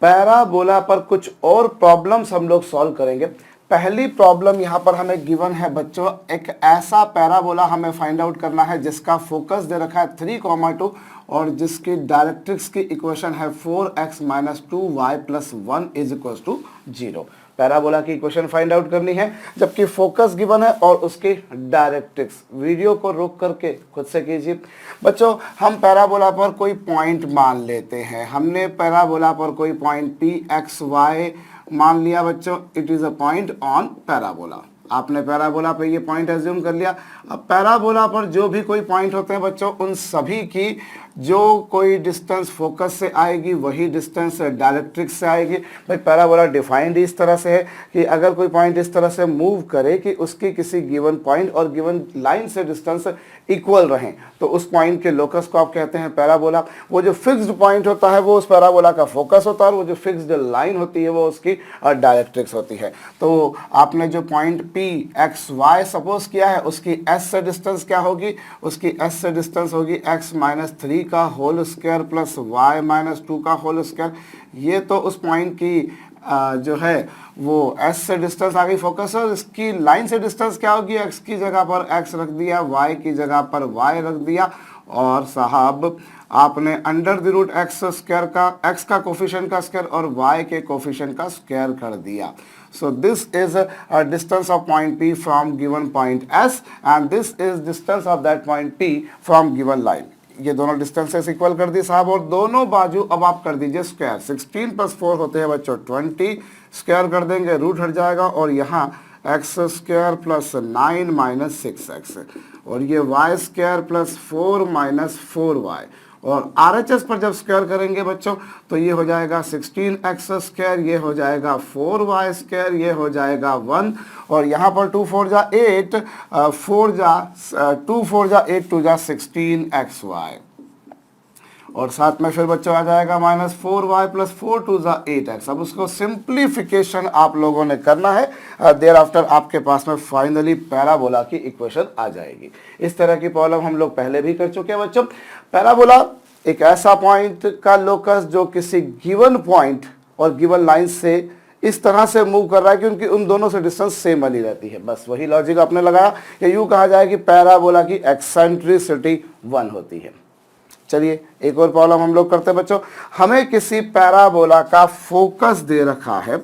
Parabola पर कुछ और प्रॉब्लम्स हम लोग सॉल्व करेंगे। पहली प्रॉब्लम यहाँ पर हमें गिवन है बच्चों, एक ऐसा पैराबोला हमें फाइंड आउट करना है जिसका फोकस दे रखा है 3,2 और जिसकी डायरेक्ट्रिक्स की इक्वेशन है 4x - 2y + 1 = 0। पैराबोला की इक्वेशन फाइंड आउट करनी है जबकि फोकस गिवन है और उसकी डायरेक्ट्रिक्स। वीडियो को रोक करके खुद से कीजिए बच्चों। हम पैराबोला पर कोई पॉइंट मान लेते हैं। हमने पैराबोला पर कोई पॉइंट pxy मान लिया बच्चों। It is a point on parabola. आपने पैराबोला पे ये पॉइंट एज्यूम कर लिया। अब पैराबोला पर जो भी कोई पॉइंट होते हैं बच्चों, उन सभी की जो कोई डिस्टेंस फोकस से आएगी वही डिस्टेंस डायरेक्ट्रिक्स से आएगी। भाई पैराबोला डिफाइंड इस तरह से है कि अगर कोई पॉइंट इस तरह से मूव करे कि उसकी किसी गिवन पॉइंट और गिवन लाइन से डिस्टेंस इक्वल रहें तो उस पॉइंट के लोकस को आप कहते हैं पैराबोला। वो जो फिक्स्ड पॉइंट होता है वो उस पैराबोला का फोकस होता है और वो जो फिक्स्ड लाइन होती है वो उसकी डायरेक्ट्रिक्स होती है। तो आपने जो पॉइंट pxy सपोज किया है उसकी s से डिस्टेंस क्या होगी? उसकी s से डिस्टेंस होगी x - 3 का होल स्क्वायर प्लस y - 2 का होल स्क्वायर। ये तो उस पॉइंट की जो है वो s से डिस्टेंस आ गई फोकस है। इसकी लाइन से डिस्टेंस क्या होगी? x की जगह पर x रख दिया, y की जगह पर y रख दिया और साहब आपने √x² का x का कोफिशिएंट का स्क्वायर और y के कोफिशिएंट का स्क्वायर कर दिया। So this is a distance of point P from given point S and this is distance of that point P from given line। ये दोनों डिस्टेंसेस इक्वल कर दी साहब और दोनों बाजू अब आप कर दीजिए स्क्वायर। 16 + 4 होते हैं बच्चों 20। स्क्वायर कर देंगे, रूट हट जाएगा और यहाँ x² + 9 - 6x और ये y² + 4 - 4y और RHS पर जब स्क्वायर करेंगे बच्चों तो ये हो जाएगा 16x², ये हो जाएगा 4y², ये हो जाएगा 1 और यहाँ पर 2 4 जा 8, 2 4 जा 8, 2 जा 16xy और साथ में फिर बच्चों आ जाएगा -4y + 4 2 जा 8x। अब उसको सिंप्लीफिकेशन आप लोगों ने करना है। देयर आफ्टर आपके पास में फाइनली पैराबोला की इक्वेशन आ जाएगी। इस तरह की प्रॉब्लम हम लोग पहले भी कर चुके हैं बच्चों। पैराबोला एक ऐसा पॉइंट का लोकस जो किसी गिवन पॉइंट और गिवन लाइन से इस तरह से मूव कर रहा है कि उनकी उन दोनों से डिस्टेंस सेम बनी रहती है। बस वही लॉजिक आपने लगाया या यूँ कहा जाए कि पैराबोला की एक्सेंट्रिसिटी 1 होती है। चलिए एक और प्रॉब्लम हम लोग करते हैं बच्चों। हमें किसी पैराबोला का फोकस दे रखा है।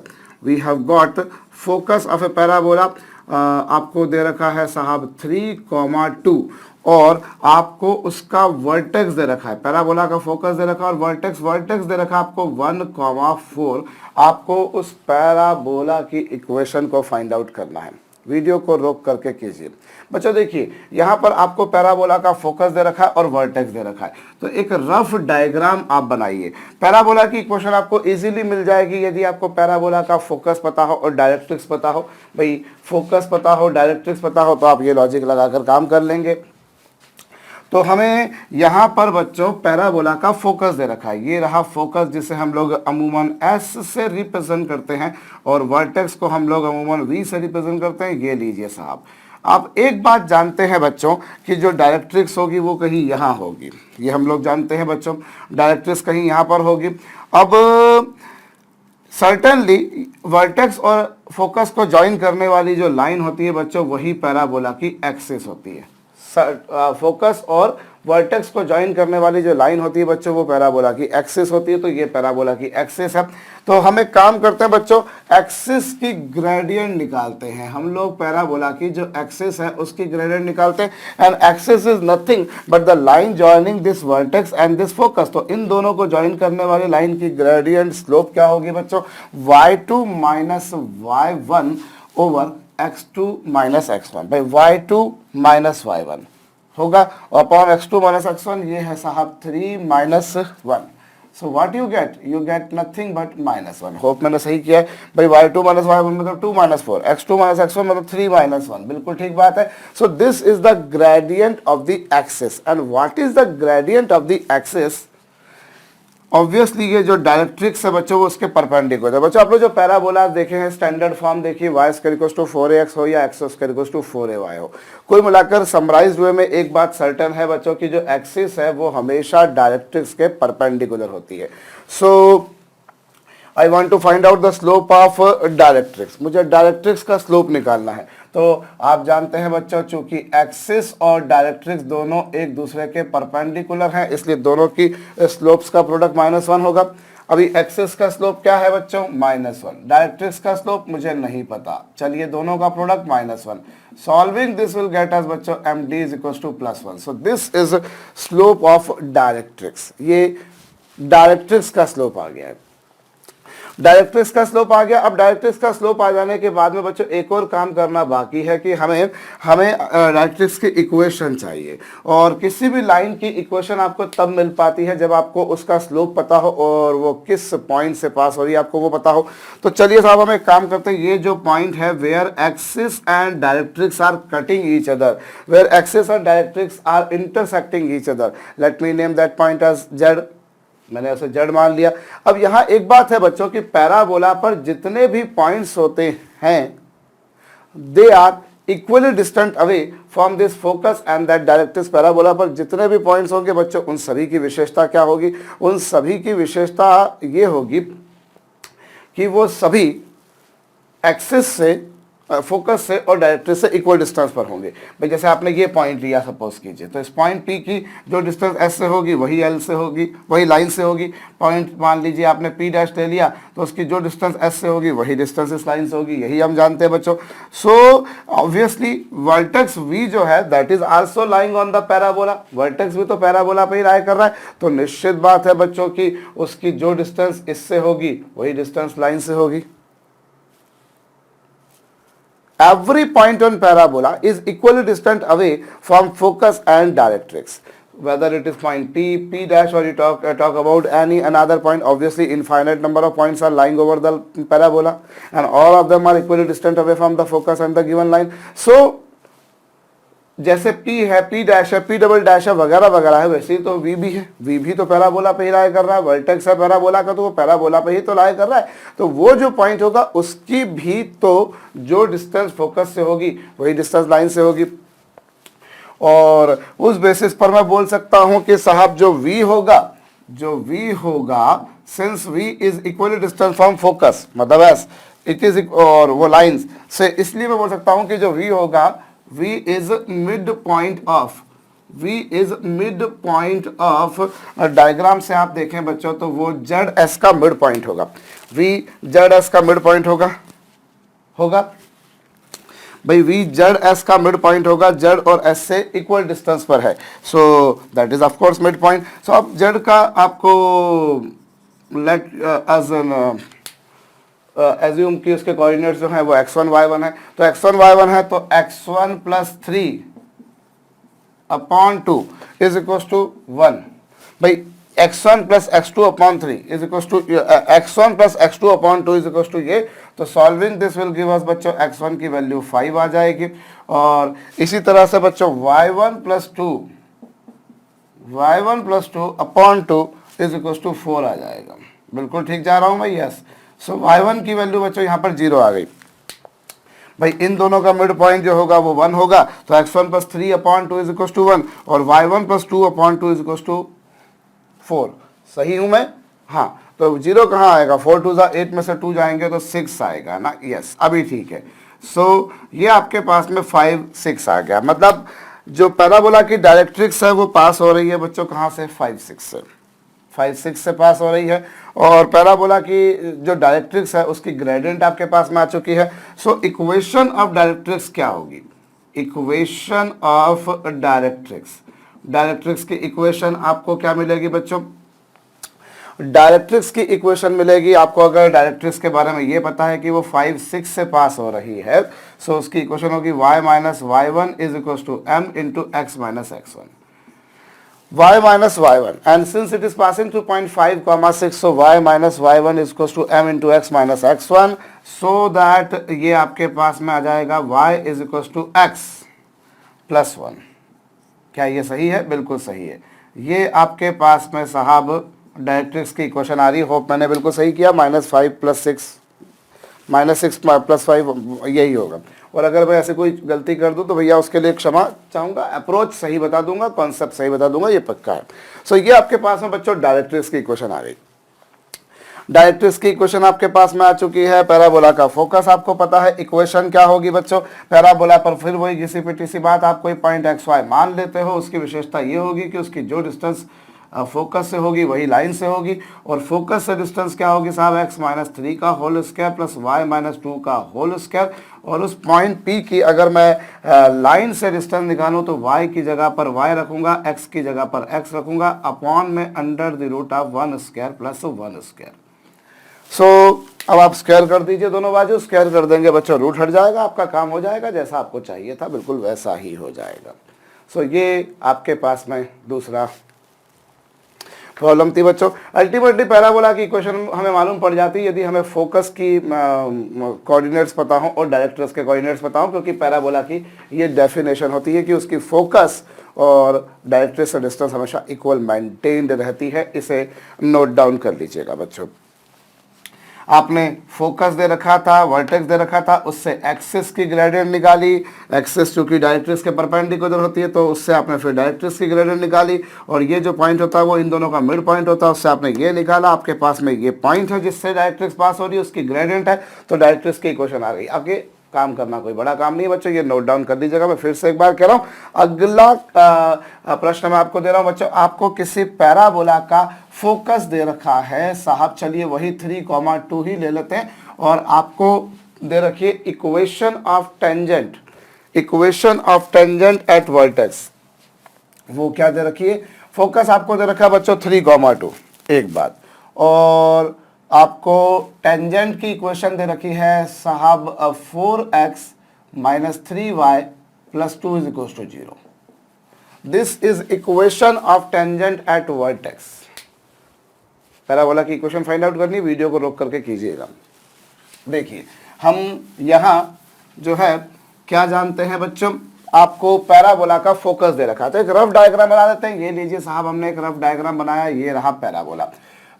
We have got focus of a parabola. आपको दे रखा है साहब 3,2 और आपको उसका वर्टेक्स दे रखा है। पैराबोला का फोकस दे रखा है और वर्टेक्स दे रखा है आपको 1,4। आपको उस पैराबोला की इक्वेशन को फाइंड आउट करना है। वीडियो को रोक करके कीजिए बच्चों। देखिए यहाँ पर आपको पैराबोला का फोकस दे रखा है और वर्टेक्स दे रखा है। तो एक रफ डायग्राम आप बनाइए। पैराबोला की इक्वेशन आपको इजीली मिल जाएगी यदि आपको पैराबोला का फोकस पता हो और डायरेक्ट्रिक्स पता हो। भाई फोकस पता हो, डायरेक्ट्रिक्स पता हो तो आप ये लॉजिक लगाकर काम कर लेंगे। तो हमें यहाँ पर बच्चों पैराबोला का फोकस दे रखा है। ये रहा फोकस जिसे हम लोग अमूमन S से रिप्रेजेंट करते हैं और वर्टेक्स को हम लोग अमूमन V से रिप्रेजेंट करते हैं। ये लीजिए साहब। आप एक बात जानते हैं बच्चों कि जो डायरेक्ट्रिक्स होगी वो कहीं यहाँ होगी। ये हम लोग जानते हैं बच्चों, डायरेक्ट्रिक्स कहीं यहाँ पर होगी। अब सर्टेनली वर्टेक्स और फोकस को ज्वाइन करने वाली जो लाइन होती है बच्चों वही पैराबोला की एक्सिस होती है। फोकस और वर्टेक्स को ज्वाइन करने वाली जो लाइन होती है बच्चों वो पैराबोला की एक्सिस होती है। तो ये पैराबोला की एक्सिस है। तो हम एक काम करते हैं बच्चों, एक्सिस की ग्रेडियंट निकालते हैं। हम लोग पैराबोला की जो एक्सिस है उसकी ग्रेडियंट निकालते हैं and axis is nothing but the line joining this vertex and this focus. तो इन दोनों को ज्वाइन करने वाली लाइन की ग्रेडियंट स्लोप क्या होगी बच्चों? y2 - y1 over x2 - x1 भाई y2 - y1 होगा और अपॉन x2 - x1 ये है साहब 3 - 1। So what you get nothing but -1। Hope मैंने सही किया है भाई। y2 - y1 मतलब 2 - 4, x2 - x1 मतलब 3 - 1। बिल्कुल ठीक बात है। सो this is the gradient of the axis and what is the gradient of the axis? Obviously ये जो डायरेक्ट्रिक्स है बच्चों वो उसके परपेंडिकुलर है। बच्चों आप लोग जो पैराबोला देखे हैं स्टैंडर्ड फॉर्म देखिए, y² = 4ax हो या x² = 4ay हो। कुल मिलाकर समराइज्ड वे में एक बात सर्टेन है बच्चों की जो एक्सिस है वो हमेशा डायरेक्ट्रिक्स के परपेंडिकुलर होती है। So I want to find out the slope of directrix, मुझे डायरेक्ट्रिक्स का स्लोप निकालना है। तो आप जानते हैं बच्चों, चूंकि एक्सिस और डायरेक्ट्रिक्स दोनों एक दूसरे के परपेंडिकुलर हैं, इसलिए दोनों की स्लोप्स का प्रोडक्ट -1 होगा। अभी एक्सिस का स्लोप क्या है बच्चों, -1, डायरेक्ट्रिक्स का स्लोप मुझे नहीं पता, चलिए दोनों का product -1। Solving this will get us बच्चों md is equal to +1। So this is slope of directrix, ये डायरेक्ट्रिक्स का स्लोप आ गया है, डायरेक्ट्रिक्स का स्लोप आ गया। अब डायरेक्ट्रिक्स का स्लोप आ जाने के बाद में बच्चों एक और काम करना बाकी है कि हमें डायरेक्ट्रिक्स की इक्वेशन चाहिए, और किसी भी लाइन की इक्वेशन आपको तब मिल पाती है जब आपको उसका स्लोप पता हो और वो किस पॉइंट से पास हो रही है आपको वो पता हो। तो चलिए साहब हम एक काम करते हैं, ये जो पॉइंट है where axis and directrix are cutting each other, where axis and directrix are intersecting each other, let me name that point as Z, मैंने उसे जेड मान लिया। अब यहां एक बात है बच्चों कि पैराबोला पर जितने भी पॉइंट्स होते हैं they are equally distant away from this focus and that directrix. Parabola पर जितने भी पॉइंट्स होंगे बच्चों उन सभी की विशेषता क्या होगी, उन सभी की विशेषता ये होगी कि वो सभी एक्सिस से, फोकस से और डायरेक्ट्रिक्स से इक्वल डिस्टेंस पर होंगे। भाई जैसे आपने ये पॉइंट लिया सपोज कीजिए, तो इस पॉइंट पी की जो डिस्टेंस एस से होगी वही एल से होगी, वही लाइन से होगी। पॉइंट मान लीजिए आपने पी डैश ले लिया तो उसकी जो डिस्टेंस एस से होगी वही डिस्टेंस इस लाइन से होगी, यही हम जानते हैं बच्चों। सो ऑब्वियसली वर्टेक्स वी जो है that is also lying on the parabola, vertex भी तो पैराबोला पे ही लाई कर रहा है, तो निश्चित बात है बच्चों की उसकी जो डिस्टेंस इससे होगी वही डिस्टेंस लाइन से होगी। Every point on parabola is equally distant away from focus and directrix. Whether it is point P, P dash, or you talk about any another point, obviously infinite number of points are lying over the parabola and all of them are equally distant away from the focus and the given line. So जैसे P है, P dash है, P double dash है वगैरह वगैरह है, वैसे ही तो V भी है, V भी तो पैराबोला पे ही लाया कर रहा है, वर्टेक्स है पैराबोला का तो वो पैराबोला पे ही तो लाया कर रहा है। तो वो जो पॉइंट होगा उसकी भी तो जो डिस्टेंस फोकस से होगी वही डिस्टेंस लाइन से होगी, और उस बेसिस पर मैं बोल सकता हूं कि साहब जो V होगा since V is equally distance from focus, मतलब एस इट इज और वो लाइंस से, इसलिए मैं बोल सकता हूं कि जो V होगा V is midpoint of diagram से आप देखें बच्चों तो वो जेड एस का मिड पॉइंट होगा, V जेड एस का मिड पॉइंट होगा भाई, V जेड एस का मिड पॉइंट होगा, जेड और एस से इक्वल डिस्टेंस पर है, so that is of course midpoint. So अब जेड का आपको लेट एज एन एज्यूम कि उसके कोऑर्डिनेट्स जो हैं वो x1 y1 है, तो x1 y1 है तो x1 + 3/2 इज इक्वल टू 1। भाई x1 + x2/3 is equal to x1 + x2/2 is equal to ये, तो solving this will give us बच्चों x1 की वैल्यू 5 आ जाएगी, और इसी तरह से बच्चों y1 + 2/2 इज इक्वल टू 4 आ जाएगा। बिल्कुल ठीक जा रहा हूं मैं, यस। सो y1 की वैल्यू बच्चों यहाँ पर 0 आ गई। भाई इन दोनों का मिड पॉइंट जो होगा वो 1 होगा, तो x1 + 3/2 इज इक्वल टू 1 और y1 + 2/2 इज इक्वल टू 4। सही हूं मैं? हाँ, तो 0 कहाँ आएगा, 4 2 8 में से 2 जाएंगे तो 6 आएगा ना, यस अभी ठीक है। सो ये आपके पास में 5 6 आ गया, मतलब जो पैराबोला की डायरेक्ट्रिक्स है वो पास हो रही है बच्चों कहाँ से, 5 6 से पास हो रही है, और पैराबोला की जो डायरेक्ट्रिक्स है उसकी ग्रेडियंट आपके पास में आ चुकी है। सो इक्वेशन ऑफ डायरेक्ट्रिक्स क्या होगी, इक्वेशन ऑफ डायरेक्ट्रिक्स की इक्वेशन आपको क्या मिलेगी बच्चों, डायरेक्ट्रिक्स की इक्वेशन मिलेगी आपको, अगर डायरेक्ट्रिक्स के बारे में ये पता है कि वो 5 6 से पास हो रही है, सो उसकी इक्वेशन होगी y - y1 is equal to m × x - x1, y minus y1, and since it is passing through point 5, 6, so y minus y1 is equals to m into x minus x1, so that ये आपके पास में आ जाएगा y is equals to x plus 1। क्या ये सही है? बिल्कुल सही है। ये आपके पास में साहब डायरेक्ट्रिक्स की इक्वेशन आ रही है, होप मैंने बिल्कुल सही किया, -5 + 6 -6 + 5 यही होगा। और अगर मैं ऐसे कोई गलती कर दूं तो भैया उसके लिए क्षमा चाहूँगा, अप्रोच सही बता दूंगा, कॉन्सेप्ट सही बता दूंगा, ये पक्का है। सो ये आपके पास में बच्चों डायरेक्ट्रिक्स की इक्वेशन आ गई। डायरेक्ट्रिक्स की इक्वेशन आपके पास में आ चुकी है, पैराबोला का फोकस आपको पता है, इक्वेशन क्या होगी बच्चों पैराबोला पर, फिर वही घिसी पिटी सी बात, आप कोई पॉइंट एक्स वाई मान लेते हो, उसकी विशेषता ये होगी कि उसकी जो डिस्टेंस फोकस से होगी वही लाइन से होगी, और फोकस से डिस्टेंस क्या होगी साहब x-3 का होल स्क्वायर प्लस y-2 का होल स्क्वायर, और उस पॉइंट P की अगर मैं लाइन से डिस्टेंस निकालूं तो y की जगह पर y रखूंगा, x की जगह पर x रखूंगा, अपॉन में under the root of 1 square plus 1 square. So अब आप स्क्वायर कर दीजिए दोनों बाजू, स्क्वायर कर देंगे बच्चों रूट हट जाएगा, आपका काम हो जाएगा, जैसा आपको चाहिए था बिल्कुल वैसा ही हो जाएगा। सो ये आपके पास में दूसरा प्रॉब्लम थी बच्चों। अल्टीमेटली पैराबोला की इक्वेशन हमें मालूम पड़ जाती है यदि हमें फोकस की कोऑर्डिनेट्स पता हो और डायरेक्ट्रिक्स के कोऑर्डिनेट्स पता हो, क्योंकि पैराबोला की ये डेफिनेशन होती है कि उसकी फोकस और डायरेक्ट्रिक्स से डिस्टेंस हमेशा इक्वल मेंटेन्ड रहती है। इसे नोट डाउन कर लीजिएगा बच्चों। आपने फोकस दे रखा था, वर्टेक्स दे रखा था, उससे एक्सिस की ग्रेडियंट निकाली, एक्सिस चूंकि डायरेक्ट्रिक्स के परपेंडिकुलर होती है तो उससे आपने फिर डायरेक्ट्रिक्स की ग्रेडियंट निकाली, और ये जो पॉइंट होता है वो इन दोनों का मिड पॉइंट होता है, उससे आपने ये निकाला, आपके पास में ये पॉइंट है जिससे डायरेक्ट्रिक्स पास हो रही है, उसकी ग्रेडियंट है, तो डायरेक्ट्रिक्स की इक्वेशन आ गई। आगे काम करना कोई बड़ा काम नहीं है बच्चों, ये नोट डाउन कर दीजिएगा। मैं फिर से एक बार कह रहा हूं, अगला प्रश्न मैं आपको दे रहा हूं बच्चों, आपको किसी पैराबोला का फोकस दे रखा है साहब, चलिए वही 3,2 ही ले लेते हैं, और आपको दे रखिए equation of tangent, equation of tangent at vertex. वो क्या दे रखिए, फोकस आपको दे रखा है बच्चों 3,2, एक बात, और आपको टेंजेंट की इक्वेशन दे रखी है साहब 4x - 3y + 2 = 0। This is equation of tangent at vertex. Parabola की इक्वेशन फाइंड आउट करनी, वीडियो को रोक करके कीजिएगा। देखिए हम यहाँ जो है क्या जानते हैं बच्चों, आपको पैराबोला का फोकस दे रखा है, तो एक रफ डायग्राम बना देते हैं। ये लीजिए साहब, हमने एक रफ डायग्राम बनाया, ये रहा पैराबोला,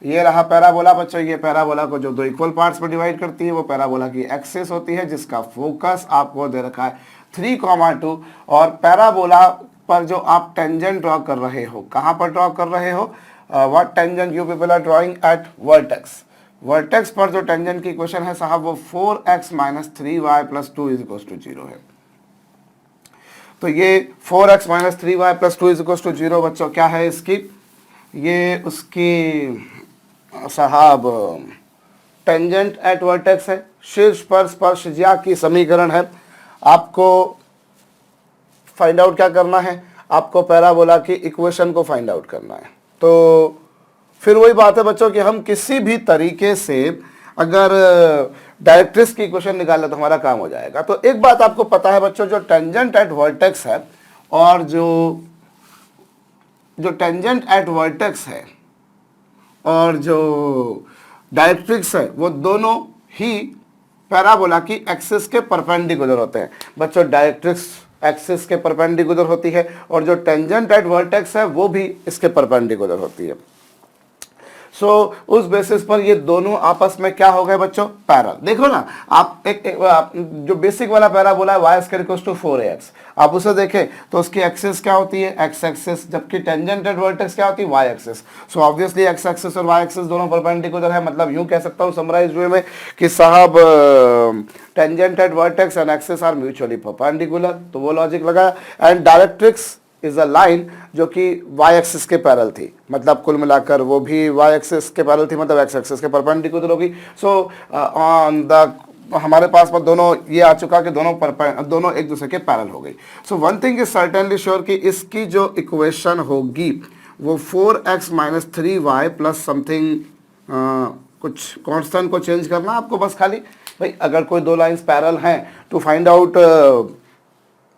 ये रहा पैराबोला बच्चों। ये पैराबोला को जो दो इक्वल पार्ट्स में डिवाइड करती है वो पैराबोला की एक्सिस होती है, जिसका फोकस आपको दे रखा है 3,2, और पैराबोला पर जो आप टेंजेंट ड्रॉ कर रहे हो, कहाँ पर ड्रॉ कर रहे हो, what tangent you people are drawing at vertex. Vertex पर जो टेंजेंट की इक्वेशन है साहब वो 4x - 3y + 2 = 0 है। तो ये 4x - 3y + 2 = 0 बच्चों क्या है इसकी, ये उसकी साहब टेंजेंट एट वर्टेक्स है, शीर्ष पर स्पर्शज्या की समीकरण है। आपको फाइंड आउट क्या करना है, आपको पैराबोला की इक्वेशन को फाइंड आउट करना है। तो फिर वही बात है बच्चों कि हम किसी भी तरीके से अगर डायरेक्ट्रिक्स की इक्वेशन निकाल ले तो हमारा काम हो जाएगा। तो एक बात आपको पता है बच्चों, जो टेंजेंट एट वर्टेक्स है और जो टेंजेंट एट वर्टेक्स है और जो डायरेक्ट्रिक्स है वो दोनों ही पैराबोला की एक्सिस के परपेंडिकुलर होते हैं बच्चों। डायरेक्ट्रिक्स एक्सिस के परपेंडिकुलर होती है और जो टेंजेंट एट वर्टेक्स है वो भी इसके परपेंडिकुलर होती है। सो उस बेसिस पर ये दोनों आपस में क्या हो गए बच्चों, पैरल। देखो ना आप आप जो बेसिक वाला पैराबोला है y² = 4ax, आप उसे देखें तो उसकी एक्सिस क्या होती है, x एक्सिस, जबकि टेंजेंट एट वर्टेक्स क्या होती है, y axis. So obviously x axis और y एक्सिस दोनों परपेंडिकुलर है। मतलब यूं कह सकता हूं समराइज वे में कि साहब tangent at vertex and axis are mutually perpendicular, तो वो लॉजिक लगा। And directrix is a line जो कि y एक्सिस के पैरेलल थी, मतलब कुल मिलाकर वो भी y एक्सिस के पैरेलल थी, मतलब x एक्सिस के परपेंडिकुलर होगी। सो ऑन द हमारे पास पर दोनों ये आ चुका कि दोनों एक दूसरे के पैरेलल हो गई। So one thing is certainly sure कि इसकी जो इक्वेशन होगी वो 4x - 3y + समथिंग, कुछ कांस्टेंट को चेंज करना आपको बस खाली, भाई अगर कोई दो लाइंस पैरेलल हैं to find out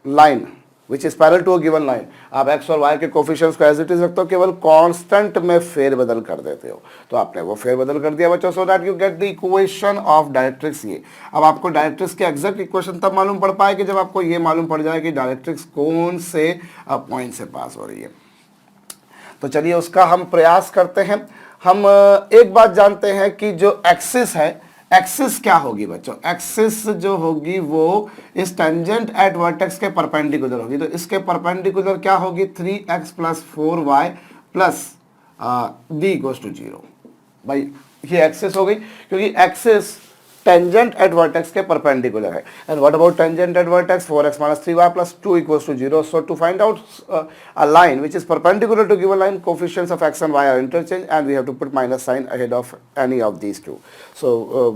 line which is parallel to a given line, आप x और y के कोफिशिएंट्स को एज इट इज रखते हो, केवल कांस्टेंट में फेरबदल कर देते हो। तो आपने वो फेरबदल कर दिया बच्चों, सो that you get the equation of directrix. ये अब आपको डायरेक्ट्रिक्स की एग्जैक्ट इक्वेशन तब मालूम पड़ पाएगी जब आपको ये मालूम पड़ जाए कि डायरेक्ट्रिक्स कौन से पॉइंट से पास हो रही है। तो चलिए उसका हम प्रयास करते हैं। हम एक बात जानते हैं कि जो एक्सिस है, एक्सिस क्या होगी बच्चों, एक्सिस जो होगी वो इस टेंजेंट एट वर्टेक्स के परपेंडिकुलर होगी। तो इसके परपेंडिकुलर क्या होगी, 3x + 4y + d = 0। भाई ये एक्सिस हो गई क्योंकि एक्सिस टेंजेंट एट वर्टेक्स के परपेंडिकुलर है. And what about tangent at vertex? 4x minus 3y plus 2 equals to 0. So to find out a line which is perpendicular to given line, coefficients of x and y are interchanged and we have to put minus sign ahead of any of these two. So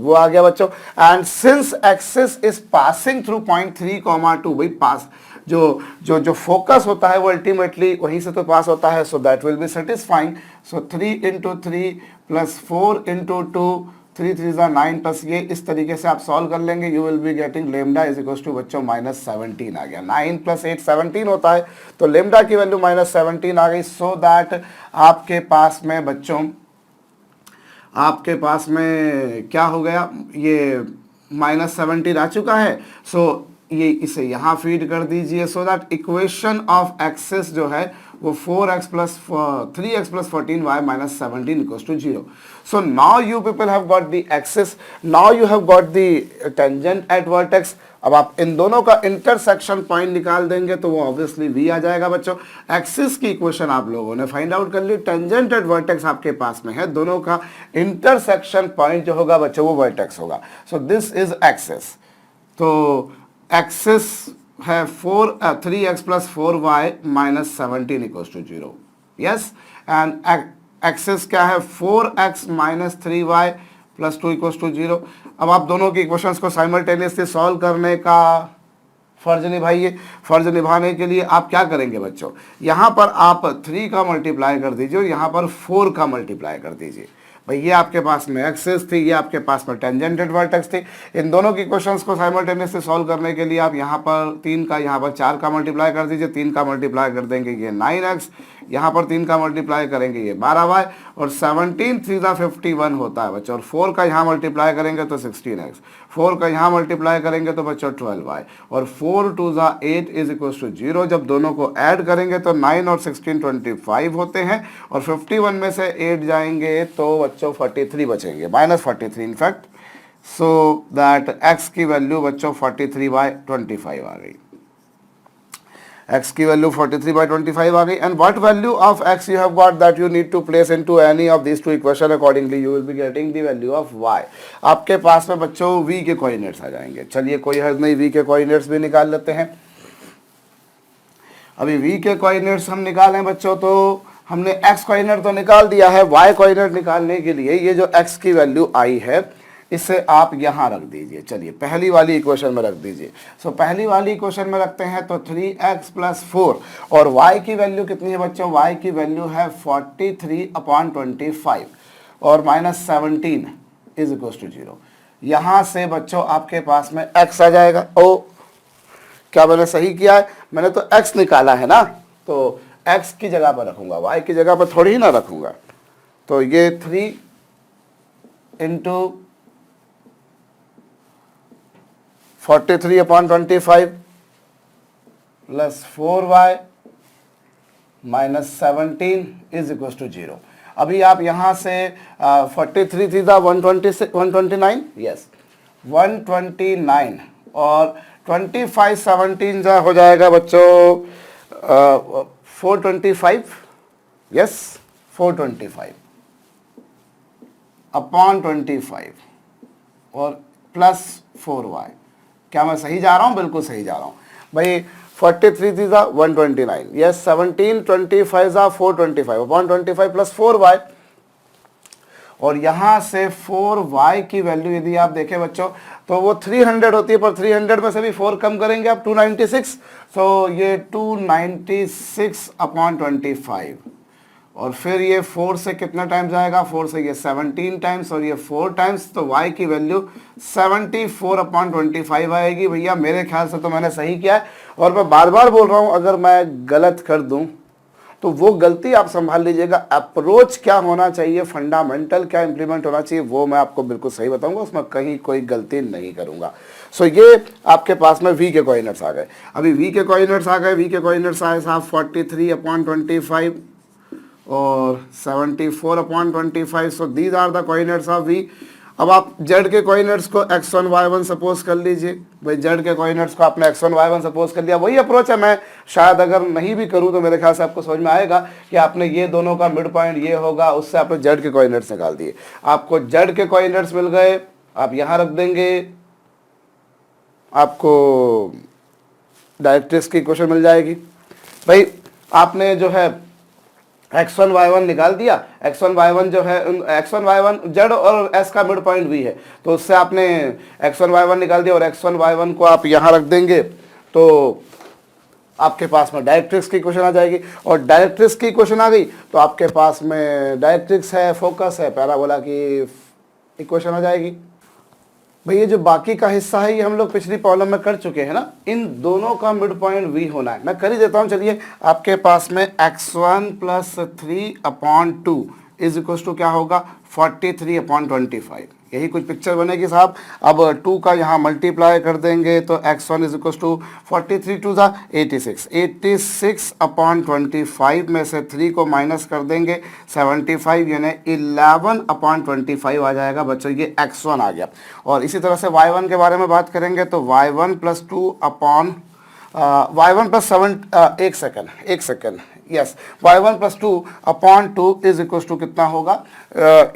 वो आ गया बच्चों. And since axis is passing through point 3, 2, भाई पास जो focus होता है वो ultimately वहीं से तो पास होता है. So that will be satisfying. So 3 into 3 plus 4 into 2, 3 3 9 plus ये इस तरीके से आप सॉल्व कर लेंगे. You will be getting lambda is equal to बच्चों -17 आ गया. 9 + 8 17 होता है, तो लेमडा की वैल्यू -17 आ गई. सो दैट आपके पास में बच्चों, आपके पास में क्या हो गया, ये -17 आ चुका है. सो ये इसे यहाँ फीड कर दीजिए. So that equation of axis जो है वो 4x plus 3x plus 14y minus 17 equals to 0. So now you people have got the axis, now you have got the tangent at vertex. अब आप इन दोनों का इंटरसेक्शन पॉइंट निकाल देंगे तो वो ऑब्वियसली v आ जाएगा बच्चों. एक्सिस की इक्वेशन आप लोगों ने फाइंड आउट कर ली, टेंजेंट एट वर्टेक्स आपके पास में है, दोनों का इंटरसेक्शन पॉइंट जो होगा बच्चों वो वर्टेक्स होगा. सो दिस इज एक्सिस. तो एक्सिस है 3x plus 4y minus 17 equals to 0. Yes, and axis क्या है 4x minus 3y plus 2 equals to 0. अब आप दोनों की इक्वेशंस को साइमल्टेनियसली सॉल्व करने का फर्ज निभाइए. फर्ज निभाने के लिए आप क्या करेंगे बच्चों, यहाँ पर आप 3 का मल्टीप्लाई कर दीजिए और यहाँ पर 4 का मल्टीप्लाई कर दीजिए. भाई ये आपके पास में एक्सिस थी, ये आपके पास में टेंजेंट एट वर्टेक्स थी. इन दोनों की क्वेश्चंस को साइमल्टेनियसली सॉल्व करने के लिए आप यहाँ पर 3 का यहाँ पर 4 का मल्टीप्लाई कर दीजिए. 3 का मल्टीप्लाई कर देंगे ये 9x, यहाँ पर 3 का मल्टीप्लाई करेंगे ये 12y, और 17 3 51 होता है बच्चों. और 4 का यहाँ मल्टीप्लाई करेंगे तो 16x, 4 का यहाँ मल्टीप्लाई करेंगे तो बच्चों 12y, और 4 2 8 इज इक्वल टू 0. जब दोनों को ऐड करेंगे तो 9 और 16 25 होते हैं, और 51 में से 8 जाएंगे तो बच्चों 43 बचेंगे, -43 इनफैक्ट. सो दैट x की वैल्यू बच्चों 43/25 आ गई. x की वैल्यू 43/25 आ गई. And what value of x you have got that you need to place into any of this two equation, accordingly you will be getting the value of y. आपके पास में बच्चों v के coordinates आ जाएंगे. चलिए कोई हर्ज नहीं, v के कोऑर्डिनेट्स भी निकाल लेते हैं. अभी v के कोऑर्डिनेट्स हम निकालें बच्चों, तो हमने x कोऑर्डिनेट तो निकाल दिया है. y कोऑर्डिनेट निकालने के लिए ये जो x की वैल्यू आई है इसे आप यहाँ रख दीजिए. चलिए पहली वाली इक्वेशन में रख दीजिए. सो पहली वाली इक्वेशन में रखते हैं तो 3x + 4, और y की वैल्यू कितनी है बच्चों, y की वैल्यू है 43/25 और -17 इज इक्वल टू 0. यहाँ से बच्चों आपके पास में x आ जाएगा. ओ क्या मैंने सही किया है, मैंने तो x निकाला है ना, तो x की जगह पर रखूंगा, y की जगह पर थोड़ी ही ना रखूंगा. तो ये 3 × 43/25 plus 4y -17 is equal to 0. अभी आप यहाँ से 43 थी था 129, यस 129, और 25 17 जा हो जाएगा बच्चों 425, यस 425/25 और प्लस 4y. क्या मैं सही जा रहा हूँ? बिल्कुल सही जा रहा हूँ भाई. 43 थी था 129, यस 17 25 जा 425/25 प्लस 4y, और यहाँ से 4y की वैल्यू यदि आप देखें बच्चों तो वो 300 होती है, पर 300 में से भी 4 कम करेंगे आप 296. तो ये 296/25, और फिर ये 4 से कितना टाइम्स आएगा, 4 से ये 17 टाइम्स, और ये 4 टाइम्स, तो y की वैल्यू 74/25 आएगी. भैया मेरे ख्याल से तो मैंने सही किया है, और मैं बार बार बोल रहा हूँ अगर मैं गलत कर दूँ तो वो गलती आप संभाल लीजिएगा. अप्रोच क्या होना चाहिए, फंडामेंटल क्या इंप्लीमेंट होना चाहिए, वो मैं आपको बिल्कुल सही बताऊंगा, उसमें कहीं कोई गलती नहीं करूंगा. सो ये आपके पास में v के कोऑर्डिनेट्स आ गए. अभी v के कोऑर्डिनेट्स आ गए. v के कोऑर्डिनेट्स आए साहब 43/25 और 74/25. So these are the coordinates of v. अब आप z के कोऑर्डिनेट्स को x1 y1 सपोज कर लीजिए। भाई z के कोऑर्डिनेट्स को आपने x1 y1 सपोज कर लिया। वही अप्रोच है, मैं शायद अगर नहीं भी करूं तो मेरे ख्याल से आपको समझ में आएगा कि आपने ये दोनों का मिड पॉइंट ये होगा, उससे आपने z के कोऑर्डिनेट्स निकाल दिए। आपको z के कोऑर्डिनेट्स मिल गए, आप यहां रख देंगे, आपको डायरेक्ट्रिक्स की इक्वेशन मिल जाएगी। भाई आपने जो है x1 y1 निकाल दिया, x1 y1 जो है x1 y1 z और s का मिड पॉइंट भी है, तो उससे आपने x1 y1 निकाल दिया और x1 y1 को आप यहाँ रख देंगे तो आपके पास में डायरेक्ट्रिक्स की इक्वेशन आ जाएगी। और डायरेक्ट्रिक्स की इक्वेशन आ गई तो आपके पास में डायरेक्ट्रिक्स है, फोकस है, पैराबोला की इक्वेशन आ जाएगी। भाई ये जो बाकी का हिस्सा है ये हम लोग पिछली प्रॉब्लम में कर चुके हैं ना, इन दोनों का मिड पॉइंट v होना है। मैं कर ही देता हूँ, चलिए। आपके पास में x1 plus 3/2 is equal to क्या होगा 43/25, यही कुछ पिक्चर बनेगी साहब। अब 2 का यहाँ मल्टीप्लाई कर देंगे तो x1 इज इक्वल टू 43 2 ज़ा 86, 86/25 में से 3 को माइनस कर देंगे 75, यानी 11/25 आ जाएगा बच्चों, ये x1 आ गया। और इसी तरह से y1 के बारे में बात करेंगे तो y1 plus 2 upon y1 plus 7 एक second yes, y1 plus 2 upon 2 is equal to कितना होगा,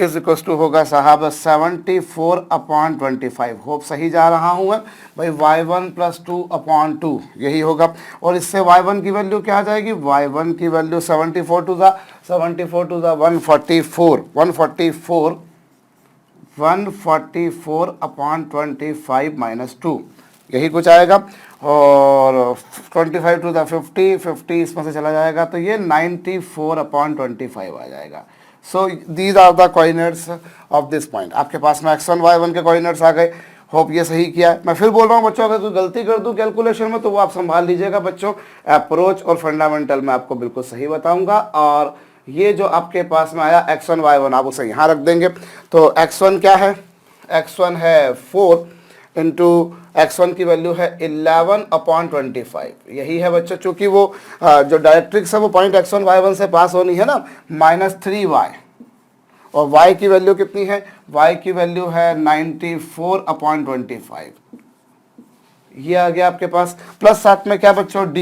इज इक्वल टू होगा साहब 74/25। होप सही जा रहा हूँ मैं भाई, y1 प्लस 2 अपॉन 2 यही होगा। और इससे y1 की वैल्यू क्या आ जाएगी, y1 की वैल्यू 74 2 ज़ा 144/25 माइनस 2, यही कुछ आएगा। और 25 टू द 50 इसमें से चला जाएगा तो ये 94/25 आ जाएगा। So these are the coordinates of this point. आपके पास में x1 y1 के कोऑर्डिनेट्स आ गए। होप ये सही किया है। मैं फिर बोल रहा हूँ बच्चों, अगर कोई गलती कर दूँ कैलकुलेशन में तो वो आप संभाल लीजिएगा बच्चों। अप्रोच और फंडामेंटल में आपको बिल्कुल सही बताऊँगा। और ये जो आपके पास में आया x1 y1 आप उसे यहाँ रख देंगे तो x1 क्या है, x1 है 4 इंटू x1 की वैल्यू है 11/25, यही है बच्चों। चूंकि वो जो डायरेक्ट्रिक्स है वो पॉइंट x1 y1 से पास होनी है ना, -3y, और y की वैल्यू कितनी है, y की वैल्यू है 94/25, ये आ गया आपके पास। प्लस साथ में क्या बच्चों, d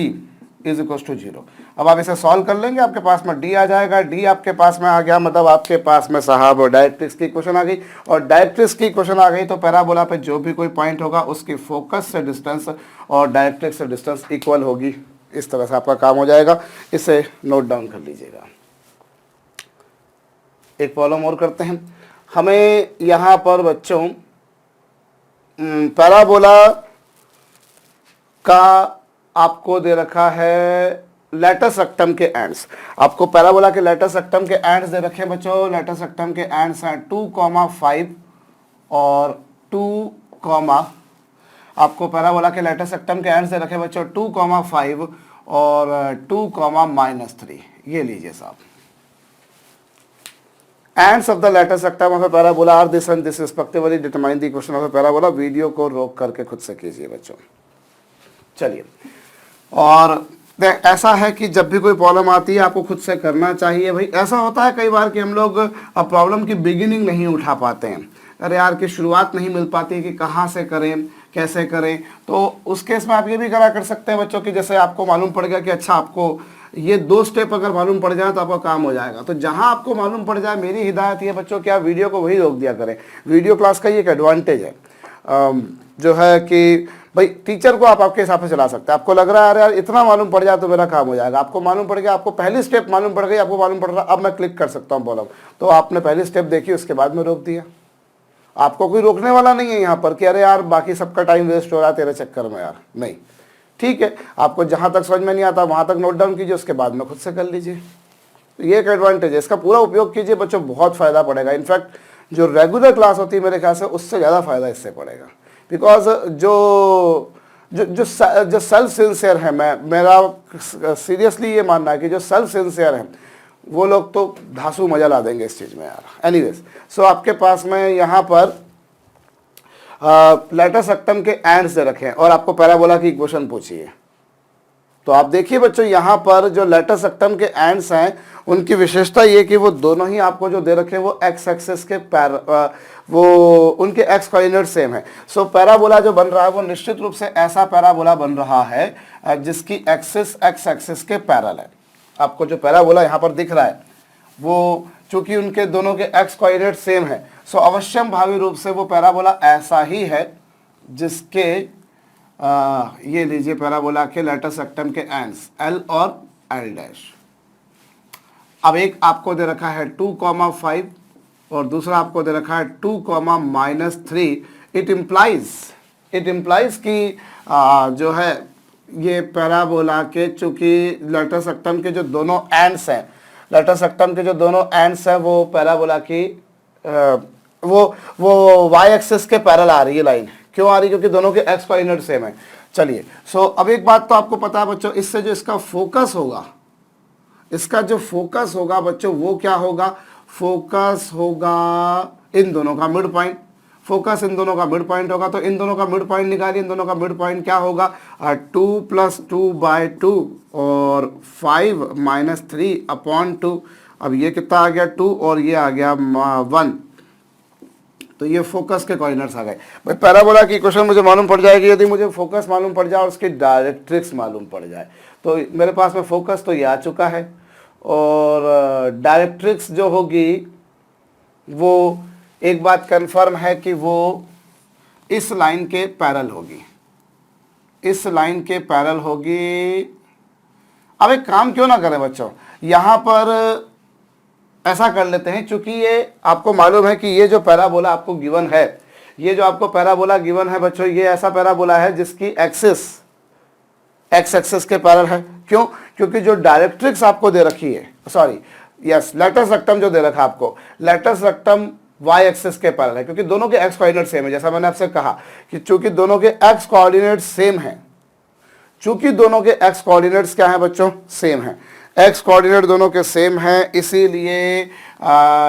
इज इक्वल टू 0। अब आप इसे सॉल्व कर लेंगे, आपके पास में d आ जाएगा। d आपके पास में आ गया, मतलब आपके पास में साहब डायरेक्ट्रिक्स की इक्वेशन आ गई। और डायरेक्ट्रिक्स की इक्वेशन आ गई तो पैराबोला पे जो भी कोई पॉइंट होगा उसकी फोकस से डिस्टेंस और डायरेक्ट्रिक्स से डिस्टेंस इक्वल होगी। इस तरह से आपका काम हो जाएगा। इसे नोट डाउन कर लीजिएगा। एक प्रॉब्लम और करते हैं। हमें यहाँ पर बच्चों पैराबोला का आपको दे रखा है लेटस रेक्टम के एंड्स। आपको पैराबोला के लेटस रेक्टम के एंड्स दे रखे हैं बच्चों। लेटस रेक्टम के एंड्स हैं 2,5 और 2, आपको पैराबोला के लेटस रेक्टम के एंड्स दे रखे हैं बच्चों 2,5 और 2, ये लीजिए साहब। Ends of the lattice rectum of a parabola are this and this respectively. Determine the equation of a parabola. Video को रोक करके खुद से कीजिए बच्चों। चलिए, और ऐसा है कि जब भी कोई प्रॉब्लम आती है आपको खुद से करना चाहिए। भाई ऐसा होता है कई बार कि हम लोग प्रॉब्लम की बिगिनिंग नहीं उठा पाते हैं, अरे यार की शुरुआत नहीं मिल पाती कि कहाँ से करें कैसे करें। तो उस केस में आप ये भी करा कर सकते हैं बच्चों कि जैसे आपको मालूम पड़ गया कि अच्छा आपको ये 2 स्टेप अगर मालूम पड़ जाए तो आपका काम हो जाएगा। तो जहां आपको मालूम पड़ जाए, मेरी हिदायत ये बच्चों कि आप वीडियो को वही रोक दिया करें। वीडियो क्लास का ये एक एडवांटेज है जो है कि भाई टीचर को आप आपके हिसाब से चला सकते हैं। आपको लग रहा है अरे यार इतना मालूम पड़ जाए तो मेरा काम हो जाएगा, आपको मालूम पड़ गया, आपको पहली स्टेप मालूम पड़ गई, आपको मालूम पड़ रहा अब मैं क्लिक कर सकता हूँ प्रॉब्लम, तो आपने पहली स्टेप देखी उसके बाद में रोक दिया। आपको कोई रोकने वाला नहीं है यहाँ पर कि अरे यार बाकी सबका टाइम वेस्ट हो रहा है तेरे चक्कर में, यार नहीं। ठीक है, आपको जहाँ तक समझ में नहीं आता वहाँ तक नोट डाउन कीजिए, उसके बाद में खुद से कर लीजिए। तो ये एक एडवांटेज है, इसका पूरा उपयोग कीजिए बच्चों, बहुत फ़ायदा पड़ेगा। इनफैक्ट जो रेगुलर क्लास होती है मेरे ख्याल से उससे ज़्यादा फ़ायदा इससे पड़ेगा। बिकॉज जो सेल्फ सिंसियर है, मेरा सीरियसली ये मानना है कि जो सेल्फ सिंसियर है वो लोग तो धांसू मजा ला देंगे इस चीज़ में यार। एनीवेज, सो आपके पास में यहाँ पर लेटस रेक्टम के एंड्स दे रखे हैं और आपको पैराबोला की इक्वेशन पूछी है। तो आप देखिए बच्चों यहाँ पर जो लेटस सेक्टम के एंड्स हैं उनकी विशेषता ये कि वो दोनों ही आपको जो दे रखे हैं वो एक्स एक्सिस के वो उनके एक्स कोऑर्डिनेट सेम है। सो पैराबोला जो बन रहा है वो निश्चित रूप से ऐसा पैराबोला बन रहा है जिसकी एक्सिस एक्स एक्सिस के पैरेलल है। आपको जो पैराबोला यहाँ पर दिख रहा है वो चूंकि उनके दोनों के एक्स कोऑर्डिनेट सेम है, सो अवश्यम भावी रूप से वो पैराबोला ऐसा ही है जिसके ये लीजिए पैराबोला के लेटस सेक्टम के एंड्स एल और एल डैश। अब एक आपको दे रखा है 2,5 और दूसरा आपको दे रखा है 2,-3। इट इम्प्लाइज कि जो है ये पैराबोला के चूंकि लेटस सेक्टम के जो दोनों एंड्स हैं, लेटस सेक्टम के जो दोनों एंड्स हैं वो पैराबोला की वो वाई एक्सिस के पैरेलल आ रही है लाइन। क्यों आ रही है? क्योंकि दोनों के एक्स कोऑर्डिनेट सेम है। चलिए सो अब एक बात तो आपको पता है बच्चों, इससे जो इसका फोकस होगा, इसका जो फोकस होगा बच्चों वो क्या होगा? फोकस होगा इन दोनों का मिड पॉइंट। फोकस इन दोनों का मिड पॉइंट होगा, तो इन दोनों का मिड पॉइंट निकालिए। इन दोनों का मिड पॉइंट क्या होगा? 2 + 2/2 और 5 - 3/2। अब ये कितना आ गया? 2 और ये आ गया 1। तो ये फोकस के कोऑर्डिनेट्स आ गए। भाई पैराबोला की इक्वेशन मुझे मालूम पड़ जाएगी यदि मुझे फोकस मालूम पड़ जाए और उसकी डायरेक्ट्रिक्स मालूम पड़ जाए। तो मेरे पास में फोकस तो ये आ चुका है और डायरेक्ट्रिक्स जो होगी वो एक बात कंफर्म है कि वो इस लाइन के पैरेलल होगी, इस लाइन के पैरेलल होगी। अब एक काम क्यों ना करें बच्चों, यहाँ पर ऐसा कर लेते हैं, क्योंकि ये आपको मालूम है कि ये जो पैराबोला आपको गिवन है, ये जो आपको पैराबोला गिवन है बच्चों, ये ऐसा पैराबोला है जिसकी एक्सिस एक्स एक्सिस के पैरेलल है। क्यों? क्योंकि जो डायरेक्ट्रिक्स आपको दे रखी है, सॉरी यस लेटस सेक्टम जो दे रखा है आपको, लेटस सेक्टम वाई एक्सिस के पैरेलल है, क्योंकि दोनों के एक्स कोऑर्डिनेट सेम है। जैसा मैंने आपसे कहा कि चूंकि दोनों के एक्स कोऑर्डिनेट सेम है, चूंकि दोनों के एक्स कोऑर्डिनेट्स क्या है बच्चों? सेम है। एक्स कोऑर्डिनेट दोनों के सेम है, इसीलिए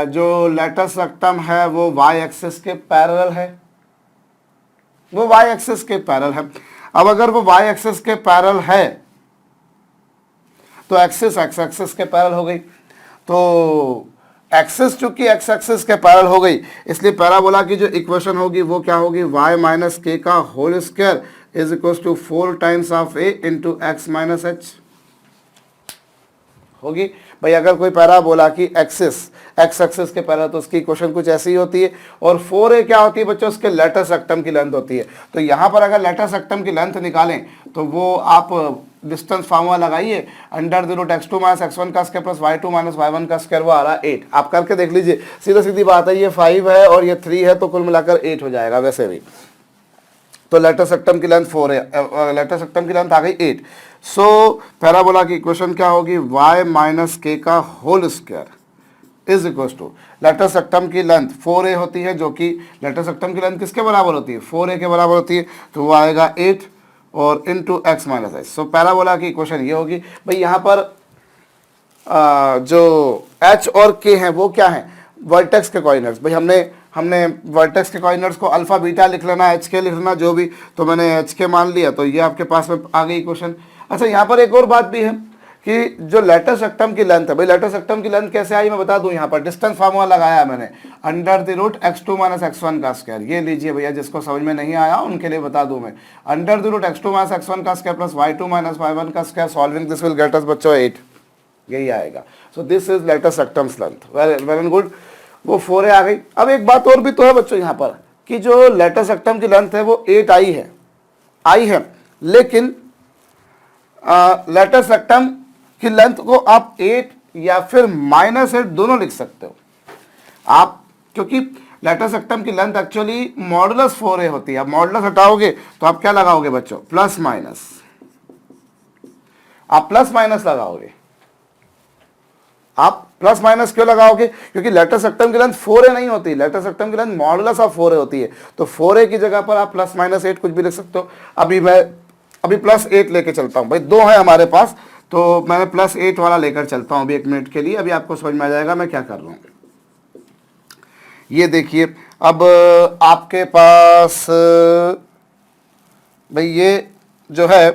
जो लेटस सेक्टम है वो वाई एक्सिस के पैरेलल है, वो वाई एक्सिस के पैरेलल है। अब अगर वो वाई एक्सिस के पैरेलल है तो एक्सिस एक्स एक्सिस के पैरेलल हो गई। तो एक्सिस चूंकि एक्स एक्सिस के पैरेलल हो गई, इसलिए पैराबोला की जो इक्वेशन होगी वो क्या होगी? y - k का whole square is equal to 4 times of a into x - h होगी। भाई अगर कोई पैराबोला की एक्सिस एक्स एक्सिस के पैरेलल तो उसकी इक्वेशन कुछ ऐसी ही होती है। और 4a क्या होती है बच्चों? उसके लेटस सेक्टम की लेंथ होती है। तो यहाँ पर अगर लेटस सेक्टम की लेंथ निकालें तो वो आप डिस्टेंस फार्मूला लगाइए, √x2 - x1 का स्क्वायर प्लस y2 - y1 का स्क्वायर, वो आ रहा है 8। आप करके देख लीजिए, सीधा सीधी बात है, ये 5 है और ये 3 है, तो कुल मिलाकर 8 हो जाएगा। वैसे भी तो लेटस सेक्टम की लेंथ 4 है, लेटस सेक्टम की लेंथ आ गई 8। सो पैराबोला की इक्वेशन क्या होगी? y - k का whole square is equal to latus rectum की लेंथ 4a होती है, जो कि लेटस सेक्टम की लेंथ किसके बराबर होती है? 4a के बराबर होती है, तो वो आएगा 8 और इंटू x - h। सो पैराबोला की इक्वेशन ये होगी। भाई यहाँ पर जो h और k हैं वो क्या हैं? वर्टेक्स के कोऑर्डिनेट्स। भाई हमने वर्टेक्स के कोऑर्डिनेट्स को अल्फा बीटा लिख लेना, एच के लिख लेना जो भी, तो मैंने एच के मान लिया, तो ये आपके पास में आ गई इक्वेशन। अच्छा यहाँ पर एक और बात भी है कि जो लेटस सेक्टम की लेंथ है, भाई लेटस सेक्टम की लेंथ कैसे आई मैं बता दूं। यहाँ पर डिस्टेंस फार्मूला लगाया मैंने, √x2 - x1 का स्क्वायर। ये लीजिए भैया, जिसको समझ में नहीं आया उनके लिए बता दूं मैं, √x2 - x1 का स्क्वायर प्लस y2 - y1 का square, solving this will get us बच्चों 8, यही आएगा। So this is latus rectum's length. Very good, वो 4a आ गई। अब एक बात और भी तो है बच्चों यहाँ पर कि जो लेटस सेक्टम की लेंथ है वो 8 आई है, लेकिन लेटस सेक्टम की लेंथ को आप 8 या फिर -8 दोनों लिख सकते हो आप, क्योंकि लेटस सेक्टम की लेंथ एक्चुअली मॉडुलस 4a होती है। आप मॉडुलस हटाओगे तो आप क्या लगाओगे बच्चों? Plus minus. आप प्लस माइनस लगाओगे। आप प्लस माइनस क्यों लगाओगे? क्योंकि लेटस सेक्टम की लेंथ 4a नहीं होती, लेटस सेक्टम की लेंथ मॉडुलस ऑफ 4a होती है। तो 4a की जगह पर आप +-8 कुछ भी लिख सकते हो। अभी +8 लेके चलता हूं भाई, 2 है हमारे पास, तो मैं +8 वाला लेकर चलता हूं अभी 1 मिनट के लिए। अभी आपको समझ में आ जाएगा मैं क्या कर रहा हूं। ये देखिए, अब आपके पास भाई ये जो है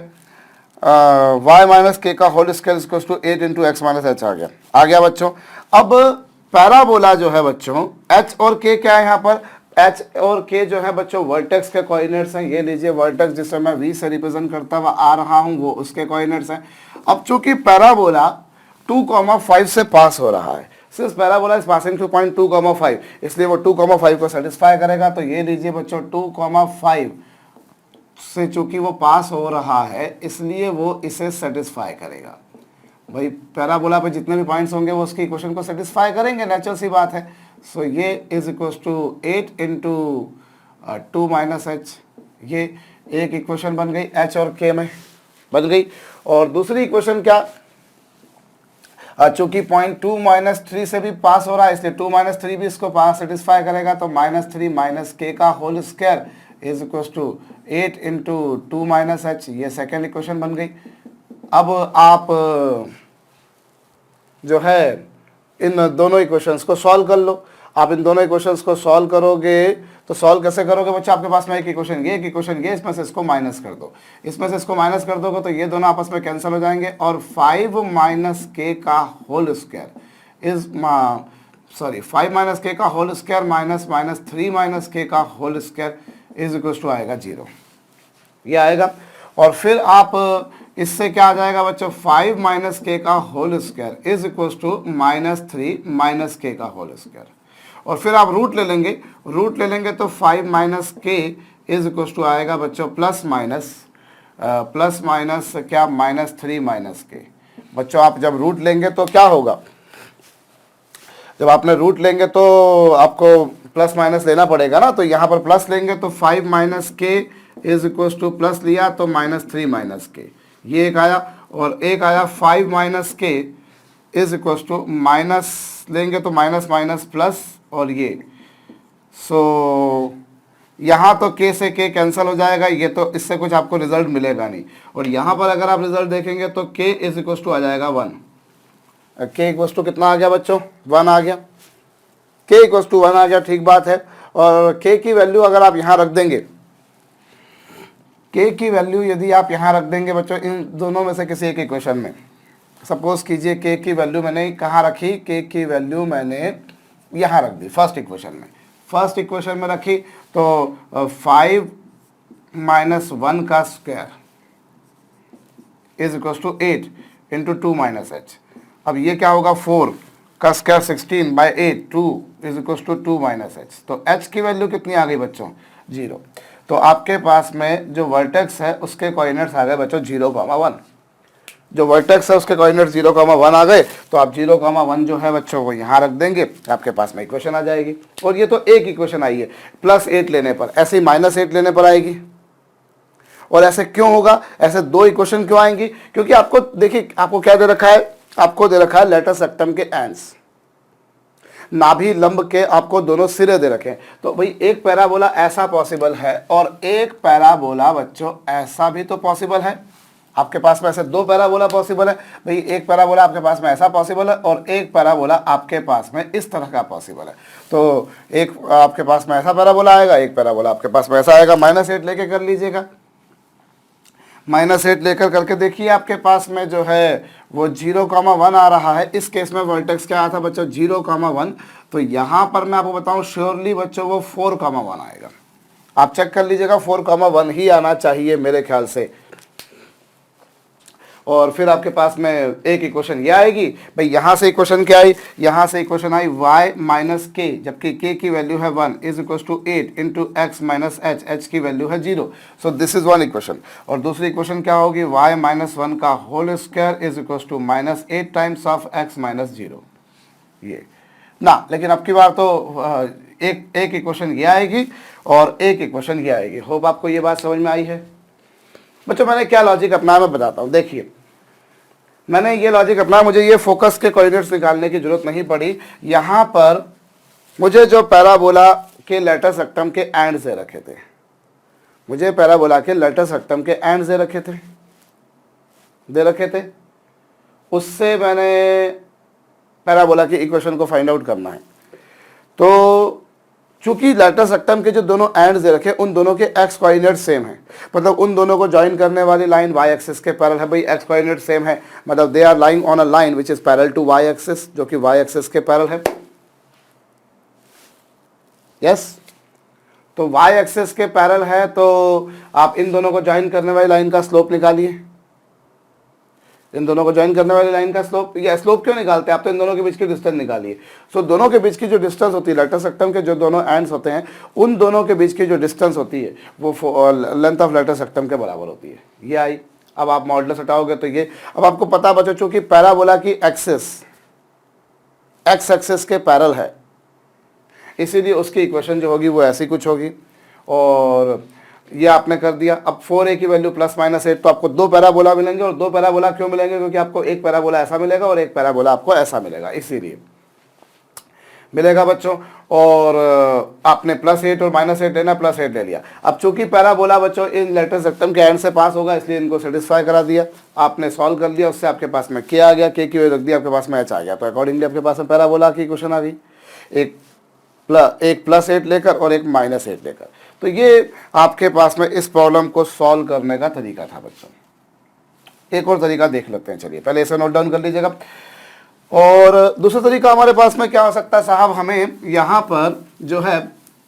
y माइनस के का whole square equal to 8 into x minus H आ गया बच्चों। अब पैराबोला जो है बच्चों h और k क्या है यहाँ पर, h और k जो है बच्चों वर्टेक्स के कोऑर्डिनेट्स हैं। ये लीजिए वर्टेक्स जिसे मैं v से रिप्रेजेंट करता हुआ आ रहा हूँ वो उसके कोऑर्डिनेट्स हैं। अब चूंकि पैराबोला 2,5 से पास हो रहा है, since parabola is passing through point 2,5, इसलिए वो 2,5 को सेटिस्फाई करेगा। तो ये लीजिए बच्चों 2,5 से चूंकि वो पास हो रहा है इसलिए वो इसे सेटिस्फाई करेगा। भाई पैराबोला पे जितने भी पॉइंट्स होंगे वो उसकी इक्वेशन को सेटिस्फाई करेंगे, नेचुरल सी बात है। सो ये is equal to 8 into 2 minus h, ये एक इक्वेशन बन गई h और k में बन गई। और दूसरी इक्वेशन क्या, चूंकि पॉइंट 2 माइनस 3 से भी पास हो रहा है इसलिए 2 माइनस 3 भी इसको पास सेटिस्फाई करेगा। तो माइनस 3 माइनस के का whole square is equal to 8 into 2 minus h, ये सेकेंड इक्वेशन बन गई। अब आप जो है इन दोनों इक्वेशंस को सॉल्व कर लो। आप इन दोनों इक्वेशंस को सॉल्व करोगे तो सॉल्व कैसे करोगे बच्चा, आपके पास में एक इक्वेशन ये, एक इक्वेशन ये, इसमें से इसको माइनस कर दो, इसमें से इसको माइनस कर दोगे तो ये दोनों आपस में कैंसिल हो जाएंगे। और 5 माइनस के का होल स्क्वायर इज 5 माइनस के का होल स्क्वायर माइनस 3 माइनस के का whole square is equal to आएगा 0, ये आएगा। और फिर आप इससे क्या आ जाएगा बच्चों, 5 माइनस के का whole square is equal to -3 minus के का होल स्क्वायर। और फिर आप रूट ले लेंगे तो 5 माइनस के इज इक्वल टू आएगा बच्चों प्लस माइनस क्या -3 माइनस के। बच्चों आप जब रूट लेंगे तो क्या होगा, जब आपने रूट लेंगे तो आपको प्लस माइनस लेना पड़ेगा ना। तो यहाँ पर प्लस लेंगे तो 5 माइनस के इज इक्वल टू प्लस लिया तो -3 माइनस के, ये एक आया। और एक आया 5 माइनस के इज इक्वल टू माइनस लेंगे तो माइनस माइनस प्लस और ये। सो यहाँ तो k से k कैंसिल हो जाएगा, ये तो इससे कुछ आपको रिजल्ट मिलेगा नहीं। और यहाँ पर अगर आप रिजल्ट देखेंगे तो k इज इक्वल टू आ जाएगा 1। k इक्वल टू कितना आ गया बच्चों, 1 आ गया, k इक्वल टू 1 आ गया, ठीक बात है। और k की वैल्यू अगर आप यहाँ रख देंगे, k की वैल्यू यदि आप यहाँ रख देंगे बच्चों इन दोनों में से किसी एक इक्वेशन में, सपोज कीजिए k की वैल्यू मैंने कहाँ रखी, k की वैल्यू मैंने यहाँ रख दी फर्स्ट इक्वेशन में रखी। तो 5 माइनस 1 का square is equal to 8 into 2 minus h. अब ये क्या होगा, 4 का square 16 by 8, 2 is equal to 2 minus h. तो h की वैल्यू कितनी आ गई बच्चों, 0। तो आपके पास में जो वर्टेक्स है उसके कोऑर्डिनेट्स आ गए बच्चों 0,1। जो वर्टेक्स है उसके कोऑर्डिनेट्स 0,1 आ गए। तो आप 0,1 जो है बच्चों वो यहाँ रख देंगे, आपके पास में इक्वेशन आ जाएगी। और ये तो एक इक्वेशन आई है, +8 लेने पर, ऐसे ही -8 लेने पर आएगी। और ऐसे क्यों होगा, ऐसे दो इक्वेशन क्यों आएंगी, क्योंकि आपको देखिए आपको क्या दे रखा है, आपको दे रखा है लेटस सेक्टम के एंड्स, नाभि लंब के आपको दोनों सिरे दे रखे हैं। तो भाई एक पैराबोला ऐसा पॉसिबल है और एक पैराबोला बच्चों ऐसा भी तो पॉसिबल है। आपके पास में ऐसे दो पैराबोला पॉसिबल है भाई, एक पैराबोला आपके पास में ऐसा पॉसिबल है और एक पैराबोला आपके पास में इस तरह का पॉसिबल है। तो एक आपके पास में ऐसा पैराबोला आएगा, एक पैराबोला आपके पास में ऐसा आएगा। -8 लेके कर लीजिएगा, -8 लेकर करके देखिए आपके पास में जो है वो 0,1 आ रहा है। इस केस में वर्टेक्स क्या आया था बच्चों, 0,1। तो यहाँ पर मैं आपको बताऊँ श्योरली बच्चों वो 4,1 आएगा। आप चेक कर लीजिएगा, 4,1 ही आना चाहिए मेरे ख्याल से। और फिर आपके पास में एक इक्वेशन ये आएगी भाई, यहाँ से इक्वेशन क्या आई, यहाँ से इक्वेशन आई y माइनस के, जबकि k की वैल्यू है 1 is equal to 8 into x minus h, h की वैल्यू है 0। So this is one equation. और दूसरी इक्वेशन क्या होगी, y माइनस 1 का whole square is equal to -8 times of x minus 0। ये ना, लेकिन अब की बार तो एक इक्वेशन ये आएगी और एक इक्वेशन ये आएगी। होप आपको ये बात समझ में आई है बच्चों। मैंने क्या लॉजिक अपनाया मैं बताता हूँ। देखिए मैंने ये लॉजिक अपनाया, मुझे ये फोकस के कोऑर्डिनेट्स निकालने की जरूरत नहीं पड़ी। यहाँ पर मुझे जो पैराबोला के लेटस रेक्टम के एंड से रखे थे, मुझे पैराबोला के लेटस रेक्टम के एंड से दे रखे थे, उससे मैंने पैराबोला की इक्वेशन को फाइंड आउट करना है। तो चूंकि लेटर सेक्टम के जो दोनों एंड्स दे रखे उन दोनों के एक्स कोऑर्डिनेट सेम है, मतलब उन दोनों को ज्वाइन करने वाली लाइन वाई एक्सिस के पैरेलल है। भाई एक्स कोऑर्डिनेट सेम है, मतलब they are lying on a line which is parallel to y axis, जो कि वाई एक्सिस के पैरेलल है। यस, तो वाई एक्सिस के पैरेलल है, तो आप इन दोनों को ज्वाइन करने वाली लाइन का स्लोप निकालिए। इन दोनों को ज्वाइन करने वाली लाइन का स्लोप, ये स्लोप क्यों निकालते हैं आप, तो इन दोनों के बीच की डिस्टेंस निकालिए। सो दोनों के बीच की जो डिस्टेंस होती है, लेटर सेक्टम के जो दोनों एंड्स होते हैं उन दोनों के बीच की जो डिस्टेंस होती है वो लेंथ ऑफ लेटर सेक्टम के बराबर होती है। ये आई। अब आप मॉडुलस हटाओगे तो ये, अब आपको पता बच्चों चूंकि पैराबोला की एक्सिस एक्स एक्सिस के पैरेलल है, इसीलिए उसकी इक्वेशन जो होगी वो ऐसी कुछ होगी। और ये आपने कर दिया। अब 4a की वैल्यू प्लस माइनस 8, तो आपको दो पैराबोला मिलेंगे। और दो पैराबोला क्यों मिलेंगे, क्योंकि आपको एक पैराबोला ऐसा मिलेगा और एक पैराबोला आपको ऐसा मिलेगा, इसीलिए मिलेगा बच्चों। और आपने +8 और -8 लेना, +8 ले लिया। अब चूंकि पैराबोला बच्चों इन लेटर सेक्टम के एंड से पास होगा, इसलिए इनको सेटिस्फाई करा दिया, आपने सॉल्व कर लिया, उससे आपके पास में k आ गया, k की वैल्यू रख दी, आपके पास में h आ गया। तो अकॉर्डिंगली आपके पास में पैराबोला की क्वेश्चन आ गई, एक +8 लेकर और एक -8 लेकर। तो ये आपके पास में इस प्रॉब्लम को सॉल्व करने का तरीका था बच्चों। एक और तरीका देख लेते हैं, चलिए पहले इसे नोट डाउन कर लीजिएगा। और दूसरा तरीका हमारे पास में क्या हो सकता है साहब, हमें यहाँ पर जो है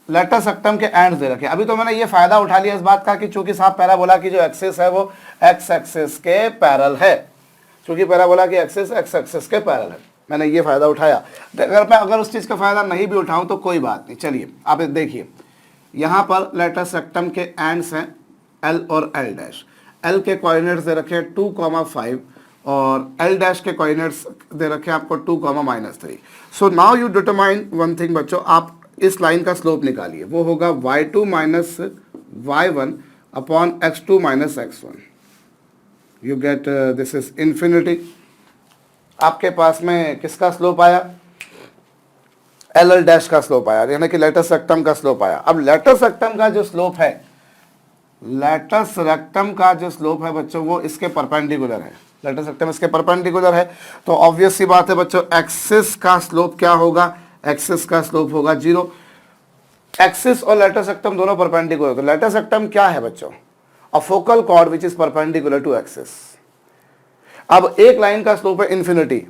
लेटर सेक्टम के एंड्स दे रखे। अभी तो मैंने ये फायदा उठा लिया इस बात का कि चूंकि साहब पैराबोला की जो एक्सिस है वो एक्स एक्सिस के पैरेलल है, चूंकि पैराबोला की एक्सिस एक्स एक्सिस के पैरेलल है, मैंने ये फायदा उठाया। अगर उस चीज़ का फायदा नहीं भी उठाऊं तो कोई बात नहीं। चलिए आप देखिए, यहाँ पर लेटर सेक्टम के एंड्स हैं L और L डैश। L के कोऑर्डिनेट्स दे रखे 2,5 और L डैश के कोऑर्डिनेट्स दे रखे आपको 2,-3। सो now you determine one thing बच्चों, आप इस लाइन का स्लोप निकालिए, वो होगा y2 minus y1 upon x2 minus x1। You get this is infinity. आपके पास में किसका स्लोप आया, एल डैश का स्लोप आया, यानी कि लेटर सेक्टम का स्लोप आया। अब लेटर सेक्टम का जो स्लोप है, लेटर सेक्टम का जो स्लोप है बच्चों वो इसके परपेंडिकुलर है, लेटर सेक्टम इसके परपेंडिकुलर है। तो ऑब्वियस सी बात है बच्चों, एक्सिस का स्लोप क्या होगा, एक्सिस का स्लोप होगा 0। एक्सिस और लेटर सेक्टम दोनों परपेंडिकुलर, तो लेटर सेक्टम क्या है बच्चों, a focal chord which is perpendicular to axis. अब एक लाइन का स्लोप है इन्फिनिटी,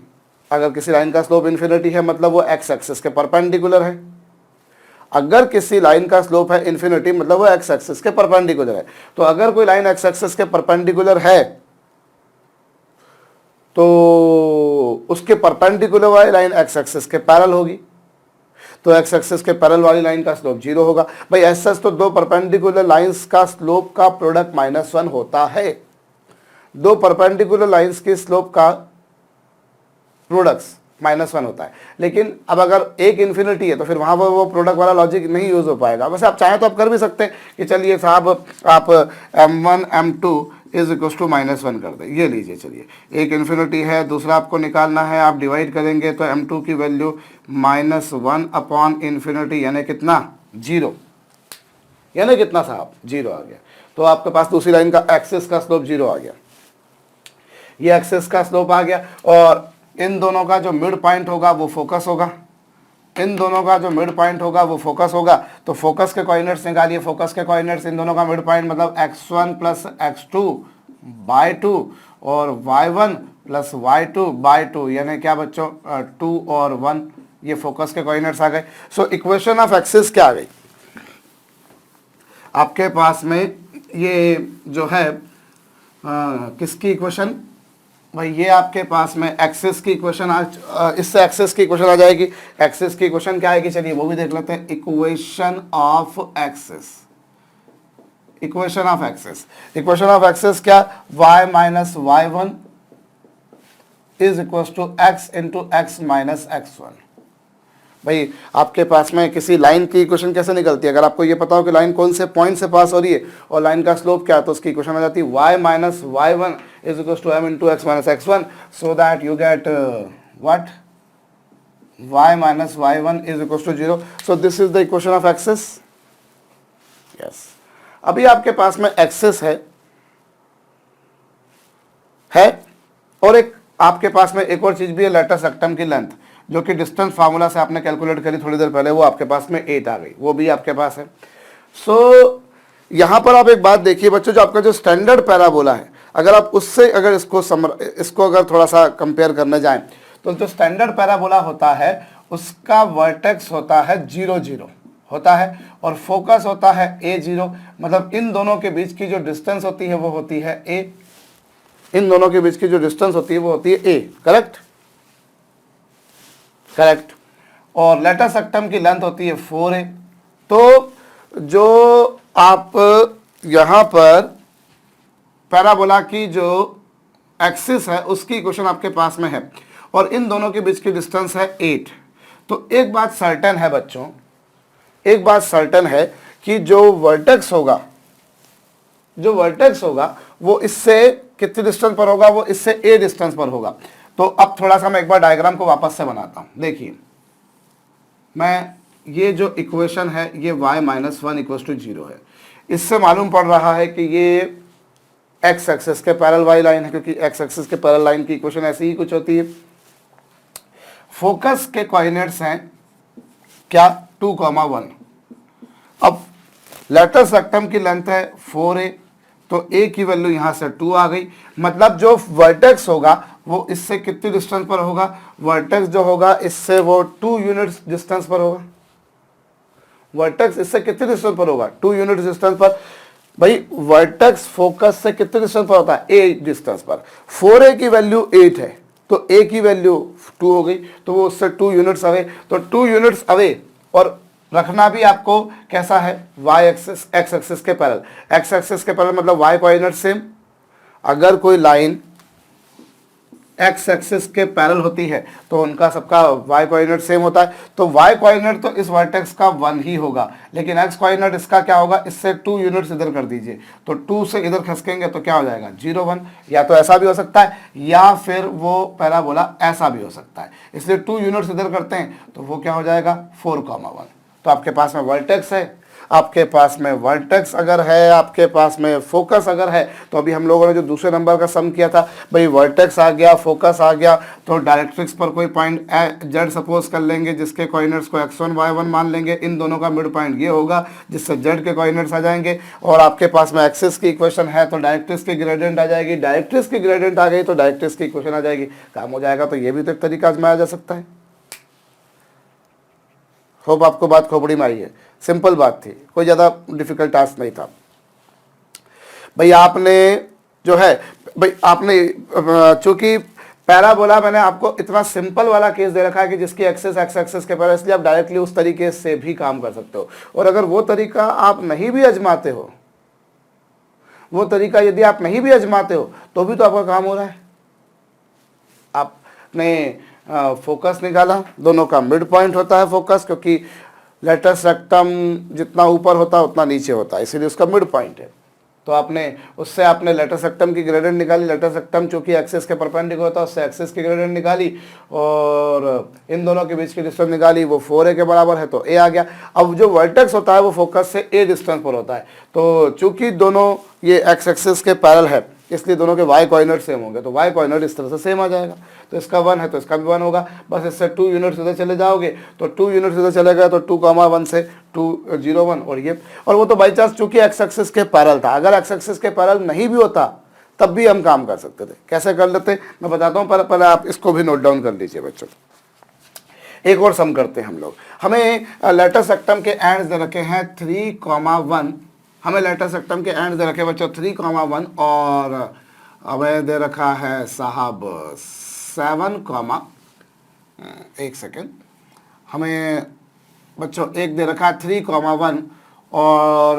अगर किसी लाइन का स्लोप इन्फिनिटी है मतलब वो एक्स एक्सिस के परपेंडिकुलर है। अगर किसी लाइन का स्लोप है इन्फिनिटी मतलब वो एक्स एक्सिस के परपेंडिकुलर है। तो अगर कोई लाइन एक्स एक्सिस के परपेंडिकुलर है तो उसके परपेंडिकुलर वाली लाइन एक्स एक्सिस के पैरेलल होगी, तो एक्स एक्सिस के पैरेलल वाली लाइन का स्लोप 0 होगा। भाई ऐसा तो दो परपेंडिकुलर लाइंस का स्लोप का प्रोडक्ट -1 होता है, दो परपेंडिकुलर लाइंस के स्लोप का प्रोडक्ट्स -1 होता है। लेकिन अब अगर एक इन्फिनिटी है तो फिर वहाँ पर वो प्रोडक्ट वाला लॉजिक नहीं यूज़ हो पाएगा। वैसे आप चाहें तो आप कर भी सकते हैं कि चलिए साहब आप m1 m2 is equal to -1 कर दें। ये लीजिए, चलिए एक इन्फिनिटी है, दूसरा आपको निकालना है, आप डिवाइड करेंगे तो m2 की वैल्यू -1 अपॉन इन्फिनिटी यानी कितना 0, यानी कितना साहब 0 आ गया। तो आपके पास दूसरी लाइन का एक्सिस का स्लोप 0 आ गया, ये एक्सिस का स्लोप आ गया। और इन दोनों का जो मिड पॉइंट होगा वो फोकस होगा, इन दोनों का जो मिड पॉइंट होगा वो फोकस होगा। तो फोकस के कोऑर्डिनेट्स निकालिए, फोकस के कोऑर्डिनेट्स इन दोनों का मिड पॉइंट मतलब x1 प्लस x2/2 और y1 प्लस y2/2, यानी क्या बच्चों 2 और 1, ये फोकस के कोऑर्डिनेट्स आ गए। सो इक्वेशन ऑफ एक्सिस क्या आ गई आपके पास में, ये जो है किसकी इक्वेशन, भाई ये आपके पास में एक्सिस की इक्वेशन इससे एक्सिस की इक्वेशन आ जाएगी। एक्सिस की इक्वेशन क्या आएगी, चलिए वो भी देख लेते हैं। Equation of axis, equation of axis, equation of axis क्या, y minus y1 is equal to x into x minus x1। भाई आपके पास में किसी लाइन की इक्वेशन कैसे निकलती है, अगर आपको ये पता हो कि लाइन कौन से पॉइंट से पास हो रही है और लाइन का स्लोप क्या है, तो उसकी इक्वेशन आ जाती है y minus y1 is equal to m into x minus x1, so that you get what, y minus y1 is equal to 0। So this is the equation of axis. Yes, अभी आपके पास में axis है और एक आपके पास में एक और चीज भी है, लेटर सेक्टम की लेंथ। जो कि डिस्टेंस फार्मूला से आपने कैलकुलेट करी थोड़ी देर पहले, वो आपके पास में 8 आ गई, वो भी आपके पास है। सो यहाँ पर आप एक बात देखिए बच्चों, जो आपका जो स्टैंडर्ड पैराबोला है, अगर आप उससे अगर इसको अगर थोड़ा सा कंपेयर करने जाएं, तो जो स्टैंडर्ड पैराबोला होता है उसका वर्टेक्स होता है 0 0 होता है, और फोकस होता है A0, मतलब इन दोनों के बीच की जो डिस्टेंस होती है वो होती है A, इन दोनों के बीच की जो डिस्टेंस होती है वो होती है A, करेक्ट करेक्ट। और लेटर सेक्टम की लेंथ होती है 4A। तो जो आप यहां पर पैराबोला की जो एक्सिस है उसकी इक्वेशन आपके पास में है, और इन दोनों के बीच की डिस्टेंस है 8। तो एक बात सर्टेन है बच्चों, एक बात सर्टेन है कि जो वर्टेक्स होगा, जो वर्टेक्स होगा वो इससे कितनी डिस्टेंस पर होगा, वो इससे A डिस्टेंस पर होगा। तो अब थोड़ा सा मैं एक बार डायग्राम को वापस से बनाता हूं। देखिए, मैं ये जो इक्वेशन है ये y माइनस 1 इक्वल टू 0 है, इससे मालूम पड़ रहा है कि ये x एक्सिस के पैरेलल y लाइन है, क्योंकि x एक्सिस के पैरेलल लाइन की इक्वेशन ऐसी ही कुछ होती है। फोकस के कोऑर्डिनेट्स हैं क्या, 2, 1। अब लेटर सेक्टम की लेंथ है 4A, तो A की वैल्यू यहां से 2 आ गई, मतलब जो वर्टेक्स होगा वो इससे कितनी डिस्टेंस पर होगा, वर्टेक्स जो होगा इससे वो 2 यूनिट्स डिस्टेंस पर होगा। वर्टेक्स इससे कितनी डिस्टेंस पर होगा, 2 यूनिट डिस्टेंस पर। भाई वर्टेक्स फोकस से कितने डिस्टेंस पर होता है, A डिस्टेंस पर। 4A की वैल्यू 8 है, तो A की वैल्यू 2 हो गई, तो वो उससे 2 यूनिट्स अवे, तो 2 यूनिट्स अवे। और रखना भी आपको कैसा है, y एक्सिस x एक्सिस के पैरेलल, x एक्सिस के पैरेलल मतलब y कोऑर्डिनेट सेम। अगर कोई लाइन x एक्सिस के पैरेलल होती है तो उनका सबका y कोऑर्डिनेट सेम होता है, तो y कोऑर्डिनेट तो इस वर्टेक्स का 1 ही होगा, लेकिन x कोऑर्डिनेट इसका क्या होगा, इससे 2 यूनिट्स इधर कर दीजिए, तो 2 से इधर खसकेंगे तो क्या हो जाएगा, 0 1। या तो ऐसा भी हो सकता है, या फिर वो पैराबोला ऐसा भी हो सकता है, इसलिए 2 यूनिट्स इधर करते हैं तो वो क्या हो जाएगा, 4, 1। तो आपके पास में वर्टेक्स है, आपके पास में वर्टेक्स अगर है, आपके पास में फोकस अगर है, तो अभी हम लोगों ने जो दूसरे नंबर का सम किया था, भाई वर्टेक्स आ गया, फोकस आ गया, तो डायरेक्ट्रिक्स पर कोई पॉइंट जेड सपोज कर लेंगे, जिसके कोऑर्डिनेट्स को x1 y1 मान लेंगे, इन दोनों का मिड पॉइंट ये होगा, जिससे जेड के कोऑर्डिनेट्स आ जाएंगे। और आपके पास में एक्सिस की इक्वेशन है, तो डायरेक्ट्रिक्स की ग्रेडियंट आ जाएगी, डायरेक्ट्रिक्स की ग्रेडियंट आ गई तो डायरेक्ट्रिक्स की इक्वेशन आ जाएगी, काम हो जाएगा। तो ये भी तो एक तरीका आजमाया जा सकता है। होप आपको बात खोपड़ी में आई है, सिंपल बात थी, कोई ज़्यादा डिफिकल्ट टास्क नहीं था। भाई आपने जो है, भाई आपने चूंकि पैराबोला मैंने आपको इतना सिंपल वाला केस दे रखा है कि जिसकी एक्सिस x एक्सिस के पैरेलल, इसलिए आप डायरेक्टली उस तरीके से भी काम कर सकते हो। और अगर वो तरीका आप नहीं भी आजमाते हो, वो तरीका यदि आप नहीं भी आजमाते हो तो भी तो आपका काम हो रहा है। आपने फोकस निकाला, दोनों का मिड पॉइंट होता है फोकस, क्योंकि लेटर सेक्टम जितना ऊपर होता है उतना नीचे होता है, इसीलिए उसका मिड पॉइंट है। तो आपने उससे आपने लेटर सेक्टम की ग्रेडियंट निकाली, लेटर सेक्टम चूंकि एक्सिस के परपेंडिकुलर होता है उससे एक्सिस की ग्रेडियंट निकाली, और इन दोनों के बीच की डिस्टेंस निकाली, वो 4A के बराबर है तो A आ गया। अब जो वर्टेक्स होता है वो फोकस से A डिस्टेंस पर होता है, तो चूंकि दोनों ये x एक्सिस के पैरेलल है इसलिए दोनों के y कोऑर्डिनेट सेम होंगे, तो y कोऑर्डिनेट इस तरह से सेम आ जाएगा। तो इसका 1 है तो इसका भी 1 होगा, बस इससे 2 यूनिट्स इधर चले जाओगे, तो 2 यूनिट्स इधर चले गए तो 2, 1 से 2, 0, 1। और ये, और वो तो बाई चांस चूंकि x एक्सिस के पैरेलल था, अगर x एक्सिस के पैरेलल नहीं भी होता तब भी हम काम कर सकते थे। कैसे कर लेते मैं बताता हूँ, पर पहले आप इसको भी नोट डाउन कर लीजिए बच्चों। एक और सम करते हैं हम लोग। हमें लेटर सेक्टम के एंड्स दे रखे हैं 3, 1, हमें लेटर सेक्टम के एंड दे रखे बच्चों 3, 1, और हमें दे रखा है साहब 7, एक सेकेंड, हमें बच्चों एक दे रखा है 3, 1, और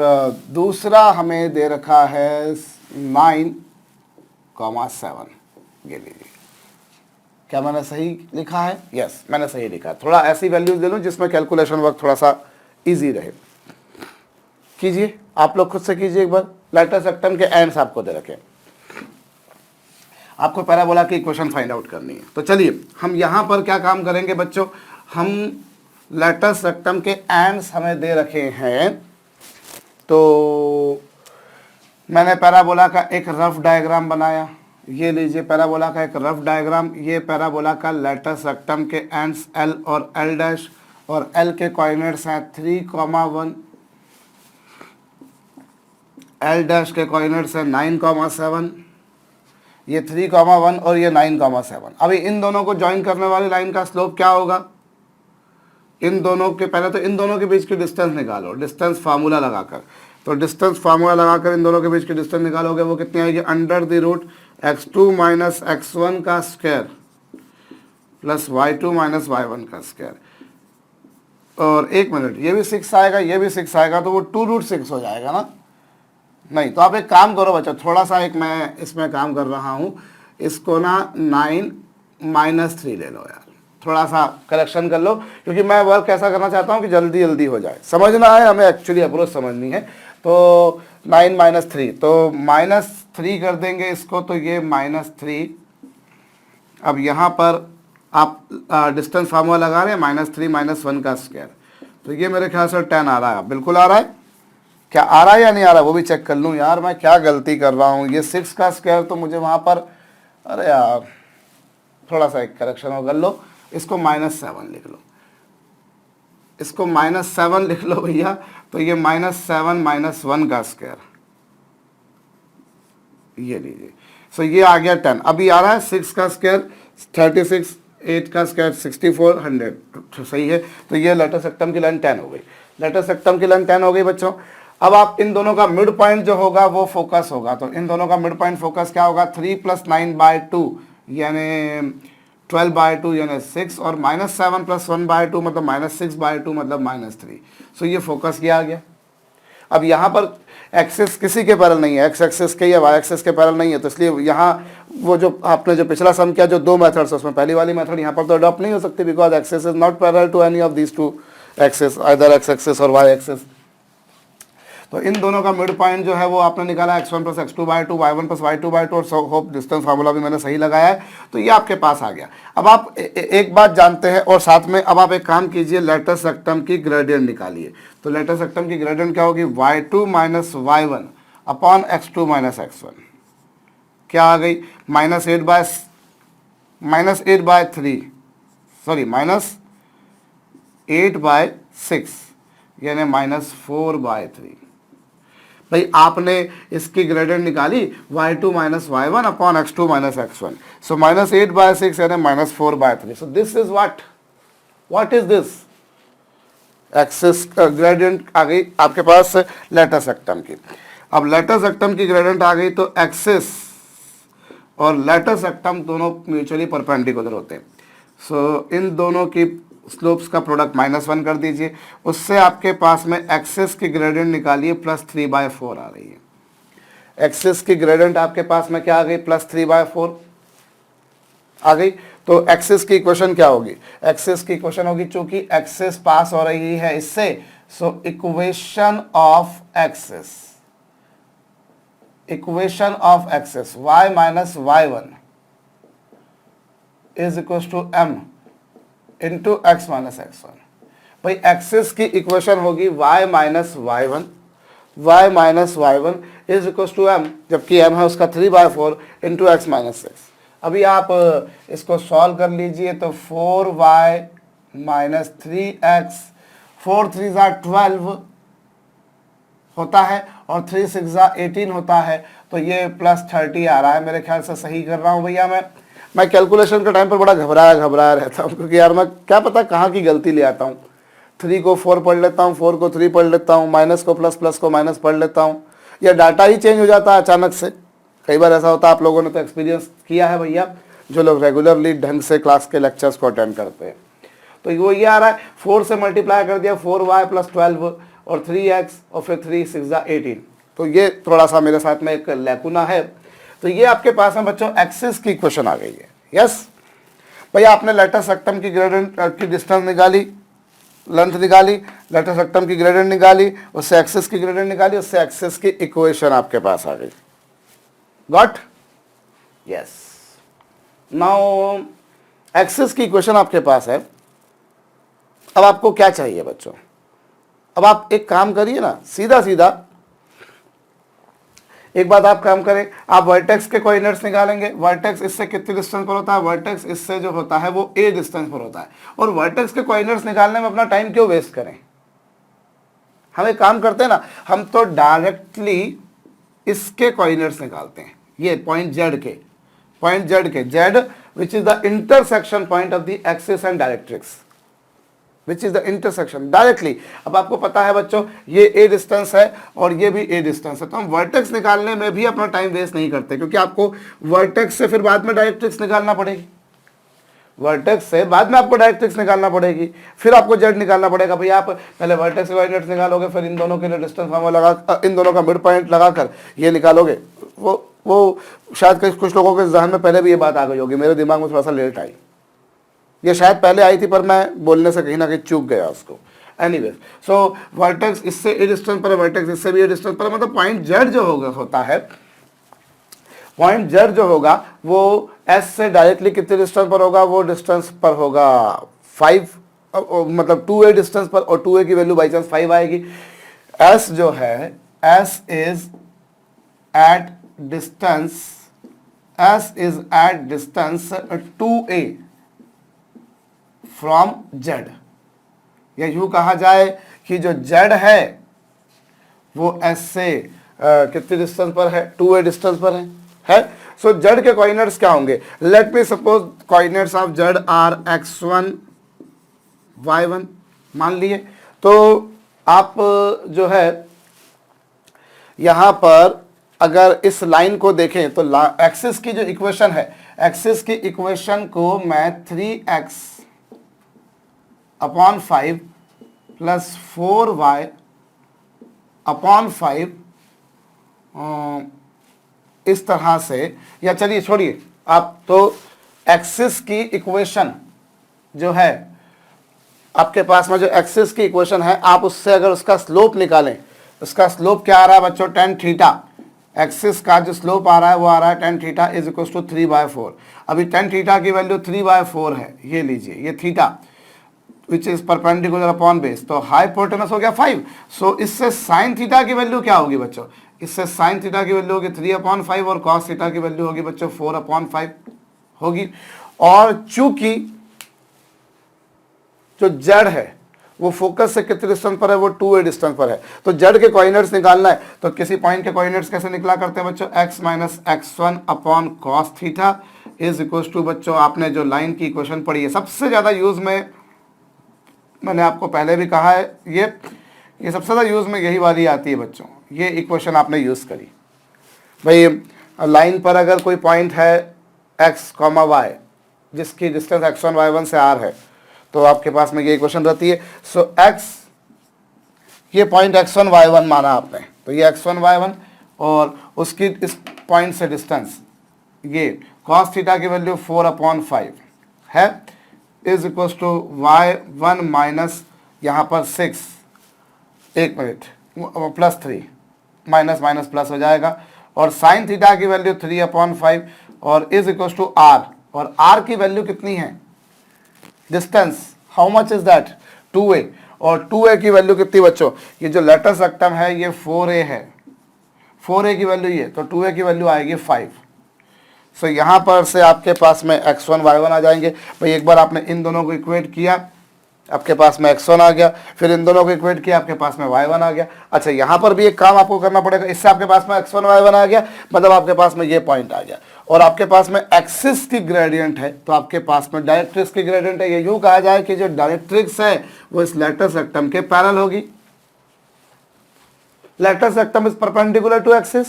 दूसरा हमें दे रखा है 9, 7। ये लीजिए, क्या मैंने सही लिखा है? यस, मैंने सही लिखा है। थोड़ा ऐसी वैल्यूज दे लूँ जिसमें कैलकुलेशन वर्क थोड़ा सा इजी रहे। कीजिए, आप लोग खुद से कीजिए एक बार। लेटर सेक्टम के एंड्स आपको दे रखे, आपको पैराबोला की इक्वेशन फाइंड आउट करनी है। तो चलिए हम यहां पर क्या काम करेंगे बच्चों, हम लेटर सेक्टम के एंड्स हमें दे रखे हैं, तो मैंने पैराबोला का एक रफ डायग्राम बनाया, ये लीजिए पैराबोला का एक रफ डायग्राम, ये पैराबोला का लेटस रेक्टम के एंड्स L और L डैश, और L के कोऑर्डिनेट्स हैं 3,1, L डैश के कोऑर्डिनेट्स हैं 9,7, ये 3,1 और ये 9,7। अभी इन दोनों को ज्वाइन करने वाली लाइन का स्लोप क्या होगा, इन दोनों के, पहले तो इन दोनों के बीच की डिस्टेंस निकालो, डिस्टेंस फार्मूला लगाकर। तो डिस्टेंस फार्मूला लगाकर इन दोनों के बीच की डिस्टेंस निकालोगे, वो कितनी आएगी, under the root x2 minus x1 का square plus y2 minus y1 का स्क्वायर। और एक मिनट, ये भी 6 आएगा, ये भी 6 आएगा, तो वो 2√6 हो जाएगा ना। नहीं तो आप एक काम करो बच्चा, थोड़ा सा एक मैं इसमें काम कर रहा हूँ, इसको ना 9 माइनस 3 ले लो यार, थोड़ा सा करेक्शन कर लो, क्योंकि मैं वर्क ऐसा करना चाहता हूँ कि जल्दी जल्दी हो जाए, समझना है हमें, एक्चुअली अप्रोच समझनी है। तो 9 माइनस 3, तो -3 कर देंगे इसको, तो ये -3। अब यहाँ पर आप डिस्टेंस फार्मूला लगा रहे हैं -3 माइनस 1 का स्क्वायर, तो ये मेरे ख्याल से 10 आ रहा है, बिल्कुल आ रहा है। क्या आ रहा है या नहीं आ रहा है वो भी चेक कर लूँ यार, मैं क्या गलती कर रहा हूँ। ये 6 का स्क्वायर तो मुझे वहाँ पर, अरे यार थोड़ा सा एक करेक्शन हो कर लो, इसको -7 लिख लो, इसको -7 लिख लो भैया, तो ये -7 माइनस 1 का स्क्वायर, ये लीजिए। सो ये आ गया 10। अभी आ रहा है 6 का स्क्वायर 36, 8 का स्क्वायर 64, 100, सही है। तो ये लेटस रेक्टम की लाइन 10 हो गई, लेटस रेक्टम की लाइन 10 हो गई बच्चों। अब आप इन दोनों का मिड पॉइंट जो होगा वो फोकस होगा, तो इन दोनों का मिड पॉइंट फोकस क्या होगा, 3 + 9/2 यानी 12/2 यानी 6, और -7 + 1/2 मतलब -6/2 मतलब -3। सो ये फोकस किया आ गया। अब यहाँ पर एक्सिस किसी के पैरेलल नहीं है, एक्स एक्सिस के या वाई एक्सिस के पैरेलल नहीं है, तो इसलिए यहाँ वो जो आपने जो पिछला सम किया, जो 2 मेथड्स, उसमें पहली वाली मेथड यहाँ पर तो अडॉप्ट नहीं हो सकती, because axis is not parallel to any of these 2 axis, either x axis और वाई एक्सिस। तो इन दोनों का मिड पॉइंट जो है वो आपने निकाला x1 + x2/2, y1 + y2/2, और होप डिस्टेंस फार्मूला भी मैंने सही लगाया है, तो ये आपके पास आ गया। अब आप एक बात जानते हैं, और साथ में अब आप एक काम कीजिए, लेटस रेक्टम की ग्रेडियंट निकालिए। तो लेटस रेक्टम की ग्रेडियंट क्या होगी, y2 minus y1 upon x2 minus x1, क्या आ गई, -8/6 यानी -4/3। भाई आपने इसकी ग्रेडियंट निकाली y2 minus y1 upon x2 minus x1, सो -8/6 यानी -4/3। So this is what is this, axis gradient आ गई आपके पास लेटस रेक्टम की। अब लेटस रेक्टम की ग्रेडियंट आ गई, तो एक्सिस और लेटस रेक्टम दोनों म्यूचुअली परपेंडिकुलर होते हैं। सो इन दोनों की स्लोप्स का प्रोडक्ट -1 कर दीजिए, उससे आपके पास में एक्सिस की ग्रेडियंट निकालिए +3/4 आ रही है। एक्सिस की ग्रेडियंट आपके पास में क्या आ गई, +3/4 आ गई। तो एक्सिस की इक्वेशन क्या होगी, एक्सिस की इक्वेशन होगी, चूंकि एक्सिस पास हो रही है इससे, so equation of axis y minus y1 is equal to m into x minus x1। भाई एक्सिस की इक्वेशन होगी y minus y1 is equal to m, जबकि m है उसका 3/4 इंटू x माइनस 6। अभी आप इसको सॉल्व कर लीजिए, तो 4y माइनस 3x, 4 3 12 होता है, और 3 6 18 होता है, तो ये +30 आ रहा है। मेरे ख्याल से सही कर रहा हूँ भैया मैं कैलकुलेशन के टाइम पर बड़ा घबराया रहता हूँ, क्योंकि यार मैं क्या पता कहाँ की गलती ले आता हूँ। 3 को 4 पढ़ लेता हूँ, 4 को 3 पढ़ लेता हूँ, माइनस को प्लस, प्लस को माइनस पढ़ लेता हूँ, या डाटा ही चेंज हो जाता है अचानक से। कई बार ऐसा होता है, आप लोगों ने तो एक्सपीरियंस किया है भैया, जो लोग रेगुलरली ढंग से क्लास के लेक्चर्स को अटेंड करते हैं। तो वो ये आ रहा है, 4 से मल्टीप्लाई कर दिया, 4y + 12 और 3x और फिर 3 6 18। तो ये थोड़ा सा मेरे साथ में एक लैकुना है। तो ये आपके पास में बच्चों एक्सिस की इक्वेशन आ गई है। यस भैया, आपने लेटस रेक्टम की ग्रेडियंट की डिस्टेंस निकाली, लेंथ निकाली, लेटस रेक्टम की ग्रेडियंट निकाली, उससे एक्सिस की ग्रेडियंट निकाली, उससे एक्सिस की इक्वेशन आपके पास आ गई। गॉट? यस। नाउ एक्सिस की इक्वेशन आपके पास है। अब आपको क्या चाहिए बच्चों, अब आप एक काम करिए ना, सीधा सीधा एक बात आप काम करें, आप वर्टेक्स के कोऑर्डिनेट्स निकालेंगे। वर्टेक्स इससे कितनी डिस्टेंस पर होता है? वर्टेक्स इससे जो होता है वो a डिस्टेंस पर होता है। और वर्टेक्स के कोऑर्डिनेट्स निकालने में अपना टाइम क्यों वेस्ट करें? हम एक काम करते हैं ना, हम तो डायरेक्टली इसके कोऑर्डिनेट्स निकालते हैं, ये पॉइंट z के, z which is the intersection point of the axis and directrix, which is the intersection directly. अब आपको पता है बच्चों ये a डिस्टेंस है और ये भी a डिस्टेंस है, तो हम वर्टेक्स निकालने में भी अपना टाइम वेस्ट नहीं करते, क्योंकि आपको वर्टेक्स से फिर बाद में डायरेक्ट्रिक्स निकालना पड़ेगी, वर्टेक्स से बाद में आपको डायरेक्ट्रिक्स निकालना पड़ेगी, फिर आपको जेड निकालना पड़ेगा। भैया आप पहले वर्टेक्स के कोऑर्डिनेट्स निकालोगे, फिर इन दोनों के लिए डिस्टेंस फार्मूला लगा, इन दोनों का मिड पॉइंट लगाकर ये निकालोगे। वो शायद कुछ लोगों के जहन में पहले भी ये बात आ गई होगी, मेरे दिमाग में थोड़ा सा लेट आई, ये शायद पहले आई थी पर मैं बोलने से कहीं ना कहीं चूक गया उसको। एनीवेज, सो वर्टेक्स इससे ए डिस्टेंस पर है, वर्टेक्स इससे भी ए डिस्टेंस पर है, मतलब पॉइंट जेड जो होता है, पॉइंट जेड जो होगा वो एस से डायरेक्टली कितने डिस्टेंस पर होगा? वो डिस्टेंस पर होगा 5, मतलब 2a डिस्टेंस पर, और 2a की वैल्यू बाई चांस 5 आएगी। एस जो है, S is at distance 2a from Z, या यूं कहा जाए कि जो जेड है वो एस से कितने डिस्टेंस पर है? 2a डिस्टेंस पर है। सो जेड के कोऑर्डिनेट्स क्या होंगे? Let me suppose coordinates of Z are x1 y1 मान लिए, तो आप जो है यहां पर अगर इस लाइन को देखें तो एक्सिस की जो इक्वेशन है, एक्सिस की इक्वेशन को मैं 3x upon 5 plus 4y upon 5 इस तरह से, या चलिए छोड़िए आप, तो एक्सिस की इक्वेशन जो है आपके पास में, जो एक्सिस की इक्वेशन है, आप उससे अगर उसका स्लोप निकालें, उसका स्लोप क्या आ रहा है बच्चों? tan theta. एक्सिस का जो स्लोप आ रहा है वो आ रहा है tan theta is equal to 3/4। अभी tan थीटा की वैल्यू 3/4 है, ये लीजिए, ये theta which is perpendicular upon base, तो हाइपोटेनस हो गया 5। सो इससे साइन थीटा की वैल्यू क्या होगी बच्चों? इससे साइन थीटा की वैल्यू होगी 3/5 और कॉस थीटा की वैल्यू होगी बच्चों 4/5 होगी। और चूंकि जो जेड है वो फोकस से कितने डिस्टेंस पर है? वो 2a डिस्टेंस पर है, तो जेड के कोऑर्डिनेट्स निकालना है, तो किसी पॉइंट के कोऑर्डिनेट्स कैसे निकला करते हैं बच्चों? x minus x1 upon cos theta is equal to, बच्चों आपने जो लाइन की इक्वेशन पढ़ी है, सबसे ज़्यादा यूज़ में, मैंने आपको पहले भी कहा है, ये सबसे ज़्यादा यूज़ में यही वाली आती है बच्चों, ये इक्वेशन आपने यूज़ करी। भाई लाइन पर अगर कोई पॉइंट है x, y जिसकी डिस्टेंस x1 y1 से r है, तो आपके पास में ये इक्वेशन रहती है। सो x, ये पॉइंट x1 y1 माना आपने, तो ये x1 y1 और उसकी इस पॉइंट से डिस्टेंस ये cos थीटा की वैल्यू 4/5 है, is equal to y1 minus यहाँ पर 6, एक minute, plus 3, minus minus plus हो जाएगा, और साइन थीटा की वैल्यू 3/5 और इज इक्वल टू r, और r की वैल्यू कितनी है? Distance how much is that? 2a, और 2a की वैल्यू कितनी बच्चों? ये जो लेटस रेक्टम है ये 4a है, 4a की वैल्यू ये, तो 2a की वैल्यू आएगी 5। सो यहाँ पर से आपके पास में x1 y1 आ जाएंगे। भाई एक बार आपने इन दोनों को इक्वेट किया, आपके पास में x1 आ गया, फिर इन दोनों को इक्वेट किया, आपके पास में y1 आ गया। अच्छा यहाँ पर भी एक काम आपको करना पड़ेगा, इससे आपके पास में x1 y1 आ गया, मतलब आपके पास में ये पॉइंट आ गया, और आपके पास में एक्सिस की ग्रेडियंट है, तो आपके पास में डायरेक्ट्रिक्स की ग्रेडियंट है। ये यूँ कहा जाए कि जो डायरेक्ट्रिक्स है वो इस लेटस रेक्टम के पैरेलल होगी। Latus rectum is perpendicular to axis,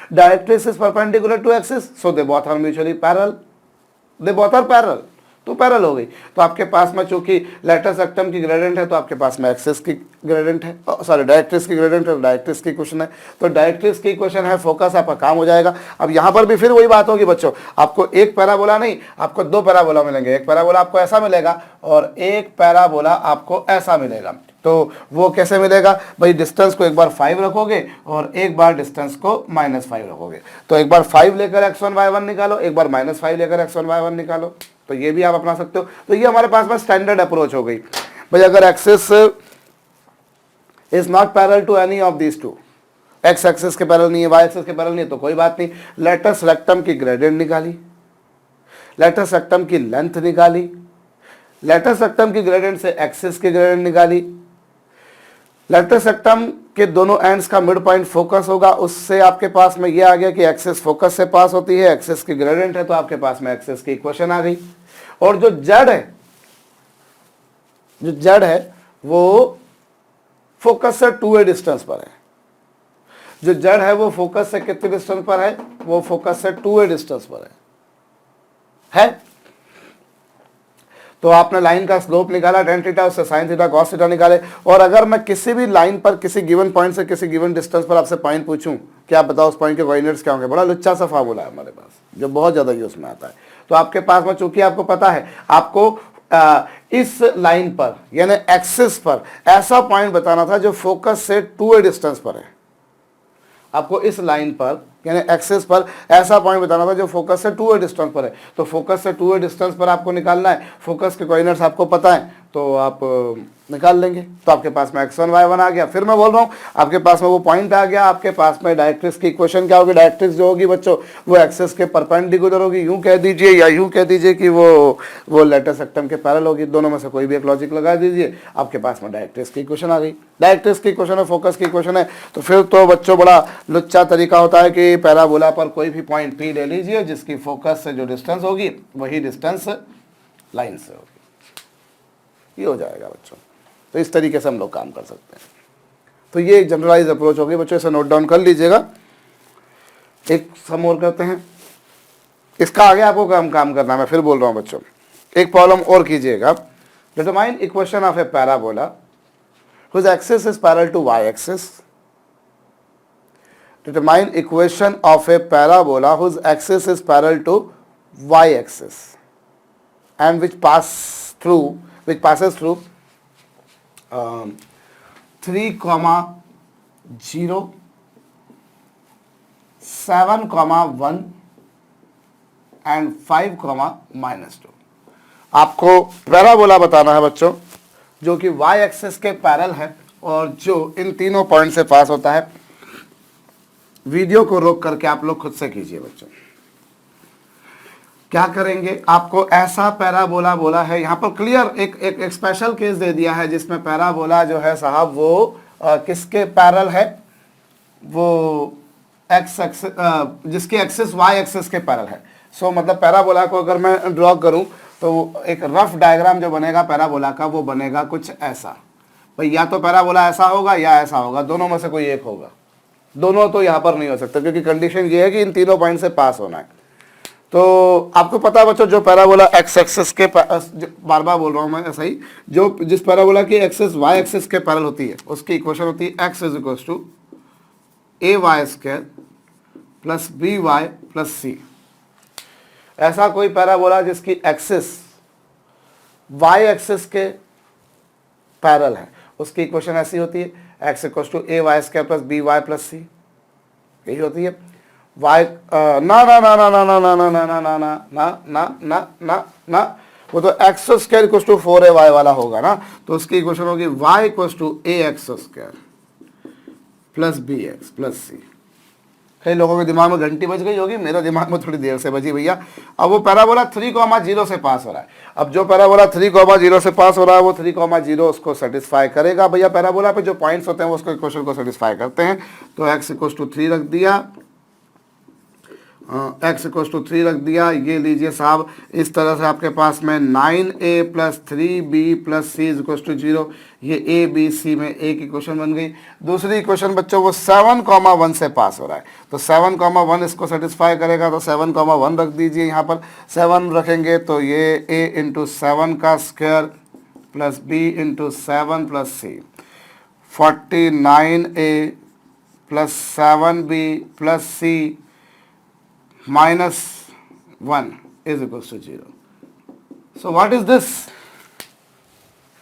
directrix is perpendicular to axis, so they both are mutually parallel, they both are parallel, तो पैरेलल हो गई। तो आपके पास में चूंकि लेटस रेक्टम की ग्रेडियंट है, तो आपके पास में एक्सिस की ग्रेडियंट है, सॉरी डायरेक्ट्रिक्स की ग्रेडियंट है, डायरेक्ट्रिक्स की इक्वेशन है, तो डायरेक्ट्रिक्स की इक्वेशन है, फोकस आपका काम हो जाएगा। अब यहाँ पर भी फिर वही बात होगी बच्चों, आपको एक पैराबोला नहीं, आपको दो पैराबोला मिलेंगे, एक पैराबोला आपको ऐसा मिलेगा और एक पैराबोला आपको ऐसा मिलेगा। तो वो कैसे मिलेगा भाई? डिस्टेंस को एक बार 5 रखोगे और एक बार डिस्टेंस को -5 रखोगे, तो एक बार 5 लेकर x1 y1 निकालो, एक बार -5 लेकर x1 y1 निकालो, तो ये भी आप अपना सकते हो। तो ये हमारे पास में स्टैंडर्ड अप्रोच हो गई भाई। अगर axis is not parallel to any of these two, x axis के पैरेलल नहीं है, वाई एक्सिस के पैरेलल नहीं है, तो कोई बात नहीं। लेटस रेक्टम की ग्रेडियंट निकाली, लेटस रेक्टम की लेंथ निकाली, लेटस रेक्टम की ग्रेडियंट से एक्सिस की ग्रेडियंट निकाली, लेटस रेक्टम के दोनों एंड्स का मिड पॉइंट फोकस होगा, उससे आपके पास में ये आ गया कि एक्सिस फोकस से पास होती है, एक्सिस की ग्रेडियंट है, तो आपके पास में एक्सिस की इक्वेशन आ गई। और जो जेड है, जो जेड है वो फोकस से 2a डिस्टेंस पर है, जो जेड है वो फोकस से कितने डिस्टेंस पर है, वो फोकस से 2a डिस्टेंस पर है। तो आपने लाइन का स्लोप निकाला tan थीटा, उससे sin थीटा cos थीटा निकाले। और अगर मैं किसी भी लाइन पर किसी गिवन पॉइंट से किसी गिवन डिस्टेंस पर आपसे पॉइंट पूछूं कि आप बताओ उस पॉइंट के कोऑर्डिनेट्स क्या होंगे, बड़ा लुच्चा सा फार्मूला है हमारे पास जो बहुत ज्यादा यूज में आता है। तो आपके पास में चूंकि आपको पता है, आपको इस लाइन पर यानी एक्सिस पर ऐसा पॉइंट बताना था जो फोकस से 2a डिस्टेंस पर है, आपको इस लाइन पर यानी एक्सिस पर ऐसा पॉइंट बताना था जो फोकस से 2a डिस्टेंस पर है। तो फोकस से 2a डिस्टेंस पर आपको निकालना है, फोकस के कोऑर्डिनेट्स आपको पता है तो आप निकाल लेंगे। तो आपके पास में x1 y1 आ गया। फिर मैं बोल रहा हूँ आपके पास में वो पॉइंट आ गया, आपके पास में डायरेक्ट्रिक्स की इक्वेशन क्या होगी, डायरेक्ट्रिक्स जो होगी बच्चों वो एक्सिस के परपेंडिकुलर होगी, यूं कह दीजिए या यूं कह दीजिए कि वो लेटस रेक्टम के पैरेलल होगी, दोनों में से कोई भी एक लॉजिक लगा दीजिए, आपके पास में डायरेक्ट्रिक्स की इक्वेशन आ गई। डायरेक्ट्रिक्स की इक्वेशन है, फोकस की इक्वेशन है, तो फिर तो बच्चों बड़ा लुच्चा तरीका होता है कि पैराबोला पर कोई भी पॉइंट P ले लीजिए जिसकी फोकस से जो डिस्टेंस होगी वही डिस्टेंस लाइन से होगी, ये हो जाएगा बच्चों। तो इस तरीके से हम लोग काम कर सकते हैं। तो ये एक जनरलाइज अप्रोच होगी बच्चों, इसे नोट डाउन कर लीजिएगा। एक सम और करते हैं, इसका आगे आपको काम करना है, मैं फिर बोल रहा हूँ बच्चों। एक प्रॉब्लम और कीजिएगा, determine equation of a parabola whose axis is parallel to y axis. Determine equation of a parabola whose axis is parallel to y axis and which passes through 3, 0, 7, 1 and 5, -2। आपको पैराबोला बताना है बच्चों जो कि y axis के parallel है और जो इन तीनों पॉइंट से पास होता है। वीडियो को रोक करके आप लोग खुद से कीजिए बच्चों। क्या करेंगे, आपको ऐसा पैराबोला बोला है, यहाँ पर क्लियर एक स्पेशल केस दे दिया है जिसमें पैराबोला जो है साहब वो किसके पैरेलल है, वो एक्स एक्सिस जिसकी एक्सिस y एक्सिस के पैरेलल है। सो मतलब पैराबोला को अगर मैं ड्रॉ करूं तो एक रफ डायग्राम जो बनेगा पैराबोला का वो बनेगा कुछ ऐसा। भाई या तो पैराबोला ऐसा होगा या ऐसा होगा, दोनों में से कोई एक होगा, दोनों तो यहाँ पर नहीं हो सकता क्योंकि कंडीशन ये है कि इन तीनों पॉइंट से पास होना है। तो आपको पता है बच्चों जो पैराबोला एक्स एक्सिस के बार बार बोल रहा हूँ मैं ऐसा ही, जो जिस पैराबोला की एक्सिस वाई एक्सिस के पैरेलल होती है उसकी इक्वेशन होती है x is equal to ay² plus by plus c। ऐसा कोई पैराबोला जिसकी एक्सिस y एक्सिस के पैरेलल है उसकी इक्वेशन ऐसी होती है x equal to ay² plus by plus c, यही होती है। y ना ना ना ना ना ना ना ना ना ना ना ना ना ना ना ना वो तो x² इक्वल टू 4ay वाला होगा ना, तो उसकी इक्वेशन होगी y equal to ax² plus bx plus c। कई लोगों के दिमाग में घंटी बज गई होगी, मेरे दिमाग में थोड़ी देर से बजी भैया। अब वो पैराबोला 3,0 से पास हो रहा है। अब जो पैराबोला 3,0 से पास हो रहा है वो 3,0 उसको सेटिस्फाई करेगा। भैया पैराबोला पे जो पॉइंट्स होते हैं वो उसको इक्वेशन को सेटिस्फाई करते हैं। तो x इक्वल टू 3 रख दिया, x इक्वल टू 3 रख दिया। ये लीजिए साहब, इस तरह से आपके पास में 9a plus 3b plus c is equal to 0। ये a b c में एक इक्वेशन बन गई। दूसरी इक्वेशन बच्चों वो 7,1 से पास हो रहा है, तो 7,1 इसको सेटिस्फाई करेगा, तो 7,1 रख दीजिए। यहाँ पर 7 रखेंगे तो ये a इंटू 7 का square plus b into 7 plus c, 49a plus 7b plus c -1 is equals to 0. So what is this?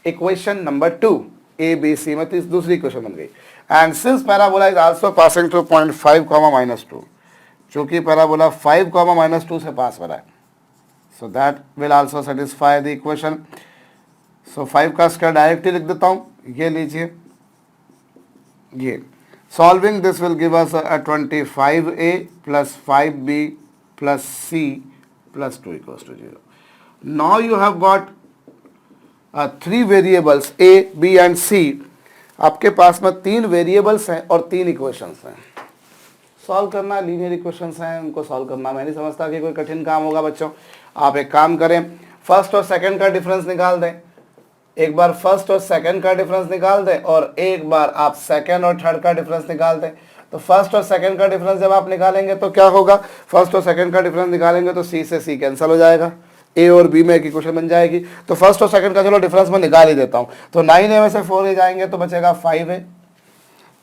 Equation number 2, a b c में दूसरी इक्वेशन बन गई। And since parabola is also passing through point 5, -2, चूंकि parabola 5, -2 से पास हो रहा है, so that will also satisfy the equation. So 5 का स्क्वायर डायरेक्टली लिख देता हूँ, ये लीजिए ये। Solving this will give us a 25a plus 5b plus c plus 2 equals to 0. Now you have got three variables a, b and c. आपके पास में तीन वेरिएबल्स हैं और तीन इक्वेशंस हैं. सॉल्व करना, लीनियर इक्वेशंस हैं, उनको सॉल्व करना. मैं नहीं समझता कि कोई कठिन काम होगा बच्चों. आप एक काम करें, फर्स्ट और सेकंड का डिफरेंस निकाल दें. एक बार फर्स्ट और सेकंड का डिफरेंस निकाल दें और एक बार आप सेकंड और थर्ड का डिफरेंस निकाल दें. तो फर्स्ट और सेकंड का डिफरेंस जब आप निकालेंगे तो क्या होगा, फर्स्ट और सेकंड का डिफरेंस निकालेंगे तो सी से सी कैंसिल हो जाएगा, ए और बी में एक इक्वेशन बन जाएगी. तो फर्स्ट और सेकंड का चलो डिफरेंस मैं निकाल ही देता हूं. तो 9a में से 4a जाएंगे तो बचेगा 5a,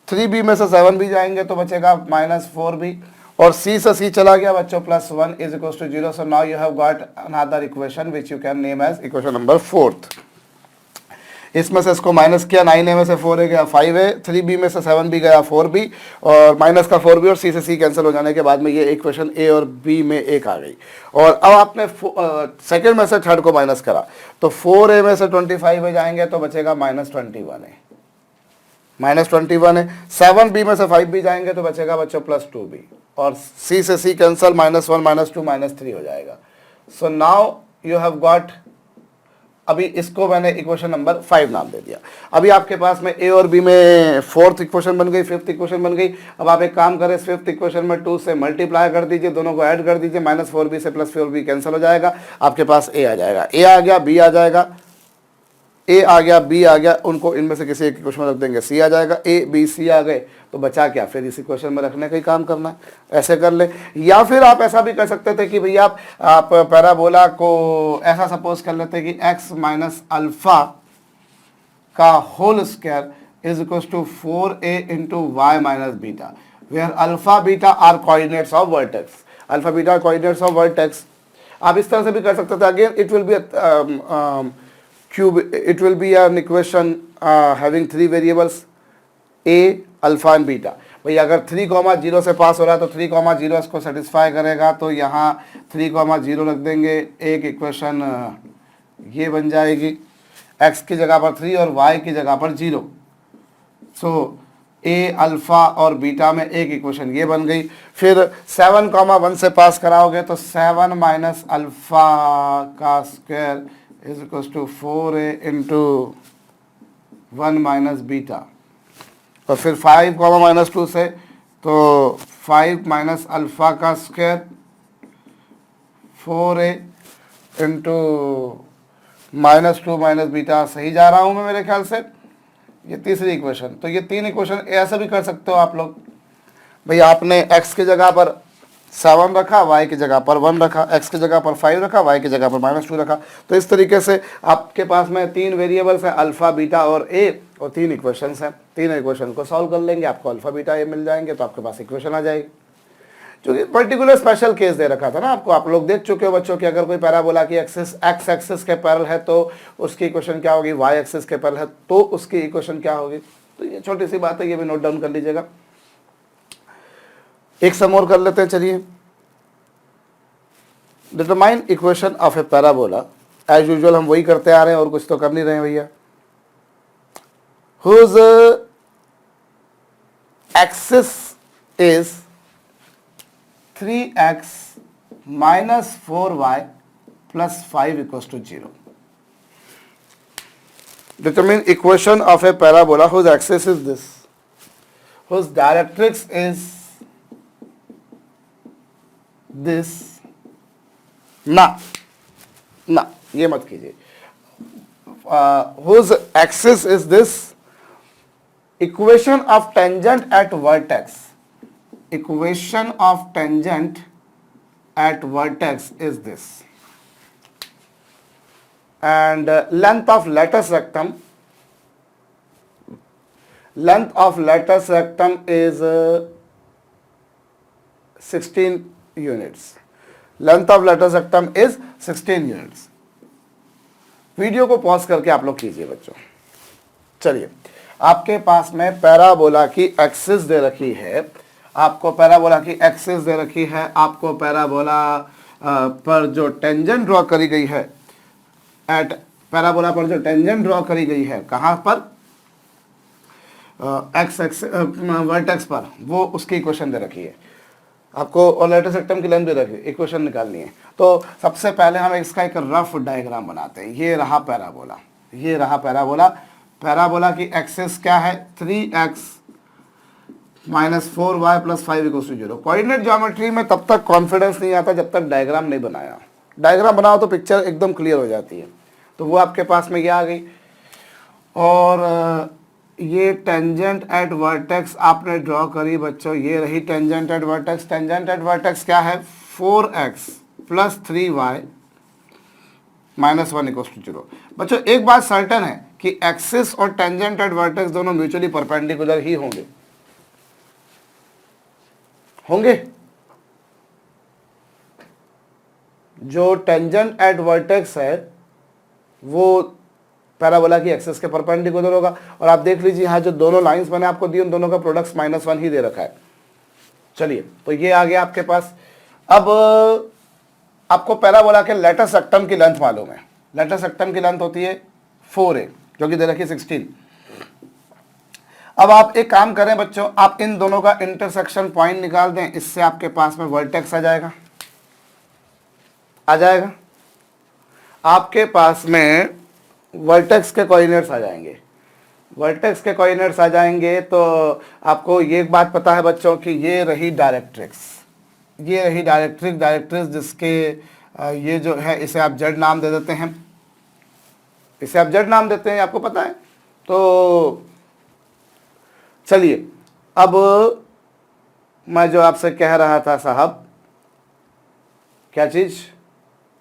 3b में से 7b जाएंगे तो बचेगा -4b, और c से c चला गया बच्चों, +1 is equal to 0. So now you have got another equation which you can name as equation number 4th. इसमें से इसको माइनस किया, 9a में से 4a गया 5a, 3b में से 7b गया 4b, और माइनस का 4b और c से c कैंसिल हो जाने के बाद में ये इक्वेशन a और b में एक आ गई. और अब आपने सेकंड में से थर्ड को माइनस करा तो 4a में से 25a जाएंगे तो बचेगा -21a, -21 है. 7b में से 5b जाएंगे तो बचेगा बच्चों +2b, और c से c कैंसिल, -1 -2 -3 हो जाएगा. सो नाउ यू हैव गॉट, अभी इसको मैंने इक्वेशन नंबर 5 नाम दे दिया. अभी आपके पास में ए और बी में फोर्थ इक्वेशन बन गई, फिफ्थ इक्वेशन बन गई. अब आप एक काम करें, फिफ्थ इक्वेशन में 2 से मल्टीप्लाई कर दीजिए, दोनों को ऐड कर दीजिए, -4b से +4b कैंसिल हो जाएगा, आपके पास ए आ जाएगा. ए आ गया, बी आ जाएगा, ए आ गया, बी आ गया, उनको इनमें से किसी एक इक्वेशन में रख देंगे, सी आ जाएगा. ए बी सी आ गए तो बचा क्या, फिर इस इक्वेशन में रखने का ही काम करना है. ऐसे कर ले. या फिर आप ऐसा भी कर सकते थे कि भैया आप पैराबोला को ऐसा सपोज कर लेते कि x माइनस अल्फा का whole square is equal to 4a into y minus beta, where alpha beta are coordinates of vertex. Alpha beta coordinates of vertex. आप इस तरह से भी कर सकते थे. Again it will be cube, it will be an equation having three variables a, alpha and beta. भाई अगर 3,0 से पास हो रहा है तो 3,0 इसको सेटिस्फाई करेगा, तो यहाँ 3,0 रख देंगे. एक इक्वेशन ये बन जाएगी, x की जगह पर 3 और y की जगह पर 0. सो a, अल्फा और बीटा में एक इक्वेशन ये बन गई. फिर 7,1 से पास कराओगे तो 7 माइनस अल्फा का square is equals to 4a into 1 minus beta. और फिर 5 -2 से तो 5 माइनस अल्फा का square 4a into -2 minus beta. सही जा रहा हूँ मैं मेरे ख्याल से. ये तीसरी इक्वेशन. तो ये तीन इक्वेशन ऐसा भी कर सकते हो आप लोग. भाई आपने x की जगह पर 7 रखा, y की जगह पर 1 रखा, x की जगह पर 5 रखा, y की जगह पर -2 रखा. तो इस तरीके से आपके पास में तीन वेरिएबल्स हैं, अल्फा बीटा और a, और तीन इक्वेशंस हैं. तीन इक्वेशन को सॉल्व कर लेंगे, आपको अल्फा बीटा ए मिल जाएंगे, तो आपके पास इक्वेशन आ जाएगी. जो कि पर्टिकुलर स्पेशल केस दे रखा था ना आपको, आप लोग देख चुके हो बच्चों कि अगर कोई पैराबोला की एक्सिस x एक्सिस के पैरेलल है तो उसकी इक्वेशन क्या होगी, y एक्सिस के पैरेलल है तो उसकी इक्वेशन क्या होगी. तो ये छोटी सी बात है, ये भी नोट डाउन कर लीजिएगा. एक सम और कर लेते हैं. चलिए, determine equation of a parabola. As usual हम वही करते आ रहे हैं और कुछ तो कर नहीं रहे हैं भैया. Whose axis is 3x minus 4y plus 5 equals to 0. Determine equation of a parabola whose axis is this, whose directrix is this. ना ये मत कीजिए. Whose axis is this, equation of tangent at vertex. Equation of tangent at vertex is this, and length of latus rectum is 16 units. Length of latus rectum is 16 units. Video को pause करके आप लोग कीजिए बच्चों. चलिए, आपके पास में पैराबोला की एक्सिस दे रखी है, आपको पैराबोला की एक्सिस दे रखी है, आपको पैराबोला पर जो टेंजेंट ड्रॉ करी गई है, एट पैराबोला पर जो टेंजेंट ड्रॉ करी गई है, कहाँ पर, एक्स एक्स वर्टेक्स पर, वो उसकी इक्वेशन दे रखी है आपको, और लेटेस्ट सेक्टम की लेंथ दे रखी है, इक्वेशन निकालनी है। तो सबसे पहले हम इसका एक रफ डायग्राम बनाते हैं। ये रहा पैराबोला, ये रहा पैराबोला। पैराबोला की एक्सिस क्या है, 3x minus 4y plus 5 equal to 0। Coordinate geometry में तब तक कॉन्फिडेंस नहीं आता जब तक डायग्राम नहीं बनाया। डायग्राम बनाओ तो पिक्चर एकदम क्लियर हो जाती है। तो वो आपके पास में ये आ गई, और ये टेंजेंट एट वर्टेक्स आपने ड्रॉ करी बच्चों, ये रही tangent at vertex. Tangent at vertex क्या है, 4x plus 3y minus 1 equal to 0। बच्चों एक बात सर्टेन है कि एक्सिस और टेंजेंट एट वर्टेक्स दोनों म्यूचुअली परपेंडिकुलर ही होंगे, होंगे। जो टेंजेंट एट वर्टेक्स है वो पैराबोला की एक्सिस के परपेंडिकुलर होगा। और आप देख लीजिए यहाँ जो दोनों लाइंस मैंने आपको दी उन दोनों का प्रोडक्ट -1 ही दे रखा है। चलिए तो ये आ गया आपके पास। अब आपको पैराबोला के लेटेस्ट सेक्टम की लेंथ मालूम है। लेटेस्ट सेक्टम की लेंथ होती है 4a, जो कि दे रखी है 16। अब आप एक काम करें बच्चों, आप इन दोनों का इंटरसेक्शन पॉइंट निकाल दें, इससे आपके पास में वर्टेक्स आ जाएगा, आ जाएगा। आपके पास में वर्टेक्स के कोऑर्डिनेट्स आ जाएंगे। वर्टेक्स के कोऑर्डिनेट्स आ जाएंगे तो आपको ये एक बात पता है बच्चों कि ये रही डायरेक्ट्रिक्स, ये रही डायरेक्ट्रिक्स। डायरेक्ट्रिक्स जिसके ये जो है इसे आप जेड नाम दे देते हैं, इसे आप जेड नाम देते हैं, आपको पता है। तो चलिए अब मैं जो आपसे कह रहा था साहब, क्या चीज,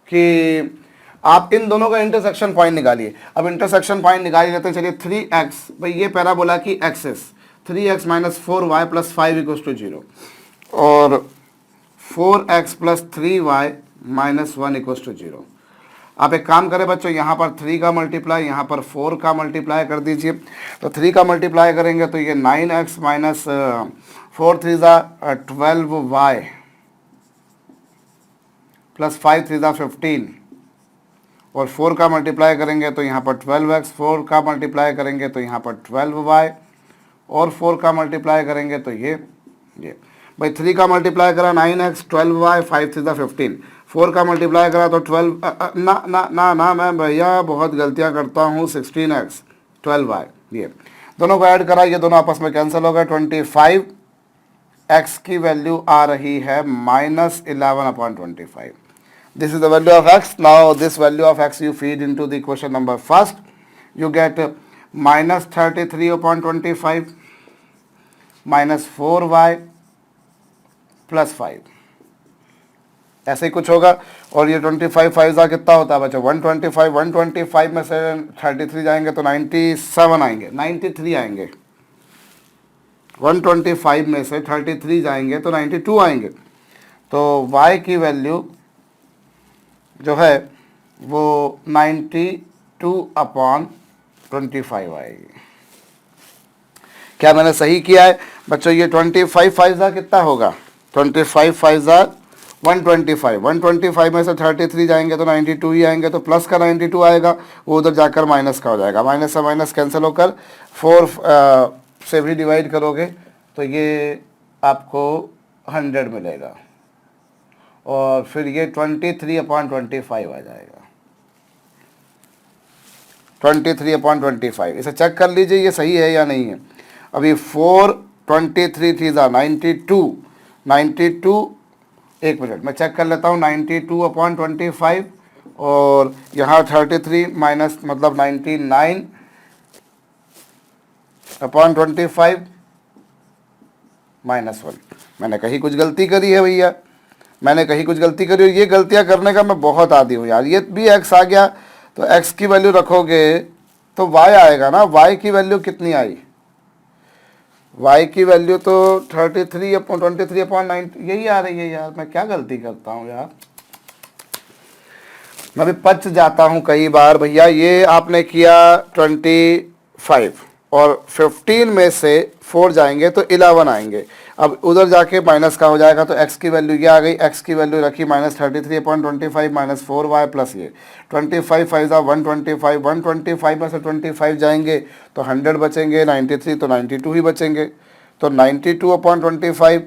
कि आप इन दोनों का इंटरसेक्शन पॉइंट निकालिए। अब इंटरसेक्शन पॉइंट निकाल लेते हैं। चलिए 3x, भाई ये पैराबोला की axis 3x minus 4y plus 5 equal to 0, और 4x plus 3y minus 1 equal to 0। आप एक काम करें बच्चों, यहाँ पर 3 का मल्टीप्लाई, यहाँ पर 4 का मल्टीप्लाई कर दीजिए। तो 3 का मल्टीप्लाई करेंगे तो ये 9x माइनस 4 3 12y प्लस 5 3 15, और 4 का मल्टीप्लाई करेंगे तो यहाँ पर 12x, 4 का मल्टीप्लाई करेंगे तो यहाँ पर 12y, और 4 का मल्टीप्लाई करेंगे तो ये भाई 3 का मल्टीप्लाई करा 9x, 12y, 5 3 15, 4 का मल्टीप्लाई करा तो 12 ना ना ना ना मैं भैया बहुत गलतियाँ करता हूँ, 16x 12y, ये दोनों को ऐड करा, ये दोनों आपस में कैंसिल हो गए। 25x की वैल्यू आ रही है -11/25। This is the value of x. Now this value of x you feed into the equation number first. You get -33/25 minus 4y plus 5. ऐसे ही कुछ होगा। और ये 25 5 कितना होता है बच्चों, 125। 125 में से 33 जाएंगे तो 97 आएंगे, 93 आएंगे। 125 में से 33 जाएंगे तो 92 आएंगे। तो y की वैल्यू जो है वो 92/25 आएगी। क्या मैंने सही किया है बच्चों? ये 25 5 कितना होगा, 25 5 125। 125 में से 33 जाएंगे तो 92 ही आएंगे, तो प्लस का 92 आएगा, वो उधर जाकर माइनस का हो जाएगा। माइनस से माइनस कैंसिल होकर 4 से भी डिवाइड करोगे तो ये आपको 100 मिलेगा, और फिर ये 23/25 आ जाएगा। 23/25 इसे चेक कर लीजिए ये सही है या नहीं है। अभी 4 23 3 92, एक मिनट मैं चेक कर लेता हूँ। 92/25 और यहाँ 33 माइनस मतलब 99/25 -1। मैंने कहीं कुछ गलती करी है भैया, मैंने कहीं कुछ गलती करी। और ये गलतियां करने का मैं बहुत आदी हूँ यार। ये भी x आ गया तो x की वैल्यू रखोगे तो y आएगा ना। y की वैल्यू कितनी आई, y की वैल्यू तो 23/90 यही आ रही है यार। मैं क्या गलती करता हूँ यार, मैं भी पच जाता हूँ कई बार भैया। ये आपने किया 25 और 15 में से 4 जाएंगे तो 11 आएंगे। अब उधर जाके माइनस का हो जाएगा, तो x की वैल्यू ये आ गई, x की वैल्यू रखी -33/25 माइनस 4y प्लस ये 25 5 125, 125 में से 25 जाएंगे तो 100 बचेंगे, 93 तो 92 ही बचेंगे। तो 92/25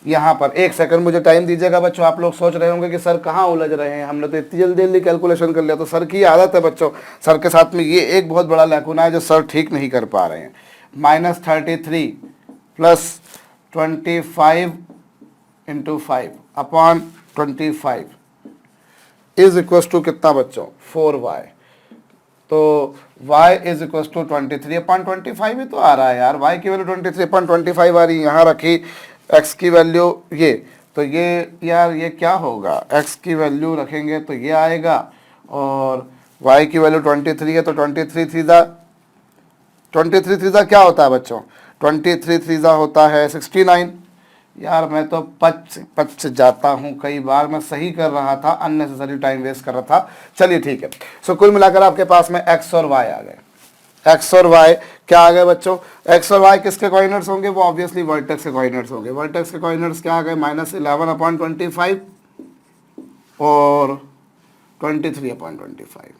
यहाँ पर, एक सेकंड मुझे टाइम दीजिएगा बच्चों। आप लोग सोच रहे होंगे कि सर कहाँ उलझ रहे हैं, हमने तो इतनी जल्दी जल्दी कैलकुलेशन कर लिया। तो सर की आदत है बच्चों, सर के साथ में ये एक बहुत बड़ा लैकुना है जो सर ठीक नहीं कर पा रहे हैं। -33 plus 25 into 5 upon 25 is equal to कितना बच्चों, 4y। तो y इज इक्वल टू 23/25 ही तो आ रहा है यार, y की वैल्यू 23/25 आ रही है। यहाँ रखी x की वैल्यू ये, तो ये यार ये क्या होगा, x की वैल्यू रखेंगे तो ये आएगा, और y की वैल्यू 23 है तो 23 3 क्या होता है बच्चों, 23 3 होता है 69। यार मैं तो पच जाता हूँ, कई बार मैं सही कर रहा था, अननेसेसरी टाइम वेस्ट कर रहा था। चलिए ठीक है। सो कुल मिलाकर आपके पास में x और y आ गए। x और y क्या आ गए बच्चों, x और y किसके कोऑर्डिनेट्स होंगे, वो ऑब्वियसली वर्टेक्स के कोऑर्डिनेट्स होंगे। वर्टेक्स के कोऑर्डिनेट्स क्या आ गए, -11/25 और 23/25।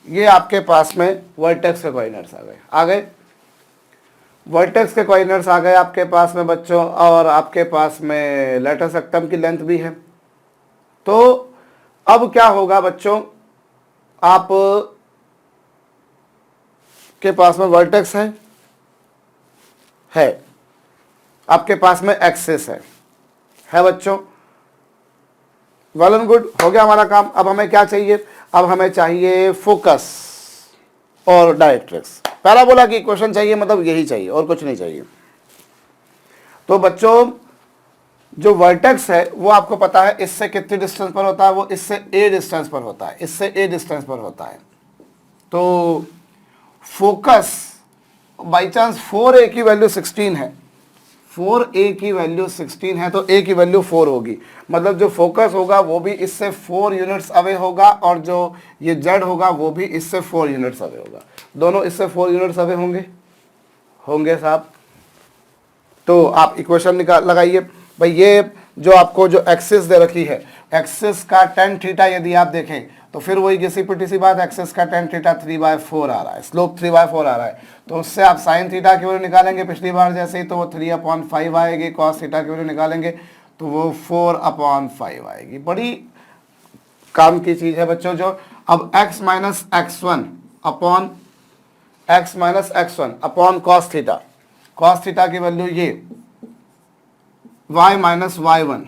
ये आपके पास में वर्टेक्स के कोऑर्डिनेट्स आ गए। वर्टेक्स के कोऑर्डिनेट्स आ गए आपके पास में बच्चों, और आपके पास में लेटर सेक्टम की लेंथ भी है। तो अब क्या होगा बच्चों, आप के पास में वर्टेक्स है, आपके पास में एक्सिस है बच्चों। वेल एंड गुड, हो गया हमारा काम। अब हमें क्या चाहिए, अब हमें चाहिए फोकस और डायरेक्ट्रिक्स। पैराबोला की इक्वेशन चाहिए, मतलब यही चाहिए और कुछ नहीं चाहिए। तो बच्चों जो वर्टेक्स है वो आपको पता है इससे कितनी डिस्टेंस पर होता है, वो इससे a डिस्टेंस पर होता है, इससे a डिस्टेंस पर होता है। तो फोकस बाई चांस 4a की वैल्यू 16 है, 4a की वैल्यू 16 है तो a की वैल्यू 4 होगी। मतलब जो फोकस होगा वो भी इससे 4 यूनिट्स अवे होगा, और जो ये z होगा वो भी इससे 4 यूनिट्स अवे होगा। दोनों इससे 4 यूनिट्स अवे होंगे साहब। तो आप इक्वेशन लगाइए भाई। ये जो आपको जो एक्सिस दे रखी है, एक्सिस का tan थीटा यदि आप देखें तो फिर वही घिसी पिटी सी बात, एक्सिस का tan थीटा 3/4 आ रहा है, स्लोप 3/4 आ रहा है। तो उससे आप साइन थीटा की वैल्यू निकालेंगे पिछली बार जैसे ही, तो वो 3/5 आएगी। कॉस थीटा की वैल्यू निकालेंगे तो वो 4/5 आएगी। बड़ी काम की चीज़ है बच्चों जो। अब x minus x1 upon cos theta की वैल्यू ये y minus y1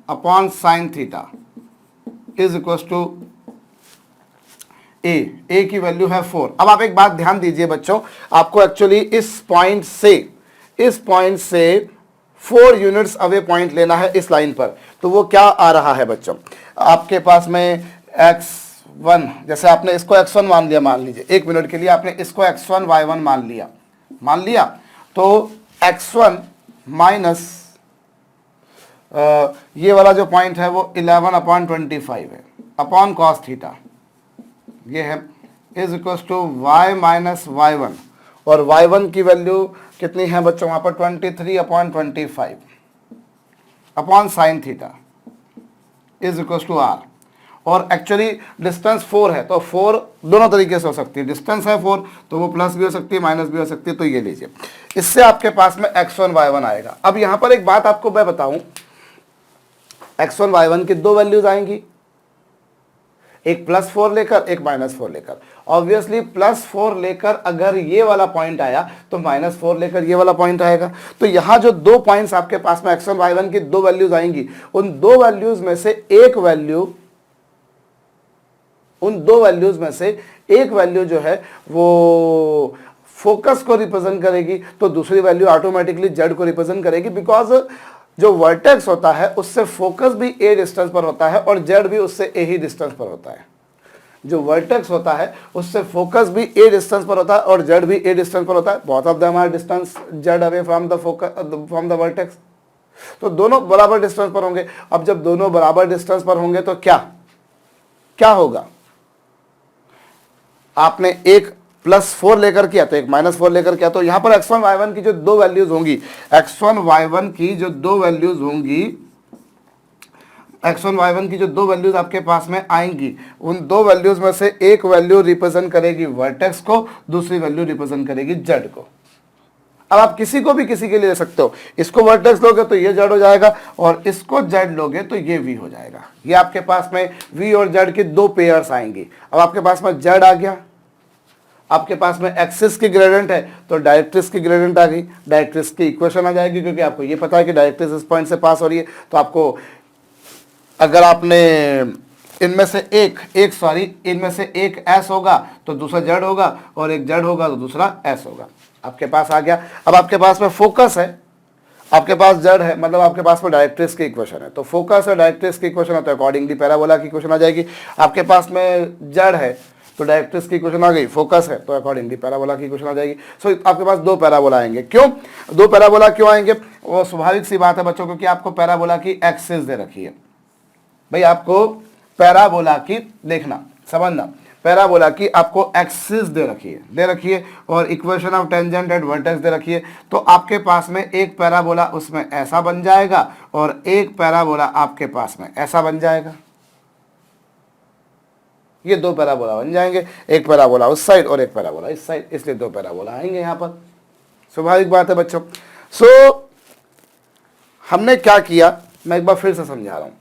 upon sine theta is equal to a की वैल्यू है 4। अब आप एक बात ध्यान दीजिए बच्चों, आपको एक्चुअली इस पॉइंट से 4 यूनिट्स अवे पॉइंट लेना है इस लाइन पर। तो वो क्या आ रहा है बच्चों, आपके पास में x1, जैसे आपने इसको x1 मान लिया, मान लीजिए 1 मिनट के लिए आपने इसको x1 y1 मान लिया, तो x1 माइनस ये वाला जो पॉइंट है वो 11/25 है अपॉन कॉस थीटा, ये है, is equal to y minus y1, और y1 की वैल्यू कितनी है बच्चों वहाँ पर 23/25 upon sine theta is equal to r। और एक्चुअली डिस्टेंस 4 है, तो 4 दोनों तरीके से हो सकती है। डिस्टेंस है 4 तो वो प्लस भी हो सकती है माइनस भी हो सकती है। तो ये लीजिए, इससे आपके पास में x1 y1 आएगा। अब यहाँ पर एक बात आपको मैं बताऊं, x1 y1 की 2 वैल्यूज आएंगी, एक +4 लेकर एक -4 लेकर। ऑब्वियसली +4 लेकर अगर ये वाला पॉइंट आया तो -4 लेकर ये वाला पॉइंट आएगा। तो यहाँ जो 2 पॉइंट्स आपके पास में x1 y1 की 2 वैल्यूज आएंगी, उन 2 वैल्यूज में से एक वैल्यू जो है वो फोकस को रिप्रेजेंट करेगी, तो दूसरी वैल्यू ऑटोमेटिकली z को रिप्रेजेंट करेगी। बिकॉज जो वर्टेक्स होता है उससे फोकस भी a डिस्टेंस पर होता है और z भी उससे a ही डिस्टेंस पर होता है। जो वर्टेक्स होता है उससे फोकस भी a डिस्टेंस पर होता है और z भी a डिस्टेंस पर होता है। Both of them are distance z away from the vertex. तो दोनों बराबर डिस्टेंस पर होंगे। अब जब दोनों बराबर डिस्टेंस पर होंगे तो क्या होगा, आपने एक +4 लेकर किया तो एक -4 लेकर किया, तो यहां पर x1 y1 की जो दो वैल्यूज होंगी, x1 y1 की जो दो वैल्यूज होंगी, x1 y1 की जो दो वैल्यूज आपके पास में आएंगी, उन दो वैल्यूज में से एक वैल्यू रिप्रेजेंट करेगी वर्टेक्स को, दूसरी वैल्यू रिप्रेजेंट करेगी जेड को। अब आप किसी को भी किसी के लिए ले सकते हो, इसको वर्टेक्स लोगे तो ये जेड हो जाएगा, और इसको जेड लोगे तो ये वी हो जाएगा। ये आपके पास में वी और जेड की दो पेयर्स आएंगी। अब आपके पास में जेड आ गया, आपके पास में एक्सिस की ग्रेडियंट है तो डायरेक्ट्रिक्स की ग्रेडियंट आ गई, डायरेक्ट्रिक्स की इक्वेशन आ जाएगी, क्योंकि आपको ये पता है कि डायरेक्ट्रिक्स इस पॉइंट से पास हो रही है। तो आपको अगर आपने इनमें से एक एस होगा तो दूसरा जेड होगा, और एक जेड होगा तो दूसरा एस होगा। आपके पास आ गया। अब आपके पास में फोकस है, आपके पास जेड है, मतलब आपके पास में डायरेक्ट्रिक्स की इक्वेशन है, तो फोकस है डायरेक्ट्रिक्स की इक्वेशन है तो अकॉर्डिंगली पैराबोला की इक्वेशन आ जाएगी। आपके पास में जेड है तो डायरेक्ट्रिक्स की इक्वेशन आ गई, फोकस है तो अकॉर्डिंगली पैराबोला की इक्वेशन आ जाएगी। सो आपके पास दो पैराबोला आएंगे। क्यों दो पैराबोला क्यों आएंगे? वो स्वाभाविक सी बात है बच्चों, क्योंकि आपको पैराबोला की एक्सिस दे रखी है। भाई आपको पैराबोला की, देखना समझना, पैराबोला की आपको एक्सिस दे रखी है और equation of tangent at vertex दे रखी है। तो आपके पास में एक पैराबोला उसमें ऐसा बन जाएगा और एक पैराबोला आपके पास में ऐसा बन जाएगा। ये दो पैराबोला बन जाएंगे, एक पैराबोला उस साइड और एक पैराबोला इस साइड, इसलिए दो पैराबोला आएंगे यहां पर। स्वाभाविक बात है बच्चों। सो हमने क्या किया, मैं एक बार फिर से समझा रहा हूं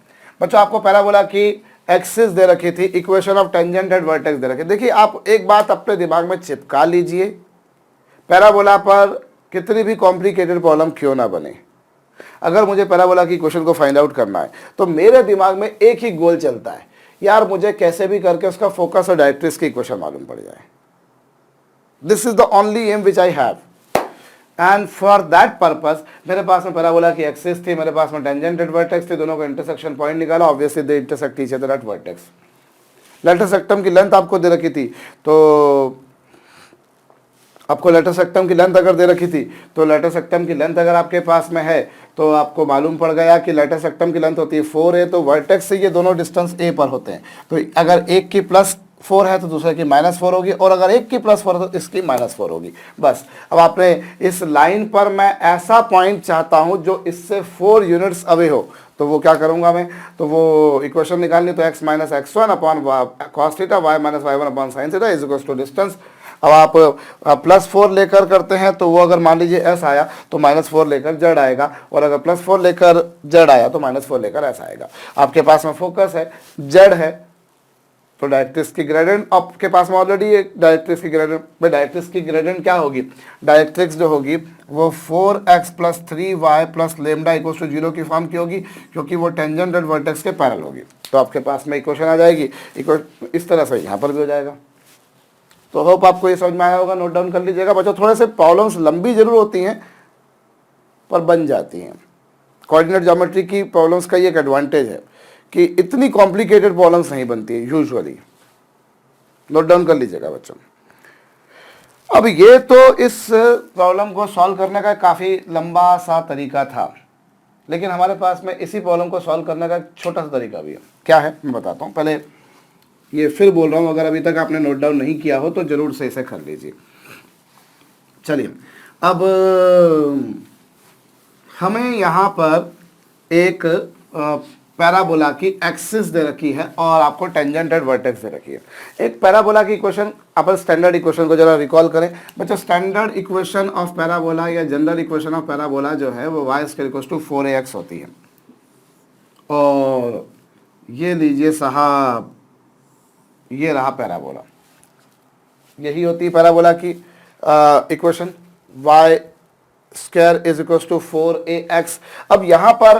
बच्चों। आपको पैराबोला की एक्सिस दे रखी थी, equation of tangent at vertex दे रखे। देखिए आप एक बात अपने दिमाग में चिपका लीजिए, पैराबोला पर कितनी भी कॉम्प्लिकेटेड प्रॉब्लम क्यों ना बने, अगर मुझे पैराबोला की क्वेश्चन को फाइंड आउट करना है तो मेरे दिमाग में एक ही गोल चलता है, यार मुझे कैसे भी करके उसका फोकस और डायरेक्ट्रिक्स की इक्वेशन मालूम पड़ जाए। This is the only aim which I have, and for that purpose मेरे पास में पैराबोला की एक्सिस थी, मेरे पास में टेंजेंट एट वर्टेक्स थी, दोनों का इंटरसेक्शन पॉइंट निकाला, obviously they intersect each other at vertex. Letter सेक्टम की लेंथ आपको दे रखी थी, तो आपको लेटर सेक्टम की लेंथ अगर दे रखी थी तो लेटर सेक्टम की लेंथ अगर आपके पास में है तो आपको मालूम पड़ गया कि लेटर सेक्टम की लेंथ होती है 4a, तो वर्टेक्स से ये दोनों डिस्टेंस a पर होते हैं। तो अगर एक की +4 है तो दूसरे की -4 होगी, और अगर एक की +4 है तो इसकी -4 होगी। बस अब आपने इस लाइन पर मैं ऐसा पॉइंट चाहता हूं जो इससे 4 यूनिट्स अवे हो, तो वो क्या करूंगा मैं, तो वो इक्वेशन निकालनी, तो x - x1 upon cos theta, y - y1 upon sin theta is equal to distance. अब आप +4 लेकर करते हैं तो वो अगर मान लीजिए s आया तो -4 लेकर z आएगा, और अगर +4 लेकर z आया तो -4 लेकर s आएगा। आपके पास में फोकस है, z है, तो डायरेक्ट्रिक्स की ग्रेडियंट आपके पास में ऑलरेडी एक डायरेक्ट्रिक्स की ग्रेडियंट, डायरेक्ट्रिक्स की ग्रेडियंट क्या होगी, डायरेक्ट्रिक्स जो होगी वो 4x + 3y + लैम्डा = 0 की फॉर्म की होगी, क्योंकि वो टेंजेंट एट वर्टेक्स के पैरेलल होगी। तो आपके पास में इक्वेशन आ जाएगी, इस तरह से यहाँ पर भी हो जाएगा। तो होप आपको ये समझ में आया होगा, नोट डाउन कर लीजिएगा बच्चों। थोड़े से प्रॉब्लम्स लंबी जरूर होती हैं पर बन जाती हैं। कोऑर्डिनेट ज्योमेट्री की प्रॉब्लम्स का ये एक एडवांटेज है कि इतनी कॉम्प्लिकेटेड प्रॉब्लम्स नहीं बनती है यूजुअली। नोट डाउन कर लीजिएगा बच्चों। अब ये तो इस प्रॉब्लम को सॉल्व करने का काफ़ी लंबा सा तरीका था, लेकिन हमारे पास में इसी प्रॉब्लम को सॉल्व करने का छोटा सा तरीका भी है। क्या है मैं बताता हूँ। पहले ये फिर बोल रहा हूँ, अगर अभी तक आपने नोट डाउन नहीं किया हो तो जरूर से इसे कर लीजिए। चलिए अब हमें यहाँ पर एक पैराबोला की एक्सिस दे रखी है और आपको टेंजेंट एट वर्टेक्स दे रखी है। एक पैराबोला की इक्वेशन, अपन स्टैंडर्ड इक्वेशन को जरा रिकॉल करें बच्चों। स्टैंडर्ड इक्वेशन ऑफ पैराबोला या जनरल इक्वेशन ऑफ पैराबोला जो है वो y² 4ax होती है। और ये लीजिए साहब, ये रहा पैराबोला, यही होती है पैराबोला की इक्वेशन, y² = 4ax। अब यहाँ पर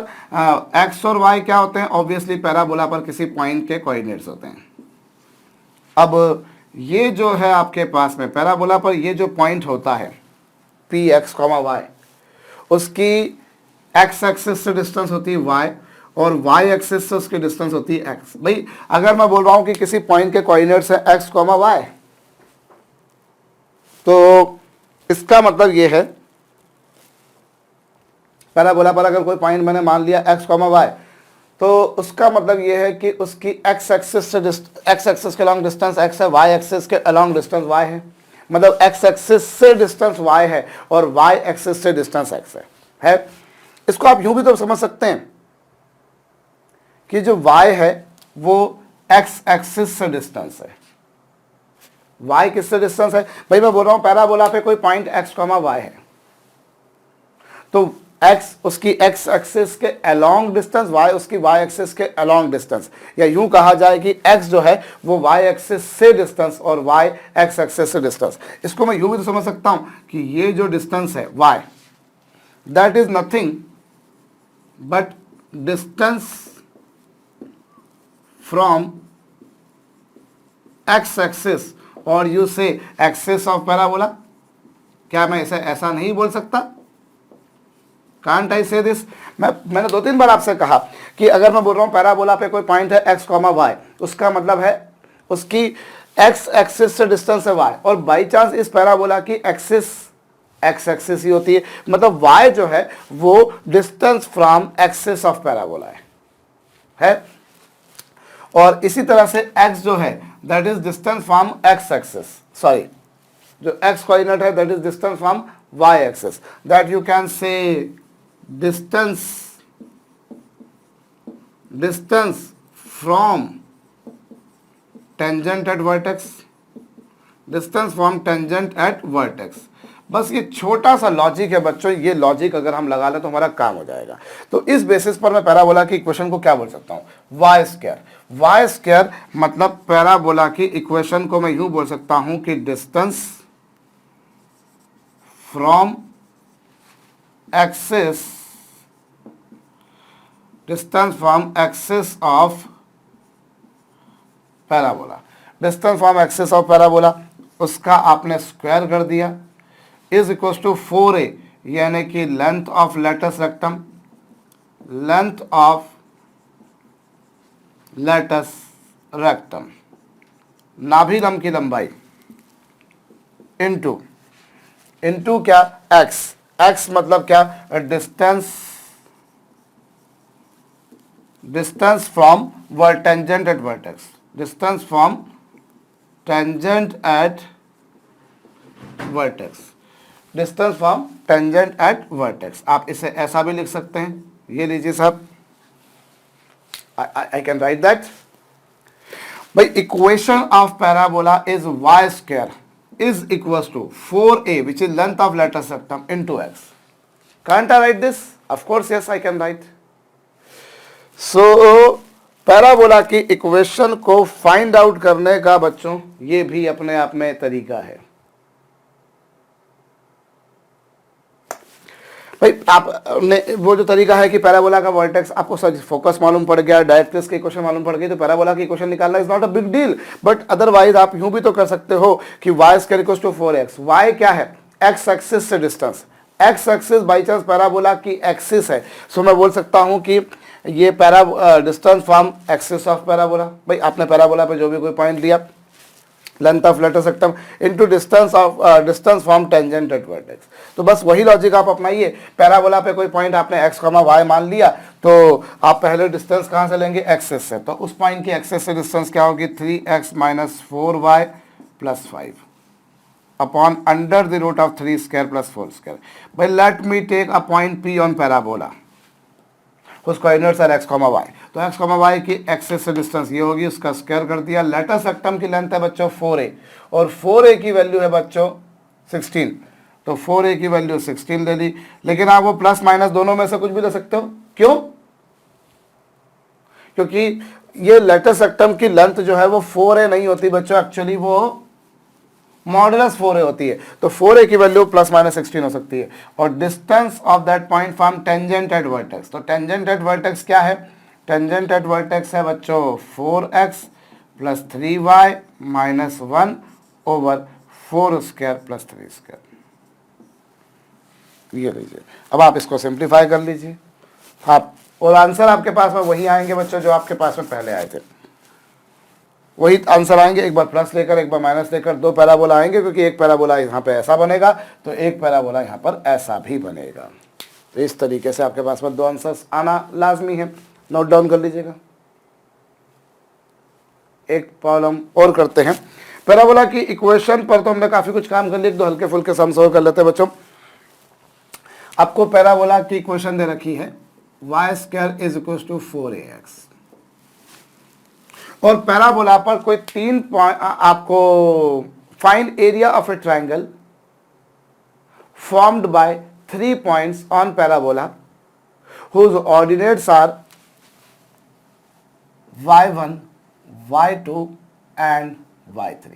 x और y क्या होते हैं, ऑब्वियसली पैराबोला पर किसी पॉइंट के कोऑर्डिनेट्स होते हैं। अब ये जो है आपके पास में पैराबोला पर ये जो पॉइंट होता है px, y, उसकी x एक्सिस से डिस्टेंस होती है y और y एक्सिस से उसकी डिस्टेंस होती है x। भाई अगर मैं बोल रहा हूं कि किसी पॉइंट के कोऑर्डिनेट्स है x, y, तो इसका मतलब ये है पैराबोला पर अगर कोई पॉइंट मैंने मान लिया x, y, तो उसका मतलब ये है कि उसकी x एक्सिस के अलॉन्ग डिस्टेंस x है, y एक्सिस के अलॉन्ग डिस्टेंस y है। मतलब x एक्सिस से डिस्टेंस y है और y एक्सिस से डिस्टेंस x है। इसको आप यूं भी तो समझ सकते हैं कि जो y है वो x एक्सिस से डिस्टेंस है। y किससे डिस्टेंस है? भाई मैं बोल रहा हूं पैराबोला पे कोई पॉइंट x, y है, तो x उसकी x एक्सिस के अलोंग डिस्टेंस, y उसकी y एक्सिस के अलोंग डिस्टेंस, या यूं कहा जाए कि x जो है वो y एक्सिस से डिस्टेंस और y x एक्सिस से डिस्टेंस। इसको मैं यूं भी तो समझ सकता हूं कि ये जो डिस्टेंस है y, that is nothing but distance from x axis और यू से एक्सिस ऑफ पैराबोला। क्या मैं इसे ऐसा नहीं बोल सकता? कांट आई से दिस? मैंने 2-3 बार आपसे कहा कि अगर मैं बोल रहा हूं पैराबोला पे कोई पॉइंट है x, y, उसका मतलब है उसकी x एक्सिस से डिस्टेंस है y, और बाई चांस इस पैराबोला की एक्सिस x एक्सिस ही होती है, मतलब y जो है वो distance from axis of parabola है। और इसी तरह से x जो है that is distance from x axis, sorry जो x कोऑर्डिनेट है that is distance from y axis, that you can say distance from tangent at vertex, distance from tangent at vertex। बस ये छोटा सा लॉजिक है बच्चों, ये लॉजिक अगर हम लगा लें तो हमारा काम हो जाएगा। तो इस बेसिस पर मैं पैराबोला की इक्वेशन को क्या बोल सकता हूं? Y square. वाई स्क्वायर मतलब पैराबोला की इक्वेशन को मैं यूं बोल सकता हूं कि distance from axis, distance from axis of parabola, distance from axis of parabola, उसका आपने स्क्वायर कर दिया, इज इक्वल टू 4a, यानी कि length of latus rectum, length of latus rectum, नाभिलम की लंबाई, इनटू क्या? x। x मतलब क्या? Distance from tangent at vertex, distance from tangent at vertex, distance from tangent at vertex. आप इसे ऐसा भी लिख सकते हैं, ये लीजिए साहब, आई कैन राइट दैट। भाई equation of parabola is y square is equals to 4a which is length of lateral rectum into x. Can't I write this? Of course yes, I can write. So parabola की equation को find out करने का बच्चों ये भी अपने आप में तरीका है। भाई आपने वो जो तरीका है कि पैराबोला का वर्टेक्स आपको फोकस मालूम पड़ गया, डायरेक्ट्रिक्स की इक्वेशन मालूम पड़ गई, तो पैराबोला की इक्वेशन निकालना is not a big deal. But otherwise आप यूं भी तो कर सकते हो कि y square equals to 4x। y क्या है? x एक्सिस से distance, x axis by chance parabola की एक्सिस है, सो मैं बोल सकता हूं कि ये distance from axis of parabola. भाई आपने पैराबोला पे जो भी कोई पॉइंट लिया, length of latus rectum into distance from tangent at vertex. तो बस वही लॉजिक आप अपनाइए। पैराबोला पे कोई पॉइंट आपने x, y मान लिया, तो आप पहले डिस्टेंस कहां से लेंगे? एक्सिस से। तो उस पॉइंट की एक्सिस से डिस्टेंस क्या होगी? 3x minus 4y plus 5 upon under the root of 3 square plus 4 square. भाई let me take a point P on parabola, उसको कोऑर्डिनेट्स आर x, y। तो x, y की एक्सिस से डिस्टेंस ये होगी, उसका स्क्वायर कर दिया। लेटस रेक्टम की लेंथ है बच्चों 4a और 4a की वैल्यू है बच्चों 16, तो 4a की वैल्यू 16 ले ली। लेकिन आप वो प्लस माइनस दोनों में से कुछ भी ले सकते हो। क्यों? क्योंकि ये लेटस रेक्टम की लेंथ जो है वो 4a नहीं होती बच्चों, एक्चुअली वो मॉडुलस 4a होती है। तो 4a की वैल्यू प्लस माइनस 16 हो सकती है। और distance of that point from tangent at vertex, तो टेंजेंट एट वर्टेक्स क्या है? टेंजेंट एट वर्टेक्स है बच्चों 4x plus 3y minus 1 over 4 square plus 3 square. ये लीजिए, अब आप इसको सिंप्लीफाई कर लीजिए आप, और आंसर आपके पास में वही आएंगे बच्चों जो आपके पास में पहले आए थे, वही आंसर आएंगे। एक बार प्लस लेकर एक बार माइनस लेकर, दो पैराबोला आएंगे, क्योंकि एक पैराबोला यहाँ पे ऐसा बनेगा तो एक पैराबोला यहाँ पर ऐसा भी बनेगा। तो इस तरीके से आपके पास में दो आंसर्स आना लाजमी है, नोट डाउन कर लीजिएगा। एक प्रॉब्लम और करते हैं। पैराबोला की इक्वेशन पर तो हमने काफी कुछ काम कर लिया, एक दो हल्के फुल्के सम सॉल्व कर लेते हैं बच्चों। आपको पैराबोला की इक्वेशन दे रखी है y square is equal to 4ax, और पैराबोला पर कोई 3 पॉइंट आपको find area of a triangle formed by 3 points on parabola whose ordinates are y1, y2 and y3।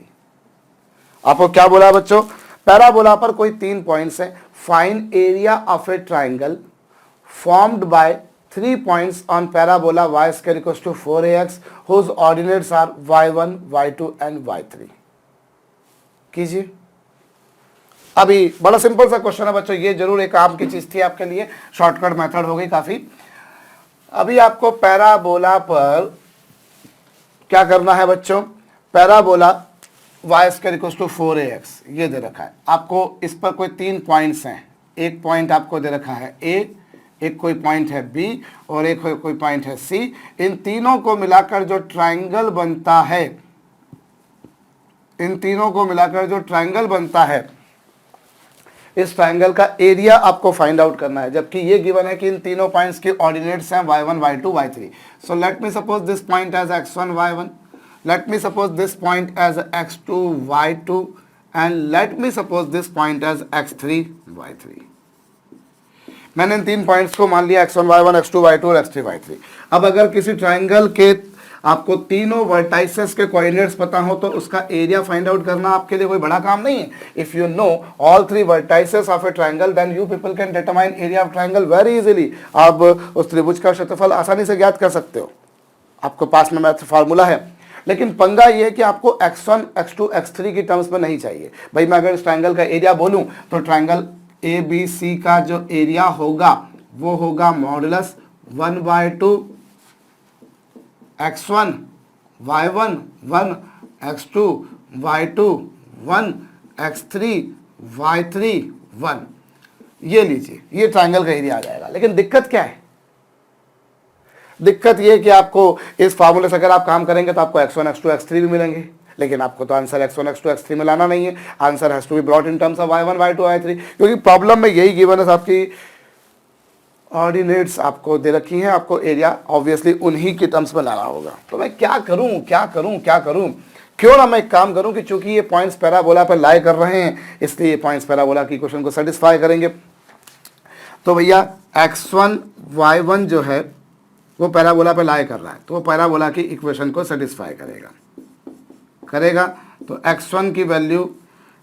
आपको क्या बोला बच्चों, पैराबोला पर कोई 3 पॉइंट्स हैं, find area of a triangle formed by 3 points on parabola y square equals to 4ax whose ordinates are y1, y2 and y3। कीजिए। अभी बड़ा सिंपल सा क्वेश्चन है बच्चों, ये जरूर एक काम की चीज थी आपके लिए, शॉर्टकट मेथड हो गई काफी। अभी आपको पैराबोला पर क्या करना है बच्चों, parabola y square equals to 4ax ये दे रखा है आपको, इस पर कोई 3 पॉइंट्स हैं, एक पॉइंट आपको दे रखा है a, एक कोई पॉइंट है b और एक कोई पॉइंट है c। इन तीनों को मिलाकर जो ट्राइंगल बनता है, इन तीनों को मिलाकर जो ट्राइंगल बनता है, इस ट्राइंगल का एरिया आपको फाइंड आउट करना है। जबकि ये गिवन है कि इन तीनों पॉइंट्स के ऑर्डिनेट्स हैं y1, y2, y3। So let me suppose this point as x1, y1, let me suppose this point as x2, y2 and let me suppose this point as x3, y3। मैंने इन 3 points को मान लिया x1, y1, x2, y2 और x3, y3। अब अगर किसी triangle के आपको तीनों वर्टाइसेस के कोऑर्डिनेट्स पता हो तो उसका एरिया फाइंड आउट करना आपके लिए कोई बड़ा काम नहीं है। If you know all 3 vertices of a triangle then you people can determine area of triangle very easily. आप उस त्रिभुज का क्षेत्रफल आसानी से ज्ञात कर सकते हो, आपके पास में मैथ फार्मूला है। लेकिन पंगा ये है कि आपको x1, x2, x3 की टर्म्स में नहीं चाहिए। भाई मैं अगर इस ट्राइंगल का एरिया बोलूं तो ट्राइंगल ABC का जो एरिया होगा वो होगा modulus 1/2 x1, y1 1, x2, y2 1, x3, y3 1। ये लीजिए, ये ट्राइंगल का एरिया आ जाएगा। लेकिन दिक्कत क्या है, दिक्कत ये कि आपको इस फार्मूले से अगर आप काम करेंगे तो आपको x1, x2, x3 भी मिलेंगे, लेकिन आपको तो आंसर x1, x2, x3 में लाना नहीं है। Answer has to be brought in terms of y1, y2, y3, क्योंकि प्रॉब्लम में यही गिवन है, आपकी ऑर्डिनेट्स आपको दे रखी हैं, आपको एरिया ऑब्वियसली उन्हीं के टर्म्स में लाना होगा। तो मैं क्या करूं, क्या करूं, क्या करूं? क्यों ना मैं एक काम करूं कि चूंकि ये पॉइंट्स पैराबोला पर लाई कर रहे हैं, इसलिए ये पॉइंट्स पैराबोला की इक्वेशन को सेटिस्फाई करेंगे। तो भैया x1, y1 जो है वो पैराबोला पर लाई कर रहा है, तो वो पैराबोला की इक्वेशन को सेटिस्फाई करेगा। तो x1 की वैल्यू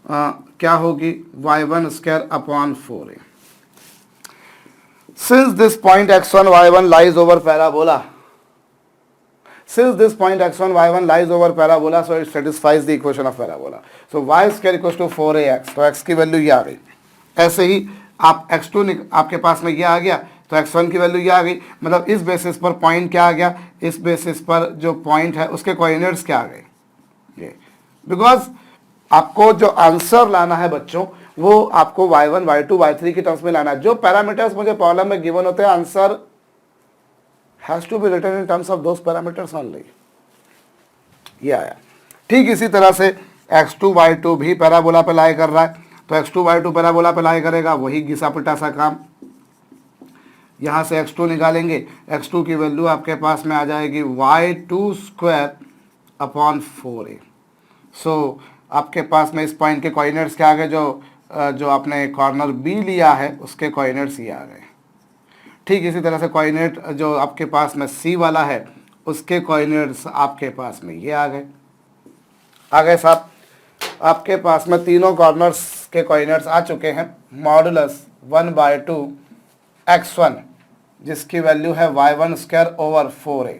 क्या होगी, y1 square upon 4a। Since this point x1, y1 lies over parabola, since this point x1, y1 lies over parabola, so it satisfies the equation of parabola. So y square equals to 4ax, तो x की value ये आ गई। ऐसे ही आप x2 आपके पास में ये आ गया, तो x1 की वैल्यू ये आ गई। मतलब इस बेसिस पर पॉइंट क्या आ गया, इस बेसिस पर जो पॉइंट है उसके कोऑर्डिनेट्स क्या आ गए ये। बिकॉज आपको जो आंसर लाना है बच्चों वो आपको y1, y2, y3 की टर्म्स में लाना है। जो पैरामीटर्स मुझे प्रॉब्लम में गिवन होते हैं, answer has to be written in terms of those parameters only. ये आया। ठीक इसी तरह से x2, y2 भी पैराबोला पे लाई कर रहा है, तो x2, y2 पैराबोला पे लाई करेगा, वही घिसा पिटा सा काम। यहां से x2 निकालेंगे, x2 की वैल्यू आपके पास में आ जाएगी y2 स्क्वायर अपॉन 4a। सो आपके पास में इस पॉइंट के कोऑर्डिनेट्स क्या आ गए, जो आपने कॉर्नर बी लिया है उसके कोऑर्डिनेट्स ये आ गए। ठीक इसी तरह से कोऑर्डिनेट जो आपके पास में सी वाला है उसके कोऑर्डिनेट्स आपके पास में ये आ गए साहब। आपके पास में तीनों कॉर्नर्स के कोऑर्डिनेट्स आ चुके हैं। मॉडुलस 1/2 x1 जिसकी वैल्यू है y1 स्क्वायर ओवर 4a,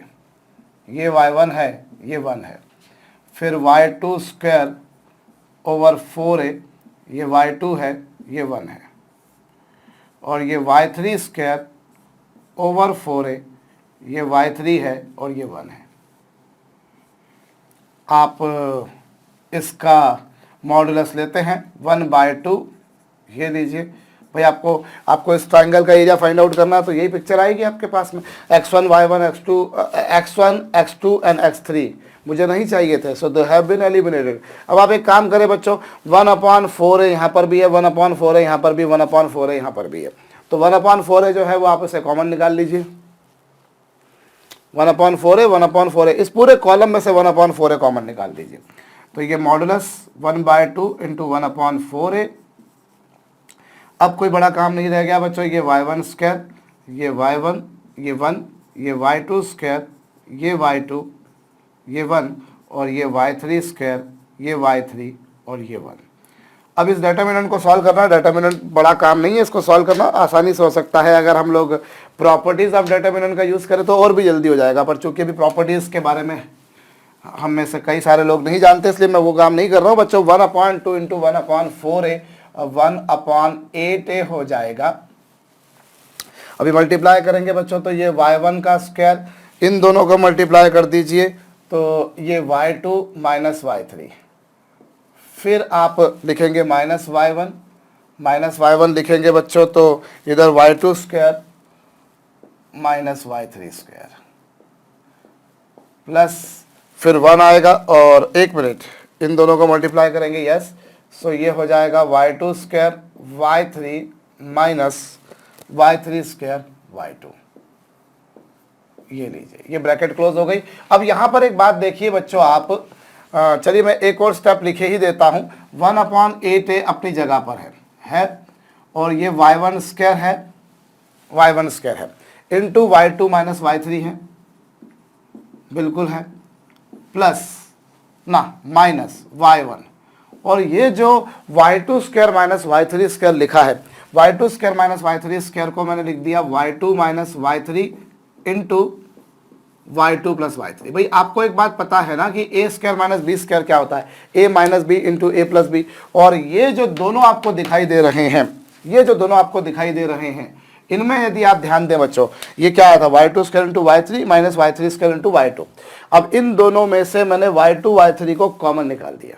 ये y1 है, ये 1 है। फिर y2 स्क्वायर ओवर 4a, ये y2 है, ये 1 है। और ये y3 स्क्वायर ओवर 4a, ये y3 है और ये 1 है। आप इसका मॉडुलस लेते हैं 1/2, ये लीजिए, भाई आपको इस ट्राइंगल का एरिया फाइंड आउट करना है तो यही पिक्चर आएगी आपके पास में, x1 y1 x1 x2 and x3 मुझे नहीं चाहिए थे, सो दे हैव बीन एलिमिनेटेड। अब आप एक काम करें बच्चों, 1/4 है यहाँ पर भी है, 1/4 है यहाँ पर भी, 1/4 है यहाँ पर भी है, तो 1/4 है जो है वो आप इसे कॉमन निकाल लीजिए। 1/4 है, 1/4 है, इस पूरे कॉलम में से 1/4 है कॉमन निकाल दीजिए। तो ये मॉडुलस 1/2 इंटू 1/4 है। अब कोई बड़ा काम नहीं रह गया बच्चों, ये y1 स्क्वायर, ये y1, ये 1, ये y2 स्क्वायर, ये y2, ये 1 और ये y3 स्क्वायर, ये y3 और ये 1। अब इस डेटर्मिनेंट को सॉल्व करना, डेटर्मिनेंट बड़ा काम नहीं है, इसको सॉल्व करना आसानी से हो सकता है अगर हम लोग प्रॉपर्टीज़ ऑफ डेटर्मिनेंट का यूज़ करें तो और भी जल्दी हो जाएगा, पर चूंकि अभी प्रॉपर्टीज़ के बारे में हम में से कई सारे लोग नहीं जानते इसलिए मैं वो काम नहीं कर रहा हूँ बच्चों। 1/2 इंटू 1/4 1/8 हो जाएगा। अभी मल्टीप्लाई करेंगे बच्चों तो ये y1 का स्क्वायर, इन दोनों को मल्टीप्लाई कर दीजिए तो ये y2 माइनस y3, फिर आप लिखेंगे माइनस y1 लिखेंगे बच्चों तो इधर y2 square minus y3 square plus फिर 1 आएगा और 1 मिनट इन दोनों को मल्टीप्लाई करेंगे, यस, सो ये हो जाएगा y2 square y3 minus y3 square y2। ये लीजिए, ये ब्रैकेट क्लोज हो गई। अब यहाँ पर एक बात देखिए बच्चों आप, चलिए मैं एक और स्टेप लिखे ही देता हूँ। 1/8 अपनी जगह पर है और ये y1 स्क्वायर है इंटू y2 माइनस y3 है, बिल्कुल है, प्लस ना माइनस y1 और ये जो y2 square minus y3 square लिखा है, y2 square minus y3 square को मैंने लिख दिया y2 minus y3 into y2 plus y3। भाई आपको एक बात पता है ना कि a square minus b square क्या होता है, a minus b into a plus b, और ये जो दोनों आपको दिखाई दे रहे हैं, इनमें यदि आप ध्यान दें बच्चों, ये क्या आया था y2 square into y3 minus y3 square into y2। अब इन दोनों में से मैंने y2 y3 को कॉमन निकाल दिया,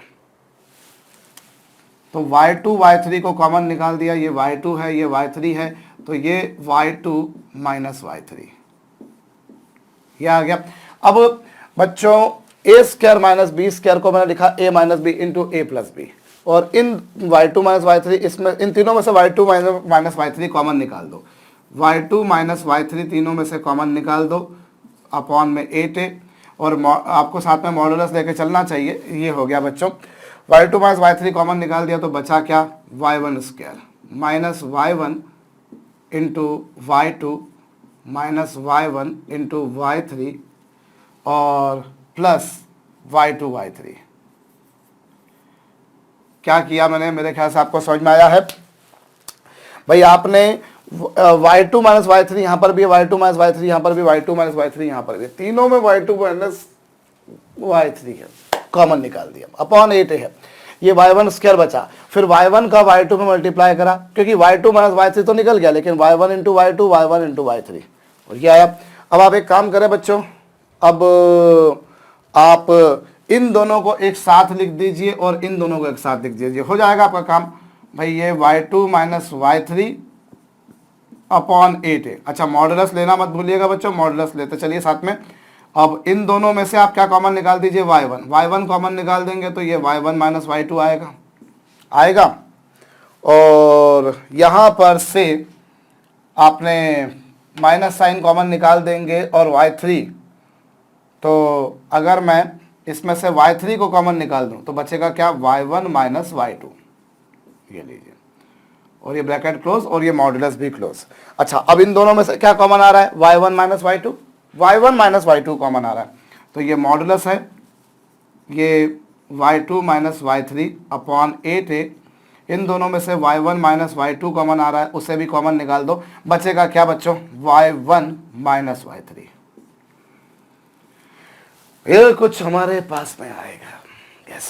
तो y2 y3 को कॉमन निकाल दिया, ये y2 है ये y3 है, तो ये y2 माइनस y3 ये आ गया। अब बच्चों a square minus b square को मैंने लिखा a minus b into a plus b, और इन y2 माइनस y3 इसमें इन तीनों में से y2 माइनस y3 कॉमन निकाल दो, y2 माइनस y3 तीनों में से कॉमन निकाल दो अपॉन में 8 और आपको साथ में मॉडुलस लेके चलना चाहिए। ये हो गया बच्चों, y2 माइनस y3 कॉमन निकाल दिया तो बचा क्या, y1 square minus y1 into y2 minus y1 into y3 और प्लस y2 y3। क्या किया मैंने, मेरे ख्याल से आपको समझ में आया है। भाई आपने y2 माइनस y3 यहाँ पर भी, y2 माइनस y3 यहाँ पर भी, y2 माइनस y3 यहाँ पर भी, तीनों में y2 माइनस y3 है, कॉमन निकाल दिया, अपॉन 8 है, ये y1 स्क्वायर बचा, फिर y1 का y2 में मल्टीप्लाई करा क्योंकि y2 माइनस y3 तो निकल गया, लेकिन y1 into y2 y1 into y3 और ये आया। अब आप एक काम करें बच्चों, अब आप इन दोनों को एक साथ लिख दीजिए और इन दोनों को एक साथ लिख दीजिए, हो जाएगा आपका काम। भाई ये y2 माइनस y3 अपॉन 8 है। अच्छा मॉडुलस लेना मत भूलिएगा बच्चों, मॉडुलस लेते चलिए साथ में। अब इन दोनों में से आप क्या कॉमन निकाल दीजिए, y1 कॉमन निकाल देंगे तो ये y1 माइनस y2 आएगा और यहाँ पर से आपने माइनस साइन कॉमन निकाल देंगे और y3, तो अगर मैं इसमें से y3 को कॉमन निकाल दूं तो बचेगा क्या, y1 माइनस y2, ये लीजिए, और ये ब्रैकेट क्लोज और ये मॉडुलस भी क्लोज। अच्छा अब इन दोनों में से क्या कॉमन आ रहा है, y1 माइनस y2 कॉमन आ रहा है, तो ये मॉडुलस है, ये y2 माइनस y3 अपॉन 8 है, इन दोनों में से y1 माइनस y2 कॉमन आ रहा है, उसे भी कॉमन निकाल दो, बचेगा क्या बच्चों, y1 माइनस y3। ये कुछ हमारे पास में आएगा, yes,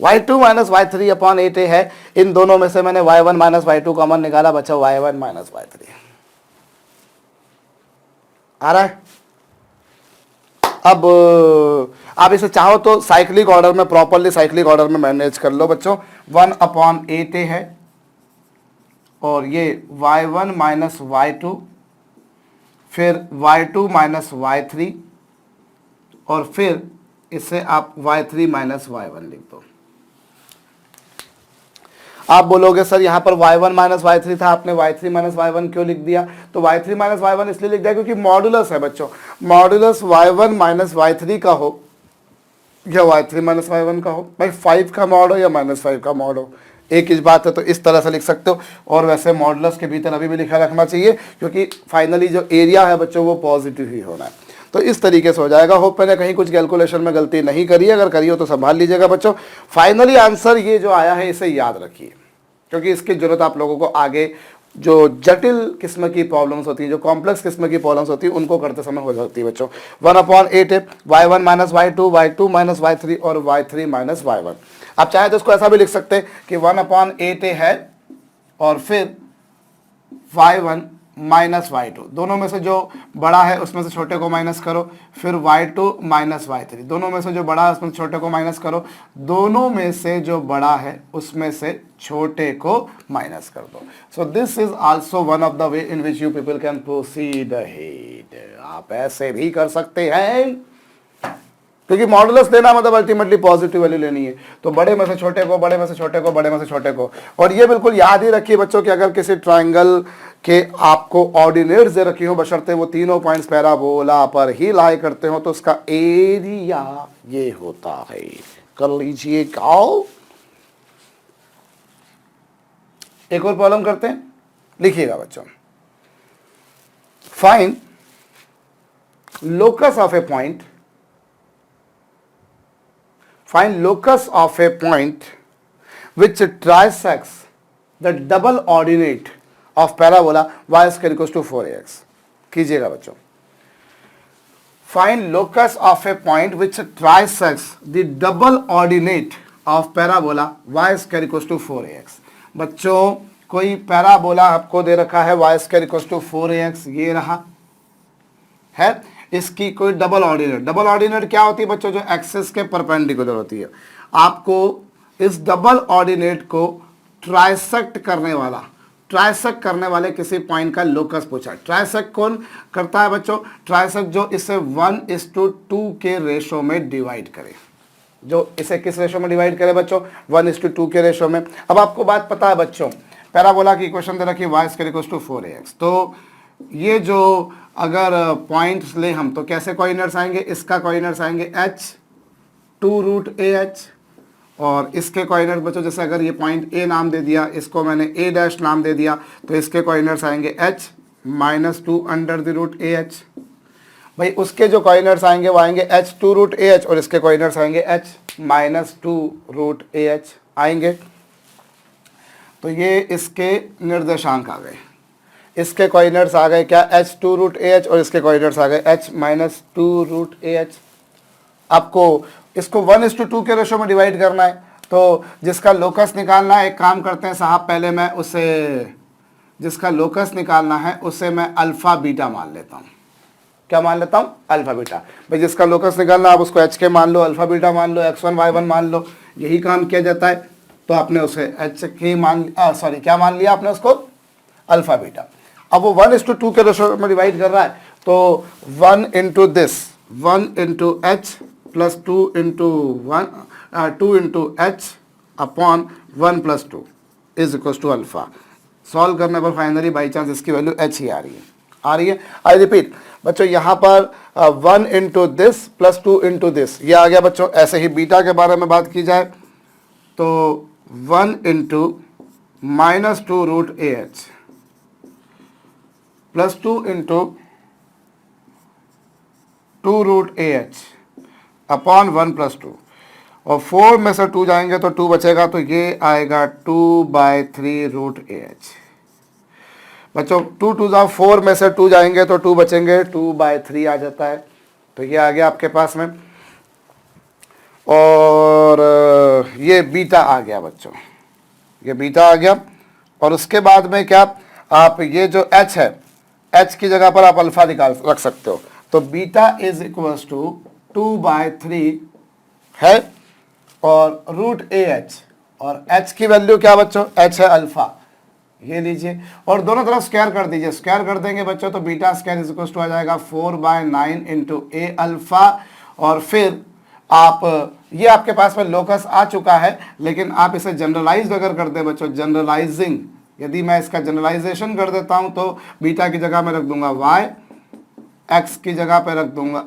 y2 minus y3 upon 8 है, इन दोनों में से मैंने y1 माइनस y2 कॉमन निकाला, बचा y1 माइनस y3 आ रहा है। अब आप इसे चाहो तो साइक्लिक ऑर्डर में, प्रॉपरली साइक्लिक ऑर्डर में मैनेज कर लो बच्चों। 1/8 है और ये y1 माइनस y2, फिर y2 माइनस y3, और फिर इसे आप y3 माइनस y1 लिख दो। आप बोलोगे सर यहाँ पर y1 माइनस y3 था, आपने y3 माइनस y1 क्यों लिख दिया? तो y3 माइनस y1 इसलिए लिख दिया क्योंकि मॉडुलस है बच्चों। मॉडुलस y1 माइनस y3 का हो या y3 माइनस y1 का हो, भाई 5 का मॉड हो या -5 का मॉड हो, एक ही बात है। तो इस तरह से लिख सकते हो। और वैसे मॉडुलस के भीतर अभी भी लिखा रखना चाहिए क्योंकि फाइनली जो एरिया है बच्चों वो पॉजिटिव ही होना है। तो इस तरीके से हो जाएगा। होप मैंने कहीं कुछ कैलकुलेशन में गलती नहीं करी है, अगर करी हो तो संभाल लीजिएगा बच्चों। फाइनली आंसर ये जो आया है इसे याद रखिए क्योंकि इसकी जरूरत आप लोगों को आगे जो जटिल किस्म की प्रॉब्लम्स होती हैं, जो कॉम्प्लेक्स किस्म की प्रॉब्लम्स होती हैं, उनको करते समय हो जाती है बच्चों। 1/8 है y1 minus y2, y2 minus y3 और y3 माइनस y1। आप चाहे तो इसको ऐसा भी लिख सकते हैं कि 1/8 है और फिर y1 माइनस y2, दोनों में से जो बड़ा है उसमें से छोटे को माइनस करो, फिर y2 माइनस y3, दोनों में से जो बड़ा है उसमें से छोटे को माइनस करो, दोनों में से जो बड़ा है उसमें से छोटे को माइनस कर दो। सो this is also one of the way in which you people can proceed ahead. आप ऐसे भी कर सकते हैं क्योंकि मॉडुलस लेना मतलब अल्टीमेटली पॉजिटिव वैल्यू लेनी है। तो बड़े में से छोटे को, बड़े में से छोटे को, बड़े में से छोटे को। और ये बिल्कुल याद ही रखिए बच्चों कि अगर किसी ट्रायंगल के आपको ऑर्डिनेट्स दे रखी हो, बशर्ते वो तीनों पॉइंट्स पैराबोला पर ही लाई करते हो, तो उसका एरिया ये होता है। कर लीजिए गाओ। एक और प्रॉब्लम करते हैं, लिखिएगा बच्चों। Find locus of A point, find locus of a point which trisects the double ordinate of parabola y square equals to 4ax। कीजिएगा बच्चों। find locus of a point which trisects the double ordinate of parabola y square equals to 4ax। बच्चों कोई parabola आपको दे रखा है y square equals to 4ax, ये रहा है। इसकी कोई डबल ऑर्डिनेट क्या होती है बच्चों? जो एक्सिस के परपेंडिकुलर होती है। आपको इस डबल ऑर्डिनेट को ट्राइसेक्ट करने वाले किसी पॉइंट का लोकस पूछा। ट्राइसेक्ट कौन करता है बच्चों? ट्राइसेक्ट जो इसे 1:2 के रेशो में डिवाइड करे। जो इसे किस रेशो में डिवाइड करे बच्चों? 1:2 के रेशो में। अब आपको बात पता है बच्चों, पैराबोला की इक्वेशन दे रखी है y square equals to 4ax। तो ये जो अगर पॉइंट्स ले हम तो कैसे कोऑर्डिनेट्स आएंगे? इसका कोऑर्डिनेट्स आएंगे h 2√ah और इसके कोऑर्डिनेट्स बच्चों जैसे अगर ये पॉइंट a नाम दे दिया, इसको मैंने a डैश नाम दे दिया, तो इसके कोऑर्डिनेट्स आएंगे h -2√ah। भाई उसके जो कोऑर्डिनेट्स आएंगे वो आएंगे h 2√ah और इसके कोऑर्डिनेट्स आएंगे h -2√ah आएंगे। तो ये इसके निर्देशांक आ गए। इसके कोऑर्डिनेट्स आ गए क्या? h 2√ah और इसके कोऑर्डिनेट्स आ गए h -2√ah। आपको इसको 1:2 के रेशो में डिवाइड करना है, तो जिसका लोकस निकालना है, एक काम करते हैं साहब, पहले मैं उसे जिसका लोकस निकालना है उसे मैं अल्फा बीटा मान लेता हूँ। क्या मान लेता हूँ? Alpha beta. भाई जिसका लोकस निकालना आप उसको h के मान लो, अल्फा बीटा मान लो, x1 y1 मान लो, यही काम किया जाता है। तो आपने उसे h के क्या मान लिया आपने? उसको अल्फा बीटा। अब वो 1:2 के रेशो में डिवाइड कर रहा है, तो 1 into this 1 into h plus 2 into h upon 1 plus 2 is equal to alpha. Solve करने पर फाइनली बाई चांस इसकी वैल्यू h ही आ रही है। आई रिपीट बच्चों, यहाँ पर 1 into this plus 2 into this ये आ गया बच्चों। ऐसे ही बीटा के बारे में बात की जाए तो 1 into -2√ah plus 2 into 2√ah upon 1 plus 2 और 4 में से 2 जाएंगे तो 2 बचेगा, तो ये आएगा 2/3√ah। बच्चों 2 2 4 में से 2 जाएंगे तो 2 बचेंगे, 2/3 आ जाता है। तो ये आ गया आपके पास में। और ये बीटा आ गया बच्चों, ये बीटा आ गया। और उसके बाद में क्या, आप ये जो h है, h की जगह पर आप अल्फा रख सकते हो। तो बीटा इज इक्वल्स टू 2/3 है और √ah और h की वैल्यू क्या बच्चों? h है अल्फा, ये लीजिए और दोनों तरफ स्क्वायर कर दीजिए। स्क्वायर कर देंगे बच्चों तो beta square is equal to आ जाएगा 4/9 इंटू ए अल्फा। और फिर आप ये आपके पास में लोकस आ चुका है, लेकिन आप इसे जनरलाइज अगर कर दे बच्चों, जनरलाइजिंग, यदि मैं इसका जनरलाइजेशन कर देता हूं तो बीटा की जगह में रख दूंगा वाई, एक्स की जगह पे रख दूंगा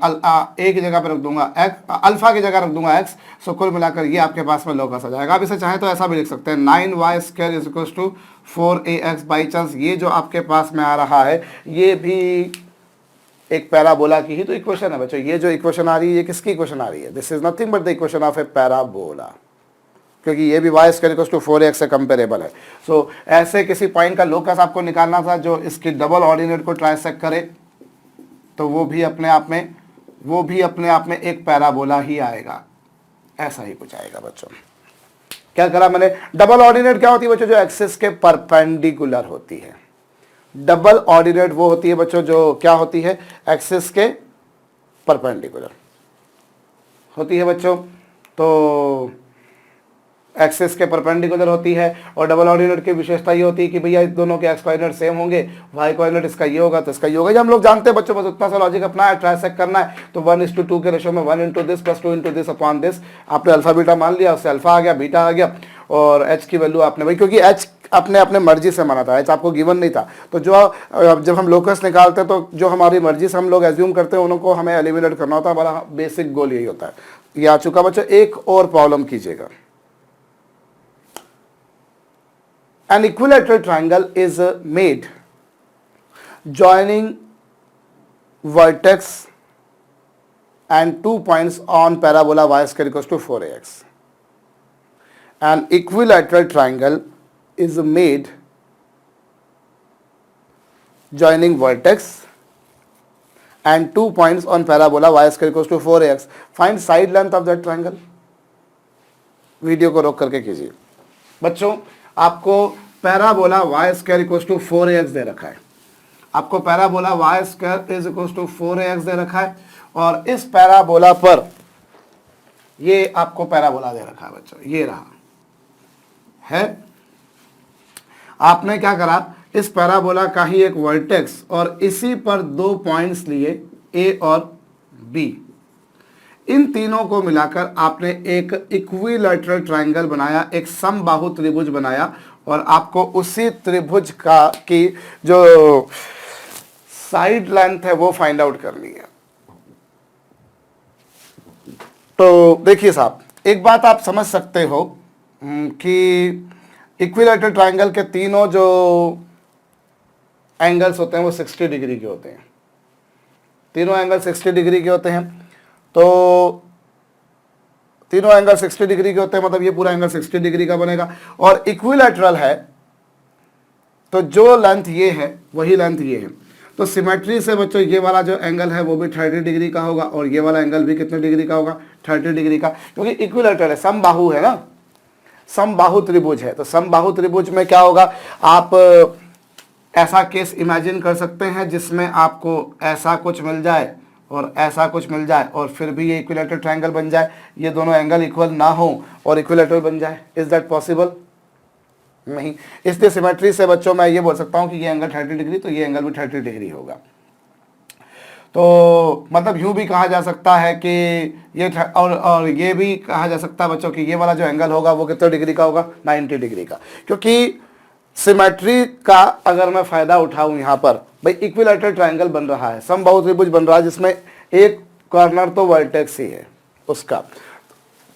ए की जगह पे रख दूंगा एक्स, अल्फा की जगह रख दूंगा एक्स। सो कुल मिलाकर ये आपके पास में लोकस आ जाएगा। आप इसे चाहे तो ऐसा भी लिख सकते हैं 9y² is equal to 4ax। By chance ये जो आपके पास में आ रहा है ये भी एक पैराबोला की ही तो इक्वेशन है बच्चों। ये जो इक्वेशन आ रही है ये किसकी इक्वेशन आ रही है? This is nothing but the equation of a parabola, क्योंकि ये भी y² इक्वल टू 4ax से कंपेरेबल है। सो ऐसे किसी पॉइंट का लोकस आपको निकालना था जो इसकी डबल ऑर्डिनेट को ट्राइसेक्ट करे, तो वो भी अपने आप में एक पैराबोला ही आएगा। ऐसा ही कुछ आएगा बच्चों। क्या करा मैंने? डबल ऑर्डिनेट क्या होती है बच्चों? जो एक्सिस के परपेंडिकुलर होती है। डबल ऑर्डिनेट वो होती है बच्चों जो क्या होती है? एक्सिस के परपेंडिकुलर होती है बच्चों। तो एक्सिस के परपेंडिकुलर होती है। और डबल ऑर्डिनेट की विशेषता ये होती है कि भैया दोनों के एक्स कोऑर्डिनेट सेम होंगे, वाई कोऑर्डिनेट इसका ये होगा तो इसका ये होगा। ये हम लोग जानते हैं बच्चों, बस उतना सा लॉजिक अपना है, ट्राइसेक्ट करना है। तो 1:2 के रेशो में 1 into this plus 2 into this upon this. आपने अल्फा बीटा मान लिया, उससे अल्फा आ गया, बीटा आ गया, और एच की वैल्यू आपने भाई, क्योंकि एच आपने अपने मर्जी से माना था, एच आपको गिवन नहीं था। तो जो जब हम लोकस निकालते हैं तो जो हमारी मर्जी से हम लोग एज्यूम करते हैं उनको हमें एलिमिनेट करना होता है। हमारा बेसिक गोल यही होता है। ये आ चुका बच्चों। एक और प्रॉब्लम कीजिएगा। An equilateral triangle is made joining vertex and 2 points on parabola y² equals to 4ax. An equilateral triangle is made joining vertex and 2 points on parabola y² equals to 4ax. Find side length of that triangle. Video को रोक करके कीजिए बच्चों। आपको parabola y² equal to 4ax दे रखा है। आपको parabola y² is equal to 4ax दे रखा है, और इस पैराबोला पर ये आपको पैराबोला दे रखा है बच्चों। ये रहा है। आपने क्या करा? इस पैराबोला का ही एक वर्टेक्स और इसी पर 2 पॉइंट्स लिए a और b। इन तीनों को मिलाकर आपने एक इक्विलैटरल ट्रायंगल बनाया, एक समबाहु त्रिभुज बनाया, और आपको उसी त्रिभुज का की जो साइड लेंथ है वो फाइंड आउट करनी है। तो देखिए साहब, एक बात आप समझ सकते हो कि इक्विलैटरल ट्रायंगल के तीनों जो एंगल्स होते हैं वो 60 डिग्री के होते हैं। तीनों एंगल 60 डिग्री के होते हैं। तो तीनों एंगल 60 डिग्री के होते हैं, मतलब ये पूरा एंगल 60 डिग्री का बनेगा। और इक्विलैटरल है तो जो लेंथ ये है वही लेंथ ये है। तो सिमेट्री से बच्चों ये वाला जो एंगल है वो भी 30 डिग्री का होगा, और ये वाला एंगल भी कितने डिग्री का होगा? 30 डिग्री का, क्योंकि इक्विलैटरल है, समबाहु है ना, समबाहु त्रिभुज है। तो समबाहु त्रिभुज में क्या होगा? आप ऐसा केस इमेजिन कर सकते हैं जिसमें आपको ऐसा कुछ मिल जाए और ऐसा कुछ मिल जाए, और फिर भी ये इक्विलैटरल ट्रायंगल बन जाए, ये दोनों एंगल इक्वल ना हो और इक्विलैटरल बन जाए। Is that possible? नहीं। इसलिए सिमेट्री से बच्चों मैं ये बोल सकता हूं कि ये एंगल 30 डिग्री, तो ये एंगल भी 30 डिग्री होगा। तो मतलब यूं भी कहा जा सकता है कि ये और ये भी कहा जा सकता है बच्चों कि ये वाला जो एंगल होगा वो कितने डिग्री का होगा? 90 डिग्री का। क्योंकि सिमेट्री का अगर मैं फायदा उठाऊं यहाँ पर, भाई इक्विलैटरल ट्रायंगल बन रहा है, समबाहु त्रिभुज बन रहा है जिसमें एक कॉर्नर तो वर्टेक्स ही है, उसका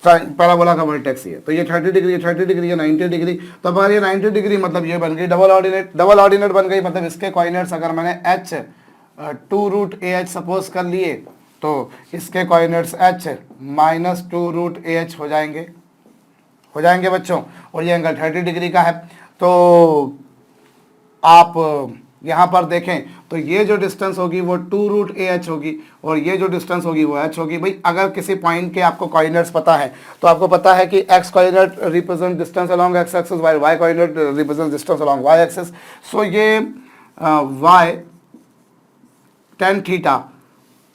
पैराबोला का वर्टेक्स ही है। तो ये 30 डिग्री, 30 डिग्री, ये 90 डिग्री। तो अगर ये 90 डिग्री मतलब ये बन गई डबल ऑर्डिनेट। डबल ऑर्डिनेट बन गई मतलब इसके कोऑर्डिनेट्स अगर मैंने h 2√ah सपोज कर लिए, तो इसके कोऑर्डिनेट्स h -2√ah हो जाएंगे बच्चों। और ये एंगल 30 डिग्री का है। तो आप यहाँ पर देखें तो ये जो डिस्टेंस होगी वो 2√ah होगी, और ये जो डिस्टेंस होगी वो h होगी। भाई अगर किसी पॉइंट के आपको कोऑर्डिनेट्स पता है तो आपको पता है कि x coordinate represent distance along x axis, y coordinate represent distance along y axis. So ये y tan theta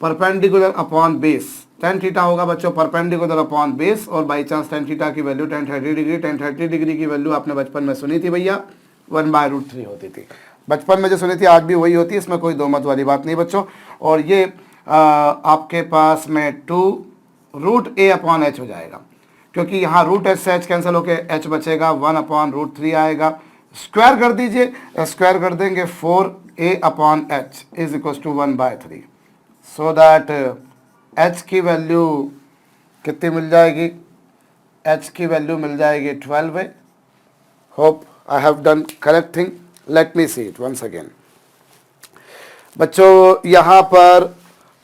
perpendicular upon base, tan theta होगा बच्चों परपेंडिकुलर अपॉन बेस। और बाई चांस tan थीटा की value tan 30 degree, tan 30 degree की value आपने बचपन में सुनी थी भैया, 1/√3 होती थी। बचपन में जो सुनी थी आज भी वही होती है, इसमें कोई दो मत वाली बात नहीं बच्चों। और ये आपके पास में 2√a/h हो जाएगा, क्योंकि यहाँ √h से h कैंसिल होके h बचेगा, 1/√3 आएगा। स्क्वायर कर दीजिए, स्क्वायर कर देंगे 4a/h is equal to 1/3, so that h की वैल्यू कितनी मिल जाएगी, h की वैल्यू मिल जाएगी 12a। Hope I have done correct thing, let me see it once again. बच्चों यहाँ पर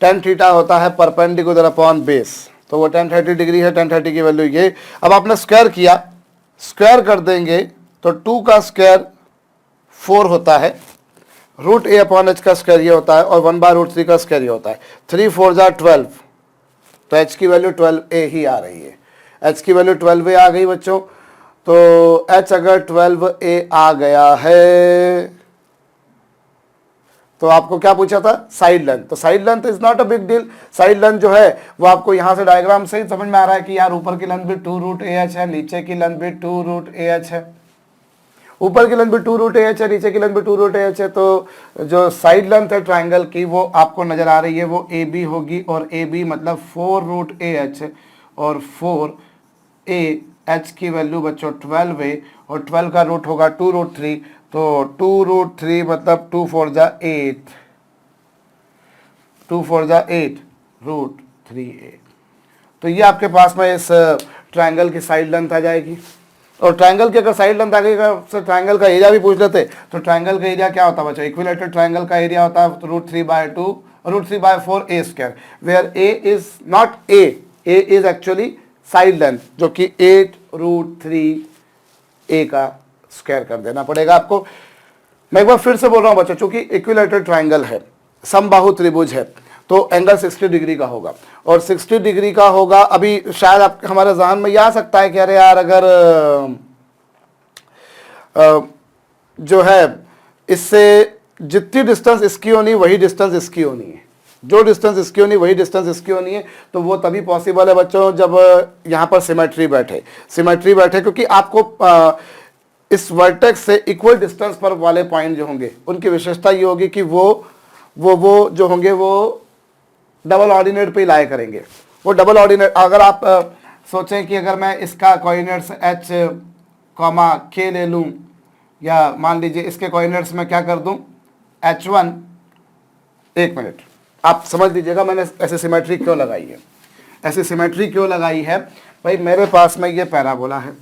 tan थीटा होता है परपेंडिकुलर अपॉन बेस, तो वो tan 30 डिग्री है, tan 30 की वैल्यू ये। अब आपने स्क्वायर किया, स्क्वायर कर देंगे तो 2 का स्क्वायर 4 होता है, √a/h का स्क्वायर ये होता है, और 1/√3 का स्क्वायर ये होता है। 3 4 जा 12, तो h की वैल्यू 12a ही आ रही है। h की वैल्यू 12a आ गई बच्चों, तो h अगर 12a आ गया है तो आपको क्या पूछा था, साइड लेंथ। तो side length is not a big deal. Side length जो है वो आपको यहाँ से डायग्राम से ही समझ में आ रहा है कि यार ऊपर की लेंथ भी 2√ah है, नीचे की लेंथ भी 2√ah है। ऊपर की लेंथ भी 2√ah है, नीचे की लेंथ भी 2√ah है। तो जो साइड लेंथ है ट्राइंगल की वो आपको नजर आ रही है, वो AB होगी, और AB मतलब 4√ah और 4a, h की वैल्यू बच्चों 12a, और 12 का रूट होगा 2√3, तो 2√3 मतलब 2 4 जा 8, 2 4 जा 8 √3a। तो ये आपके पास में इस ट्रायंगल की साइड लेंथ आ जाएगी। और ट्रायंगल की अगर साइड लेंथ आ गई तो ट्रायंगल का एरिया भी पूछ लेते, तो ट्रायंगल का एरिया क्या होता है बच्चों, इक्विलेटरल ट्रायंगल का एरिया होता है √3/2 √3/4a square, where a is not a is actually side length, जो कि 8√3a का स्क्वायर कर देना पड़ेगा आपको। मैं एक बार फिर से बोल रहा हूं बच्चों, चूंकि इक्विलेटरल ट्रायंगल है, समबाहु त्रिभुज है, तो एंगल 60 डिग्री का होगा, और 60 डिग्री का होगा। अभी शायद आप हमारे जहन में यह आ सकता है कि अरे यार अगर जो है इससे जितनी डिस्टेंस इसकी होनी वही डिस्टेंस इसकी होनी है, जो डिस्टेंस इसकी होनी वही डिस्टेंस इसकी होनी है, तो वो तभी पॉसिबल है बच्चों जब यहाँ पर सिमेट्री बैठे, क्योंकि आपको इस वर्टेक्स से इक्वल डिस्टेंस पर वाले पॉइंट जो होंगे उनकी विशेषता ये होगी कि वो जो होंगे वो डबल ऑर्डिनेट पे ही लाया करेंगे। वो डबल ऑर्डिनेट, अगर आप सोचें कि अगर मैं इसका कोऑर्डिनेट्स h, k ले लूँ, या मान लीजिए इसके कोऑर्डिनेट्स में क्या कर दूँ h1, एक मिनट आप समझ लीजिएगा मैंने ऐसे सिमेट्री क्यों लगाई है। ऐसी सिमेट्री क्यों लगाई है भाई, मेरे पास में ये पैराबोला है।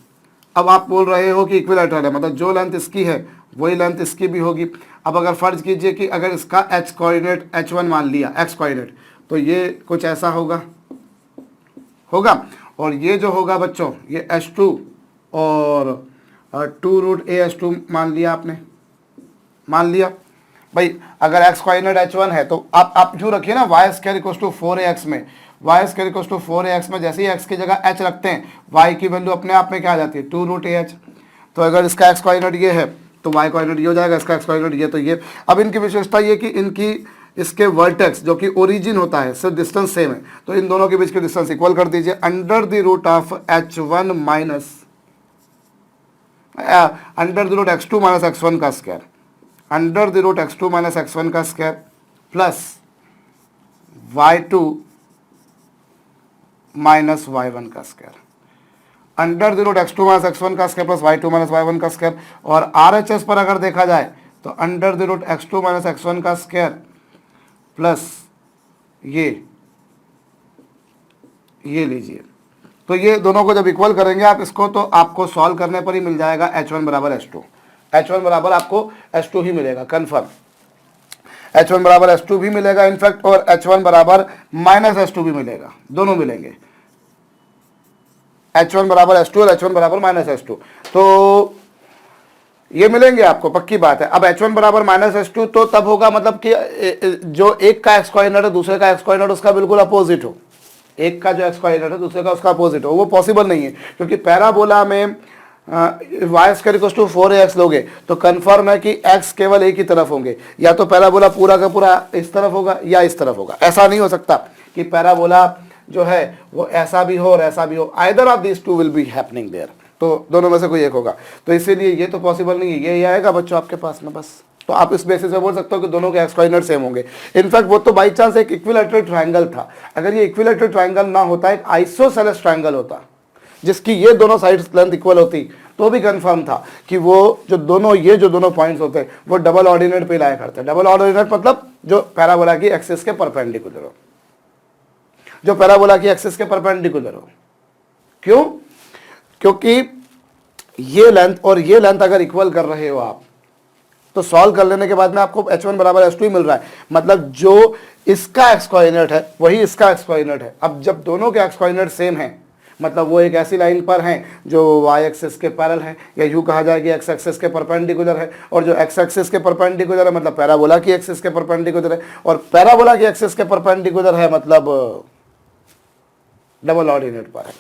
अब आप बोल रहे हो कि इक्विलेटरल है, मतलब जो लेंथ इसकी है वही लेंथ इसकी भी होगी। अब अगर फर्ज कीजिए कि अगर इसका h कोऑर्डिनेट h1 मान लिया, x कोऑर्डिनेट, तो ये कुछ ऐसा होगा, और ये जो होगा बच्चों ये h2 और 2√a/h2 मान लिया आपने, मान लिया भाई। अगर x कोऑर्डिनेट h1 है तो आप जो रखिए ना y² = 4ax में, y² = 4ax में जैसे ही x की जगह h रखते हैं y की वैल्यू अपने आप में क्या आ जाती है 2√ah। तो अगर इसका x कोऑर्डिनेट ये है तो y कोऑर्डिनेट ये हो जाएगा, इसका x कोऑर्डिनेट ये, तो ये। अब इनकी विशेषता ये कि इनकी इसके वर्टेक्स जो कि ओरिजिन होता है सिर्फ डिस्टेंस सेम है, तो इन दोनों के बीच के डिस्टेंस इक्वल कर दीजिए, under the root of h1 minus under the root x2 minus x1 का square, under the root x2 minus x1 का square plus y2 minus y1 का square, under the root x2 minus x1 का square plus y2 minus y1 का square. और RHS पर अगर देखा जाए तो under the root x2 minus x1 का स्क्वायर प्लस ये लीजिए। तो ये दोनों को जब इक्वल करेंगे आप इसको, तो आपको सॉल्व करने पर ही मिल जाएगा h1 बराबर h2, h1 बराबर आपको h2 ही मिलेगा कन्फर्म, h1 बराबर h2 भी मिलेगा इनफैक्ट, और h1 बराबर माइनस h2 भी मिलेगा, दोनों मिलेंगे, h1 बराबर h2 और h1 बराबर माइनस h2, तो ये मिलेंगे आपको, पक्की बात है। अब h1 बराबर माइनस h2 तो तब होगा मतलब कि जो एक का x कोऑर्डिनेट है दूसरे का x कोऑर्डिनेट उसका बिल्कुल अपोजिट हो, एक का जो x कोऑर्डिनेट है दूसरे का उसका अपोजिट हो, वो पॉसिबल नहीं है, क्योंकि पैराबोला में y² = 4ax लोगे तो कंफर्म है कि x केवल एक ही तरफ होंगे, या तो पैराबोला पूरा का पूरा इस तरफ होगा या इस तरफ होगा। ऐसा नहीं हो सकता कि पैराबोला जो है वो ऐसा भी हो और ऐसा भी हो, either of this two will be happening there, तो दोनों में से कोई एक होगा, तो इसीलिए ये तो पॉसिबल नहीं है, ये आएगा बच्चों आपके पास में बस। तो आप इस बेसिस पे बोल सकते हो कि दोनों के एक्स कोऑर्डिनेट सेम होंगे। इनफैक्ट वो तो बाई चांस एक इक्विलैटरल ट्रायंगल था, अगर ये इक्विलैटरल ट्रायंगल ना होता, एक आइसोसेलेस ट्रायंगल होता जिसकी ये दोनों साइड्स लेंथ इक्वल होती, तो भी कंफर्म था कि वो जो दोनों पॉइंट्स होते हैं वो डबल ऑर्डिनेट पे लाया करते हैं। डबल ऑर्डिनेट मतलब जो पैराबोला की एक्सिस के परपेंडिकुलर हो, जो पैराबोला की एक्सिस के परपेंडिकुलर हो। क्यों? क्योंकि ये लेंथ और ये लेंथ अगर इक्वल कर रहे हो आप, तो सॉल्व कर लेने के बाद में आपको h1 बराबर h2 ही मिल रहा है, मतलब जो इसका एक्स कोऑर्डिनेट है वही इसका एक्स कोऑर्डिनेट है। अब जब दोनों के एक्स कोऑर्डिनेट सेम है, मतलब वो एक ऐसी लाइन पर हैं जो y एक्सिस के पैरेलल है, या यूं कहा जाए कि x एक्सिस के परपेंडिकुलर है, और जो x एक्सिस के परपेंडिकुलर है मतलब पैराबोला की एक्सिस के परपेंडिकुलर है, और पैराबोला की एक्सिस के परपेंडिकुलर है मतलब डबल ऑर्डिनेट पर है।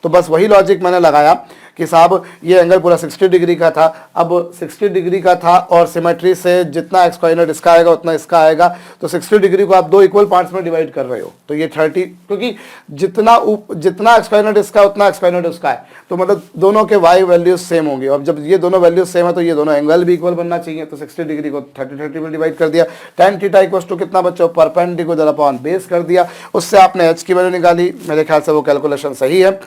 तो बस वही लॉजिक मैंने लगाया कि साहब ये एंगल पूरा 60 डिग्री का था, अब 60 डिग्री का था और सिमेट्री से जितना एक्स कोऑर्डिनेट इसका आएगा उतना इसका आएगा, तो 60 डिग्री को आप दो इक्वल पार्ट्स में डिवाइड कर रहे हो, तो ये 30, क्योंकि जितना एक्स कोऑर्डिनेट इसका उतना एक्स कोऑर्डिनेट उसका है, तो मतलब दोनों के वाई वैल्यूज सेम होंगे। और जब ये दोनों वैल्यूज सेम है तो ये दोनों एंगल भी इक्वल बनना चाहिए, तो 60 डिग्री को 30 में डिवाइड कर दिया। tan थीटा इक्वल्स टू कितना बच्चों? परपेंडिकुलर अपॉन बेस कर दिया, उससे आपने एच की वैल्यू निकाली, मेरे ख्याल से वो कैलकुलेशन सही है।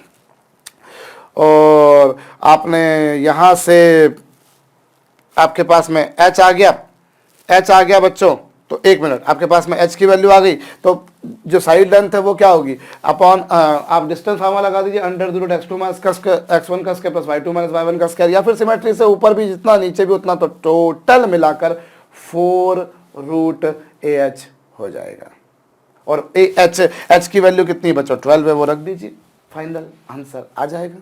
और आपने यहाँ से आपके पास में h आ गया बच्चों, तो एक मिनट, आपके पास में h की वैल्यू आ गई, तो जो साइड लेंथ है वो क्या होगी? अपॉन आप डिस्टेंस फार्मूला लगा दीजिए, under the root x2 minus x1 का square plus y2 minus y1 का स्क्वायर, या फिर सिमेट्री से ऊपर भी जितना नीचे भी उतना, तो टोटल मिलाकर 4 रूट AH हो जाएगा। और h की वैल्यू कितनी बच्चों? 12 है, वो रख दीजिए, फाइनल आंसर आ जाएगा।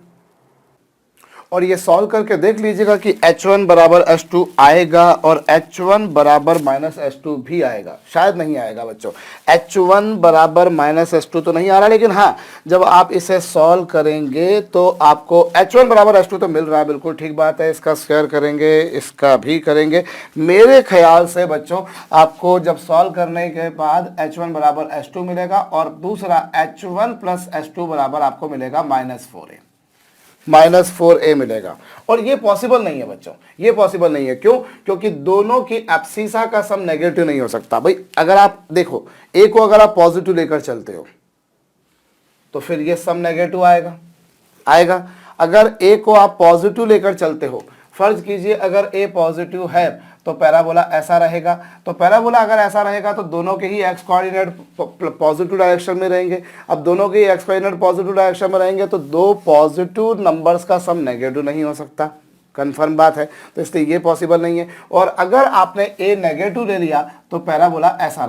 और ये सॉल्व करके देख लीजिएगा कि h1 बराबर h2 आएगा और h1 बराबर माइनस h2 भी आएगा। शायद नहीं आएगा बच्चों, h1 बराबर माइनस h2 तो नहीं आ रहा, लेकिन हाँ जब आप इसे सॉल्व करेंगे तो आपको h1 बराबर h2 तो मिल रहा है, बिल्कुल ठीक बात है। इसका स्क्वायर करेंगे, इसका भी करेंगे। मेरे ख्याल से बच्चों आपको जब सॉल्व करने के बाद h1 बराबर h2 मिलेगा, और दूसरा h1 प्लस h2 बराबर आपको मिलेगा -4a मिलेगा। और ये पॉसिबल नहीं है बच्चों, ये पॉसिबल नहीं है। क्यों? क्योंकि दोनों की एब्सिसा का सम नेगेटिव नहीं हो सकता। भाई अगर आप देखो a को अगर आप पॉजिटिव लेकर चलते हो तो फिर ये सम नेगेटिव आएगा। अगर a को आप पॉजिटिव लेकर चलते हो, फर्ज कीजिए अगर a पॉजिटिव है तो पैराबोला ऐसा रहेगा, तो पैराबोला अगर ऐसा रहेगा तो दोनों के ही एक्स कोऑर्डिनेट पॉजिटिव डायरेक्शन में रहेंगे। अब दोनों के ही एक्स कोऑर्डिनेट पॉजिटिव डायरेक्शन में रहेंगे तो दो पॉजिटिव नंबर्स का सम नेगेटिव नहीं हो सकता, कंफर्म बात है, तो इसलिए ये पॉसिबल नहीं है। और अगर आपने a नेगेटिव ले लिया तो पैराबोला ऐसा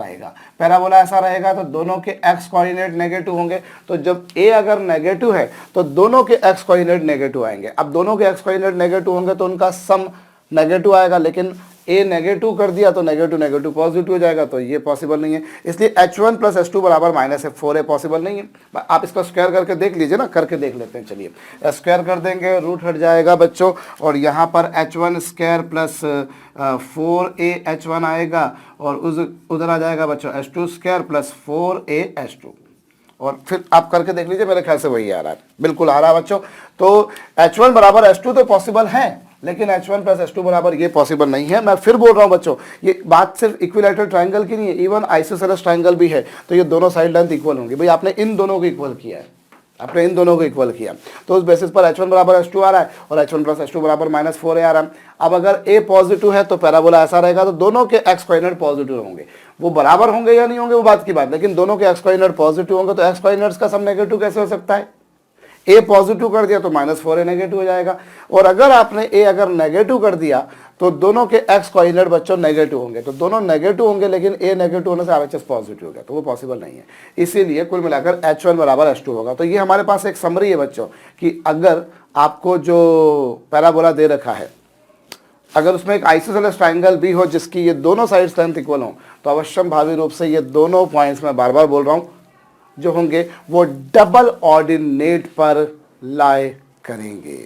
रहेगा, तो दोनों के एक्स कोऑर्डिनेट नेगेटिव होंगे। तो जब a अगर नेगेटिव है तो दोनों के एक्स कोऑर्डिनेट नेगेटिव आएंगे। अब दोनों के एक्स कोऑर्डिनेट नेगेटिव होंगे तो उनका सम नेगेटिव आएगा, लेकिन a नेगेटिव कर दिया तो नेगेटिव पॉजिटिव हो जाएगा, तो ये पॉसिबल नहीं है। इसलिए h1 प्लस h2 बराबर -4a पॉसिबल नहीं है। आप इसको स्क्वायर करके देख लीजिए ना, करके देख लेते हैं। चलिए स्क्वायर कर देंगे, रूट हट जाएगा बच्चों, और यहाँ पर h1 square plus 4a h1 आएगा, और उधर आ जाएगा बच्चों h2 square plus 4a h2, और फिर आप करके देख लीजिए, मेरे ख्याल से वही आ रहा है, बिल्कुल आ रहा है बच्चों। तो h1 बराबर h2 तो पॉसिबल है, लेकिन h1 प्लस h2 बराबर ये पॉसिबल नहीं है। मैं फिर बोल रहा हूँ बच्चों, ये बात सिर्फ इक्विलैटरल ट्रायंगल की नहीं है, इवन आइसोसेलेस ट्रायंगल भी है, तो ये दोनों साइड लेंथ इक्वल होंगी। भाई आपने इन दोनों को इक्वल किया है, तो उस बेसिस पर h1 बराबर h2 आ रहा है और h1 प्लस h2 बराबर -4a आ रहा है। अब अगर a पॉजिटिव है तो पैराबोला ऐसा रहेगा, तो दोनों के एक्स कोऑर्डिनेट पॉजिटिव होंगे। वो बराबर होंगे या नहीं होंगे वो बात की बात, लेकिन दोनों के एक्स कोऑर्डिनेट पॉजिटिव होंगे, तो एक्स कोऑर्डिनेट्स का सम नेगेटिव कैसे हो सकता है? a पॉजिटिव कर दिया तो -4a नेगेटिव हो जाएगा, और अगर आपने a अगर नेगेटिव कर दिया तो दोनों के एक्स कोऑर्डिनेट बच्चों नेगेटिव होंगे, तो दोनों नेगेटिव होंगे, लेकिन a नेगेटिव होने से RHS पॉजिटिव हो गया, तो वो पॉसिबल नहीं है। इसीलिए कुल मिलाकर h1 बराबर h2 होगा। तो ये हमारे पास एक समरी है बच्चों कि अगर आपको जो पैराबोला दे रखा है, अगर उसमें एक आइसोसेलेस ट्रायंगल भी हो जिसकी ये दोनों साइड्स लेंथ इक्वल हो, तो अवश्यम भावी रूप से ये दोनों पॉइंट्स मैं बार बार बोल रहा हूँ जो होंगे वो डबल ऑर्डिनेट पर लाए करेंगे।